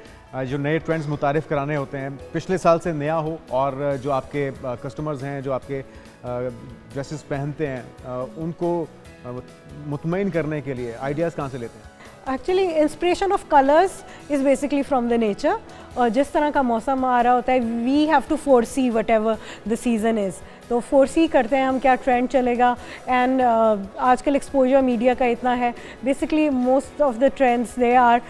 जो नए ट्रेंड्स मुतारिफ कराने होते हैं, पिछले साल से नया हो, और जो आपके कस्टमर्स हैं जो आपके ड्रेसेस पहनते हैं उनको मुतमईन करने के लिए आइडियाज़ कहाँ से लेते हैं? Actually inspiration of colours is basically from the nature, और जिस तरह का मौसम आ रहा होता है we have to foresee whatever the season is, तो फोरसी करते हैं हम क्या ट्रेंड चलेगा। एंड आजकल एक्सपोजर मीडिया का इतना है, basically most of the trends they are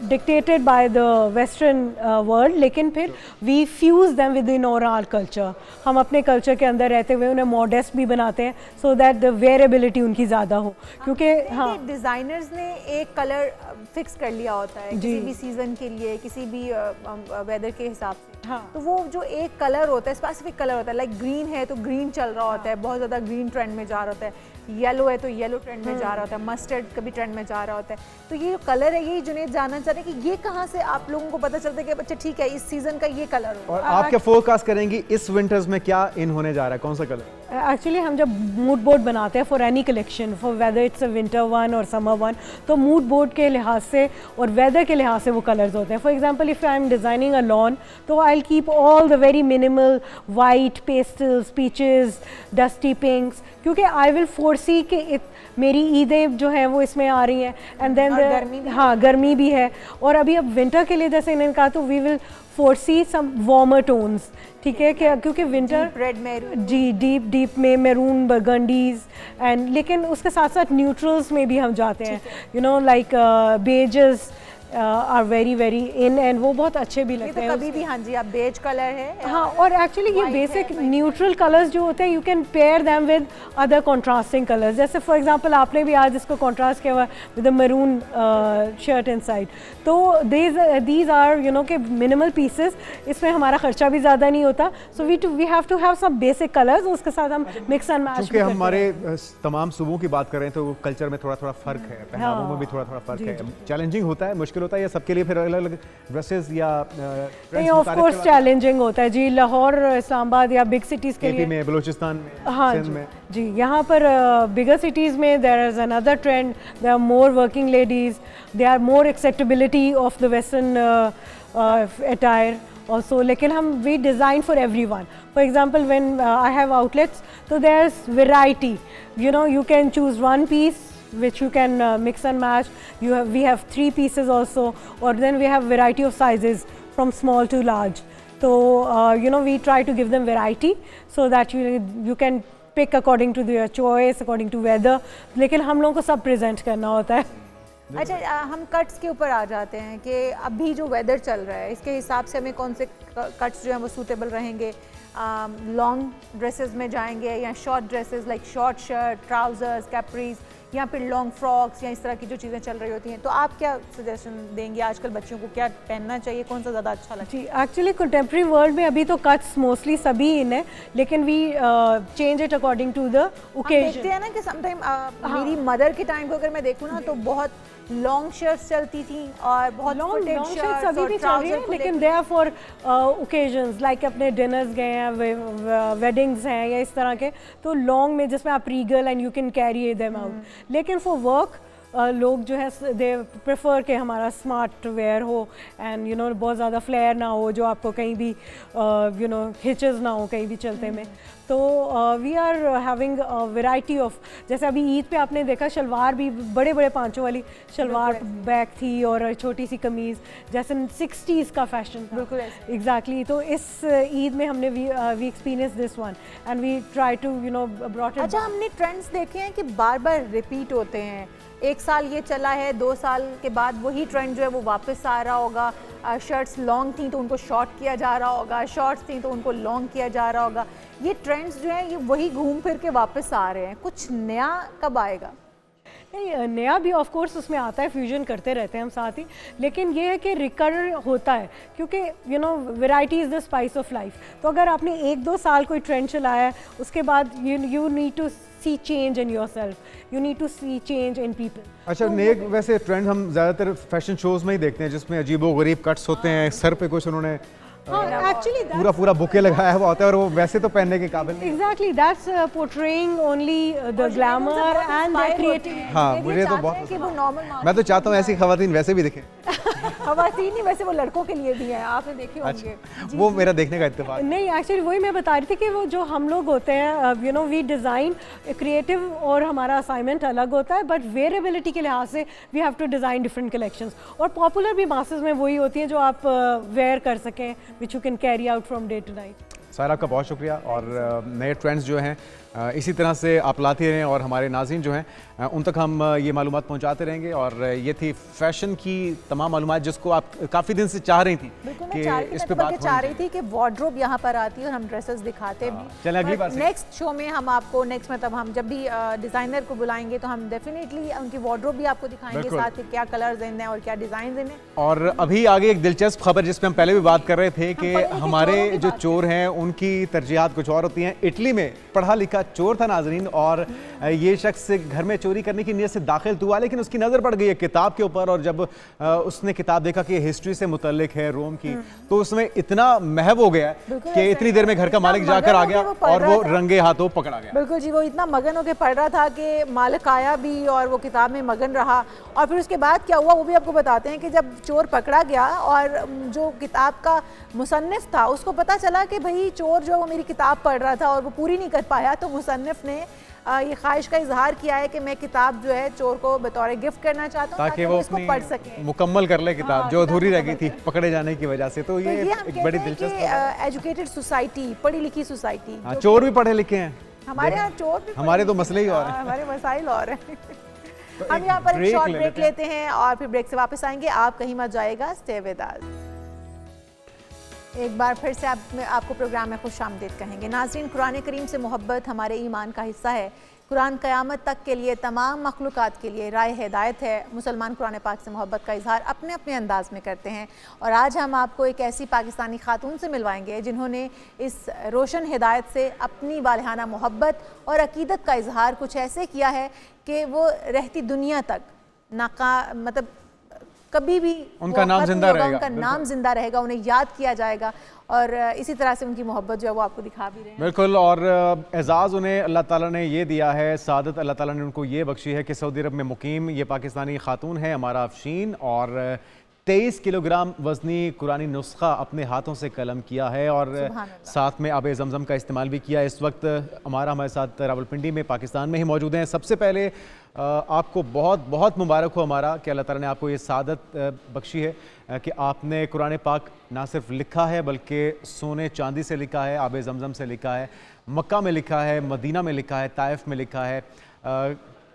dictated by the western world, लेकिन फिर we fuse them within our culture. हम अपने कल्चर के अंदर रहते हुए उन्हें मॉडेस्ट भी बनाते हैं सो दैट द वेरेबिलिटी उनकी ज़्यादा हो, क्योंकि हाँ डिज़ाइनर्स ने एक कलर फिक्स कर लिया होता है किसी भी सीज़न के लिए, किसी भी वेदर के हिसाब से। हाँ। तो वो जो एक कलर होता है, स्पेसिफिक कलर होता है, लाइक ग्रीन है तो ग्रीन चल रहा होता है, बहुत ज़्यादा ग्रीन ट्रेंड में जा रहा होता है, येलो है तो येलो ट्रेंड में जा रहा होता है, मस्टर्ड कभी ट्रेंड में जा रहा होता है। तो ये जो कलर है, यही जुनेद जानना चाह रहे हैं कि ये कहाँ से आप लोगों को पता चलता है कि बच्चे ठीक है इस सीजन का ये कलर हो। और आप क्या फोरकास्ट करेंगी इस विंटर्स में क्या इन होने जा रहा है, कौन सा कलर? एक्चुअली हम जब मूड बोर्ड बनाते हैं for any collection, for whether it's a winter one और समर वन, तो मूड बोर्ड के लिहाज से और वेदर के लिहाज से वो कलर्स होते हैं। For example if I am designing a lawn, तो I will keep all the very minimal white, pastels, peaches, dusty pinks, क्योंकि आई विल फोरसी कि मेरी ईदें जो हैं वो इसमें आ रही हैं, एंड देन हाँ गर्मी भी है, और अभी अब विंटर के लिए जैसे इन्होंने कहा तो we will foresee some warmer tones, ठीक है, क्योंकि विंटर रेड में जी डीप में मैरून, बर्गंडीज, एंड लेकिन उसके साथ साथ न्यूट्रल्स में भी हम जाते हैं, like beiges are very very in, and वो बहुत अच्छे भी लगते हैं। कभी भी हाँ जी, आप बेज कलर है हाँ, और एक्चुअली ये बेसिक न्यूट्रल कलर्स जो होते हैं you can pair them with other contrasting colours, जैसे फॉर एग्जांपल आपने भी आज इसको कॉन्ट्रास्ट किया हुआ with a maroon shirt inside, तो दीज आर के मिनिमल पीसेस, इसमें हमारा खर्चा भी ज़्यादा नहीं होता, so we have to have some basic colours, उसके साथ हम मिक्स एंड मैच। क्योंकि हमारे तमाम सूबों की बात करें तो कल्चर में थोड़ा थोड़ा फर्क है, पहनावों में भी थोड़ा थोड़ा फर्क है, चैलेंजिंग होता है, मुश्किल होता है ये सबके लिए, फिर अलग अलग ड्रेसेस या नहीं ऑफ कोर्स चैलेंजिंग होता है जी। लाहौर, इस्लामाबाद या बिग सिटीज़ के लिए, में, बलूचिस्तान में, हाँ सिंध में जी, यहाँ पर बिगर सिटीज़ में there is another trend, there are more working ladies, there are more acceptability of the western attire also, लेकिन हम we design for everyone. For example, when I have outlets, so there's variety. You can choose one piece which you can mix and match. We have 3 pieces also, or then we have variety of sizes from small to large. So we try to give them variety so that you can pick according to your choice, according to weather. लेकिन हम लोगों को सब present करना होता है। अच्छा, हम कट्स के ऊपर आ जाते हैं कि अभी जो वेदर चल रहा है इसके हिसाब से हमें कौन से कट्स जो हैं वो सूटेबल रहेंगे। लॉन्ग ड्रेसेस में जाएंगे या short dresses like short shirt, trousers, capris, या फिर लॉन्ग फ्रॉक्स या इस तरह की जो चीज़ें चल रही होती हैं, तो आप क्या सजेशन देंगे आजकल बच्चों को, क्या पहनना चाहिए, कौन सा ज़्यादा अच्छा लगता है? जी, एक्चुअली कंटेम्प्रेरी वर्ल्ड में अभी तो कट्स मोस्टली सभी इन है, लेकिन we change it according to the occasion. देखते हैं ना कि समटाइम मेरी मदर के टाइम को अगर मैं देखूँ ना तो बहुत लॉन्ग शर्ट्स चलती थी और बहुत लॉन्ग शर्ट्स अभी भी चल रही है, लेकिन they are for occasions, like अपने डिनर्स गए हैं, वेडिंग्स हैं या इस तरह के, तो लॉन्ग में जिसमें आप Regal and you can carry them out. लेकिन फॉर वर्क लोग जो है दे प्रेफर कि हमारा स्मार्ट वेयर हो एंड यू नो बहुत ज़्यादा फ्लेयर ना हो, जो आपको कहीं भी यू नो हिचेस ना हो कहीं भी चलते में। तो we are having variety of, जैसे अभी ईद पे आपने देखा शलवार भी बड़े बड़े पांचों वाली शलवार बैग थी और छोटी सी कमीज़, जैसे 60s का फैशन था। बिल्कुल एग्जैक्टली। तो इस ईद में हमने we experience this one and we try to you know brought it. अच्छा, हमने ट्रेंड्स देखे हैं कि बार बार रिपीट होते हैं, एक साल ये चला है, 2 साल के बाद वही ट्रेंड जो है वो वापस आ रहा होगा। शर्ट्स लॉन्ग थी तो उनको शॉर्ट किया जा रहा होगा, शॉर्ट्स थी तो उनको लॉन्ग किया जा रहा होगा। ये ट्रेंड्स जो हैं ये वही घूम फिर के वापस आ रहे हैं, कुछ नया कब आएगा? नहीं, नया भी ऑफ कोर्स उसमें आता है, फ्यूजन करते रहते हैं हम साथ ही, लेकिन ये है कि रिकर होता है क्योंकि you know variety is the spice of life. तो अगर आपने 1-2 साल कोई ट्रेंड चलाया है, उसके बाद you need to see change in yourself, you need to see change in people. अच्छा नेक, वैसे ट्रेंड हम ज़्यादातर फैशन शोज़ में ही देखते हैं जिसमें अजीबो-गरीब कट्स होते हैं, सर पे कुछ उन्होंने एक्चुअली पूरा बुके लगाया हुआ होता है और वो वैसे तो पहनने के काबिल नहीं। Exactly, that's portraying only the glamour and the creative. हाँ, मुझे तो बहुत कि वो नॉर्मल, मैं तो चाहता हूँ ऐसी खवातीन वैसे भी दिखें। खवातीन नहीं, वैसे वो लड़कों के लिए भी है, आपने देखे होंगे। अच्छा, वो मेरा देखने का इत्तेफाक। नहीं, एक्चुअली वही मैं बता रही थी कि वो जो हम लोग होते हैं you know we design creative और हमारा असाइनमेंट अलग होता है, बट वेरिएबिलिटी के लिहाज से we have to design different collections, और पॉपुलर भी मासेस में वही होती हैं जो आप वेयर कर सकें, which you can carry out from day to night. सारा आपका बहुत शुक्रिया, और नए ट्रेंड्स जो हैं इसी तरह से आप लाते रहें और हमारे नाज़रीन जो हैं उन तक हम ये मालूमात पहुंचाते रहेंगे। और ये थी फैशन की तमाम मालूमात जिसको आप काफ़ी दिन से चाह रही थी कि इस पे बात चाह रही थी कि वार्डरोब यहाँ पर आती है और हम ड्रेसेस दिखाते भी। चलें अगली बार नेक्स्ट शो में हम आपको मतलब हम जब भी डिज़ाइनर को बुलाएंगे तो हम डेफिनेटली उनकी वार्डरोब भी आपको दिखाएंगे, साथ ही क्या कलर्स इन हैं और क्या डिज़ाइन इन हैं। और अभी आगे एक दिलचस्प खबर जिस पे हम पहले भी बात कर रहे थे कि हमारे जो चोर हैं उनकी तरजीहात कुछ और होती हैं। इटली में पढ़ा लिखा चोर था नाजरीन, और ये शख्स घर में चोरी करने की नीयत से दाखिल हुआ, लेकिन उसकी नज़र पड़ गई है किताब के ऊपर, और जब उसने किताब देखा कि हिस्ट्री से मुतल्लिक है रोम की, तो उसमें इतना महव हो गया कि इतनी देर में घर का मालिक जाकर आ गया और वो रंगे हाथों पकड़ा गया। बिल्कुल जी, वो इतना मगन होकर पढ़ रहा था कि मालिक आया भी और वो किताब में मगन रहा। और फिर उसके बाद क्या हुआ वो भी आपको बताते हैं कि जब चोर पकड़ा गया और जो किताब का मुसन्निफ था उसको पता चला कि भाई चोर जो वो मेरी किताब पढ़ रहा था और वो पूरी नहीं कर पाया, तो मुसन्निफ ने ये ख्वाहिश का इजहार किया है कि मैं किताब जो है चोर को बतौर गिफ्ट करना चाहता हूँ ताकि वो इसको पढ़ सके, मुकम्मल कर ले किताब जो अधूरी रह गई थी पकड़े जाने की वजह से। तो ये एक बड़ी दिलचस्प एजुकेटेड सोसाइटी, पढ़ी लिखी सोसाइटी, चोर भी पढ़े लिखे हैं हमारे यहाँ, चोर भी, हमारे तो मसले ही और हैं, हमारे मसाइल और हैं। हम यहाँ पर एक शॉर्ट ब्रेक लेते हैं और फिर ब्रेक से वापस आएंगे। आप कहीं मत जाएगा, स्टे विद अस। एक बार फिर से आपको प्रोग्राम में खुशामदीद कहेंगे। नाज़रीन, कुरान करीम से मोहब्बत हमारे ईमान का हिस्सा है। कुरान क़यामत तक के लिए तमाम मखलूक़ात के लिए राय हिदायत है। मुसलमान कुरान पाक से मोहब्बत का इजहार अपने अपने अंदाज में करते हैं, और आज हम आपको एक ऐसी पाकिस्तानी खातून से मिलवाएंगे जिन्होंने इस रोशन हिदायत से अपनी वालिहाना मोहब्बत और अकीदत का इजहार कुछ ऐसे किया है कि वो रहती दुनिया तक मतलब कभी भी उनका नाम जिंदा रहेगा, उनका नाम जिंदा रहेगा, उन्हें याद किया जाएगा, और इसी तरह से उनकी मोहब्बत जो है वो आपको दिखा भी रहे हैं। बिल्कुल, और एजाज़ उन्हें अल्लाह ताला ने ये दिया है, सादत अल्लाह ताला ने उनको ये बख्शी है कि सऊदी अरब में मुकीम ये पाकिस्तानी खातून है अमारा अफशीन, और 23 किलोग्राम वज़नी कुरानी नुस्खा अपने हाथों से कलम किया है, और साथ में आब ज़मज़म का इस्तेमाल भी किया। इस वक्त हमारे साथ रावलपिंडी में पाकिस्तान में ही मौजूद हैं। सबसे पहले आपको बहुत बहुत मुबारक हो हमारा कि अल्लाह ताला ने आपको ये सादत बख्शी है कि आपने कुरान पाक ना सिर्फ लिखा है बल्कि सोने चांदी से लिखा है, आब ज़मज़म से लिखा है, मक्का में लिखा है, मदीना में लिखा है, ताइफ में लिखा है।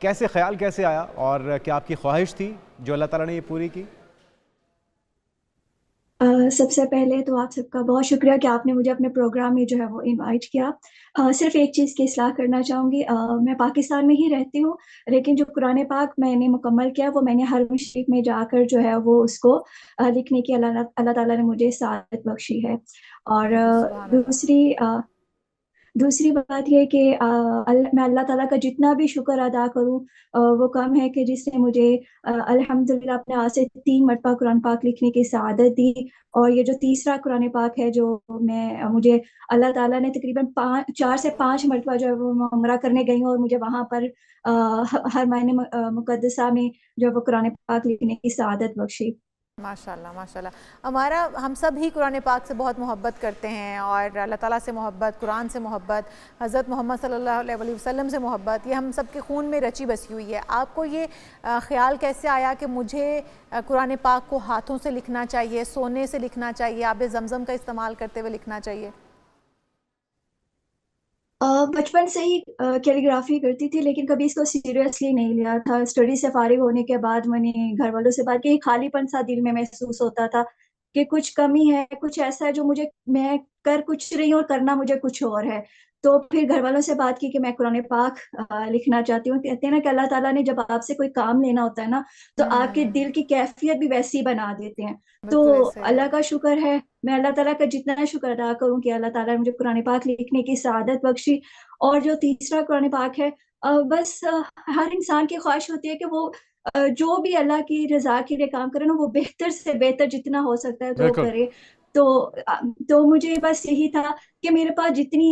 कैसे ख्याल कैसे आया, और क्या आपकी ख्वाहिश थी जो अल्लाह ताला ने ये पूरी की? सबसे पहले तो आप सबका बहुत शुक्रिया कि आपने मुझे अपने प्रोग्राम में जो है वो इनवाइट किया। सिर्फ एक चीज़ की इस्लाह करना चाहूँगी। मैं पाकिस्तान में ही रहती हूँ, लेकिन जो कुरान पाक मैंने मुकम्मल किया वो मैंने हरम शरीफ में जाकर जो है वो उसको लिखने की अल्लाह ताला ने मुझे सआदत बख्शी है। और दूसरी बात यह है कि मैं अल्लाह ताला का जितना भी शुक्र अदा करूं वो कम है कि जिसने मुझे अल्हम्दुलिल्लाह अपने आज से 3 मरतबा कुरान पाक लिखने की सआदत दी। और ये जो तीसरा कुरान पाक है जो मुझे अल्लाह ताला ने तकरीबन 4 से 5 मरतबा जो है वो मैं उम्रा करने गई हूँ और मुझे वहाँ पर हर महीने मुकद्दसा में जो है वो कुरान पाक लिखने की सआदत बख्शी। माशाल्लाह माशाल्लाह। हमारा हम सब ही कुरान पाक से बहुत मोहब्बत करते हैं और अल्लाह ताला से मोहब्बत, कुरान से मोहब्बत, हज़रत मोहम्मद सल्लल्लाहु अलैहि वसल्लम से मोहब्बत, ये हम सब के खून में रची बसी हुई है। आपको ये ख्याल कैसे आया कि मुझे कुरान पाक को हाथों से लिखना चाहिए, सोने से लिखना चाहिए, आब ज़मज़म का इस्तेमाल करते हुए लिखना चाहिए? बचपन से ही कैलीग्राफी करती थी, लेकिन कभी इसको सीरियसली नहीं लिया था। स्टडी से फारिग होने के बाद मैंने घर वालों से बात की, खालीपन सा दिल में महसूस होता था कि कुछ कमी है, कुछ ऐसा है जो मैं कर कुछ रही हूँ और करना मुझे कुछ और है। तो फिर घर वालों से बात की कि मैं कुरान पाक लिखना चाहती हूँ। कहते हैं ना कि अल्लाह ताला ने जब आपसे कोई काम लेना होता है ना, तो आपके दिल की कैफियत भी वैसी बना देते हैं। तो अल्लाह का शुक्र है, मैं अल्लाह ताला का जितना शुक्र अदा करूं कि अल्लाह ताला ने मुझे कुरान पाक लिखने की सआदत बख्शी। और जो तीसरा कुरान पाक है, बस हर इंसान की ख्वाहिश होती है कि वो जो भी अल्लाह की रजा के लिए काम करे ना, वो बेहतर से बेहतर जितना हो सकता है तो वो करे। तो मुझे बस यही था कि मेरे पास जितनी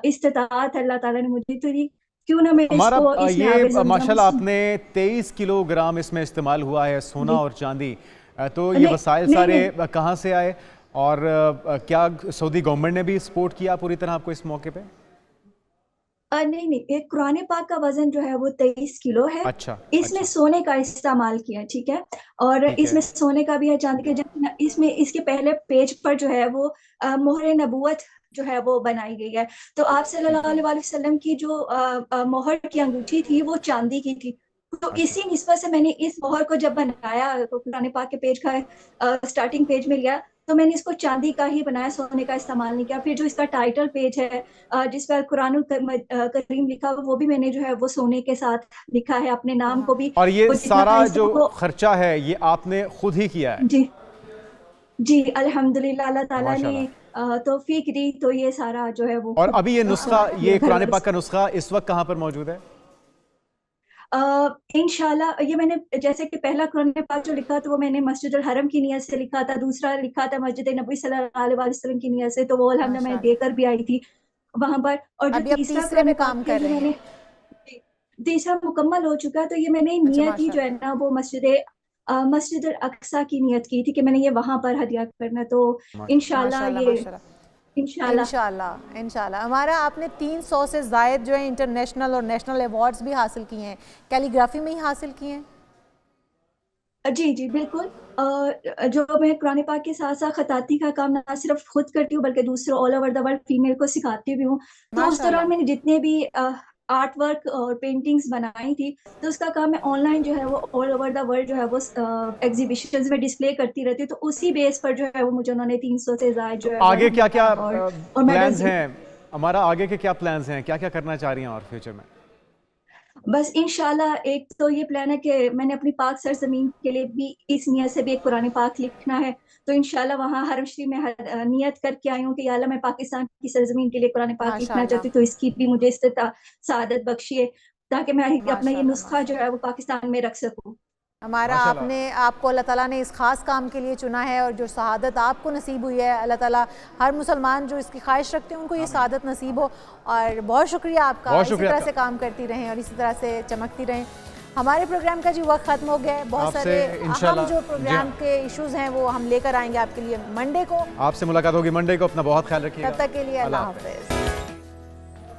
इस्तिताअत अल्लाह ताला ने मुझे दी, क्यों ना मैं हमारा इसको ये माशाल्लाह आपने 23 किलोग्राम इसमें इस्तेमाल हुआ है सोना और चांदी। तो ये वसाइल सारे कहाँ से आए और क्या सऊदी गवर्नमेंट ने भी सपोर्ट किया पूरी तरह आपको इस मौके पे? नहीं, एक कुरान पाक का वजन जो है वो 23 किलो है। अच्छा, इसमें सोने का इस्तेमाल किया, ठीक है। और इसमें सोने का भी है, चांदी का। इसमें इसके पहले पेज पर जो है वो मोहर नबूवत जो है वो बनाई गई है। तो आप सल्लल्लाहु अलैहि वसल्लम की जो मोहर की अंगूठी थी वो चांदी की थी। तो इसी निस्बत से मैंने इस मोहर को जब बनाया, तो कुरान पाक के पेज का स्टार्टिंग पेज में लिया, तो मैंने इसको चांदी का ही बनाया, सोने का इस्तेमाल नहीं किया। फिर जो इसका टाइटल पेज है जिस पर कुरानुल करीम लिखा हुआ, वो भी मैंने जो है वो सोने के साथ लिखा है, अपने नाम को भी। और ये सारा जो खर्चा है ये आपने खुद ही किया है? जी जी, अल्हम्दुलिल्लाह अल्लाह ताला ने तौफीक दी, तो ये सारा जो है वो। और अभी ये नुस्खा, ये कुरान पाक का नुस्खा इस वक्त कहाँ पर मौजूद है? इंशाल्लाह ये मैंने जैसे कि पहला कुरान पाक जो लिखा था वो मैंने मस्जिद अल हरम की नियत से लिखा था, दूसरा लिखा था मस्जिद नबी सल्लल्लाहु अलैहि वसल्लम की नियत से, तो वो अल्हम्दुलिल्लाह मैं देकर भी आई थी वहां पर। और जो तीसरा कुरान काम कर रहे हैं, तीसरा मुकम्मल हो चुका है। तो ये मैंने नियत ही जो है ना वो मस्जिद अल अक्सा की नियत की थी कि मैंने ये वहां पर हदिया करना। तो इंशाल्लाह ये इंशाल्लाह। हमारा आपने 300 से ज़ायद जो है इंटरनेशनल और नेशनल अवार्ड्स भी हासिल किए हैं, कैलीग्राफी में ही हासिल किए हैं? जी जी बिल्कुल। जो मैं कुरान पाक के साथ साथ खताती का काम ना सिर्फ खुद करती हूँ बल्कि दूसरे all over the world female को सिखाती भी हूँ। तो उस दौरान मैंने जितने भी आर्ट वर्क और पेंटिंग्स बनाई थी, तो उसका काम मैं ऑनलाइन जो है वो ऑल ओवर द वर्ल्ड जो है वो एग्जीबिशंस में डिस्प्ले करती रहती हूँ। तो उसी बेस पर जो है वो मुझे उन्होंने 300 से ज़ायद जो है आगे क्या क्या प्लान्स हैं हमारा, आगे के क्या प्लान्स हैं, क्या क्या करना चाह रही हैं और फ्यूचर में? बस इंशाल्लाह एक तो ये प्लान है कि मैंने अपनी पाक सरजमीन के लिए भी इस नियत से भी एक कुरान पाक लिखना है। तो इंशाल्लाह वहाँ हरम शरीफ में नियत करके आई हूँ कि या अल्लाह मैं पाकिस्तान की सरजमीन के लिए कुरान पाक लिखना चाहती हूँ। तो इसकी भी मुझे सआदत बख्शिए ताकि मैं अपना ये नुस्खा जो है वो पाकिस्तान में रख सकूँ। हमारा आपको अल्लाह ताला ने इस ख़ास काम के लिए चुना है और जो शहादत आपको नसीब हुई है, अल्लाह ताला हर मुसलमान जो इसकी ख्वाहिश रखते हैं उनको ये शहादत नसीब हो। और बहुत शुक्रिया आपका, इसी तरह से काम करती रहें और इसी तरह से चमकती रहें। हमारे प्रोग्राम का जी वक्त ख़त्म हो गया है। बहुत सारे अहम जो प्रोग्राम के इश्यूज़ हैं वो हम लेकर आएंगे आपके लिए मंडे को। आपसे मुलाकात होगी मंडे को, अपना बहुत ख्याल रखिएगा। तब तक के लिए अल्लाह हाफ़िज़।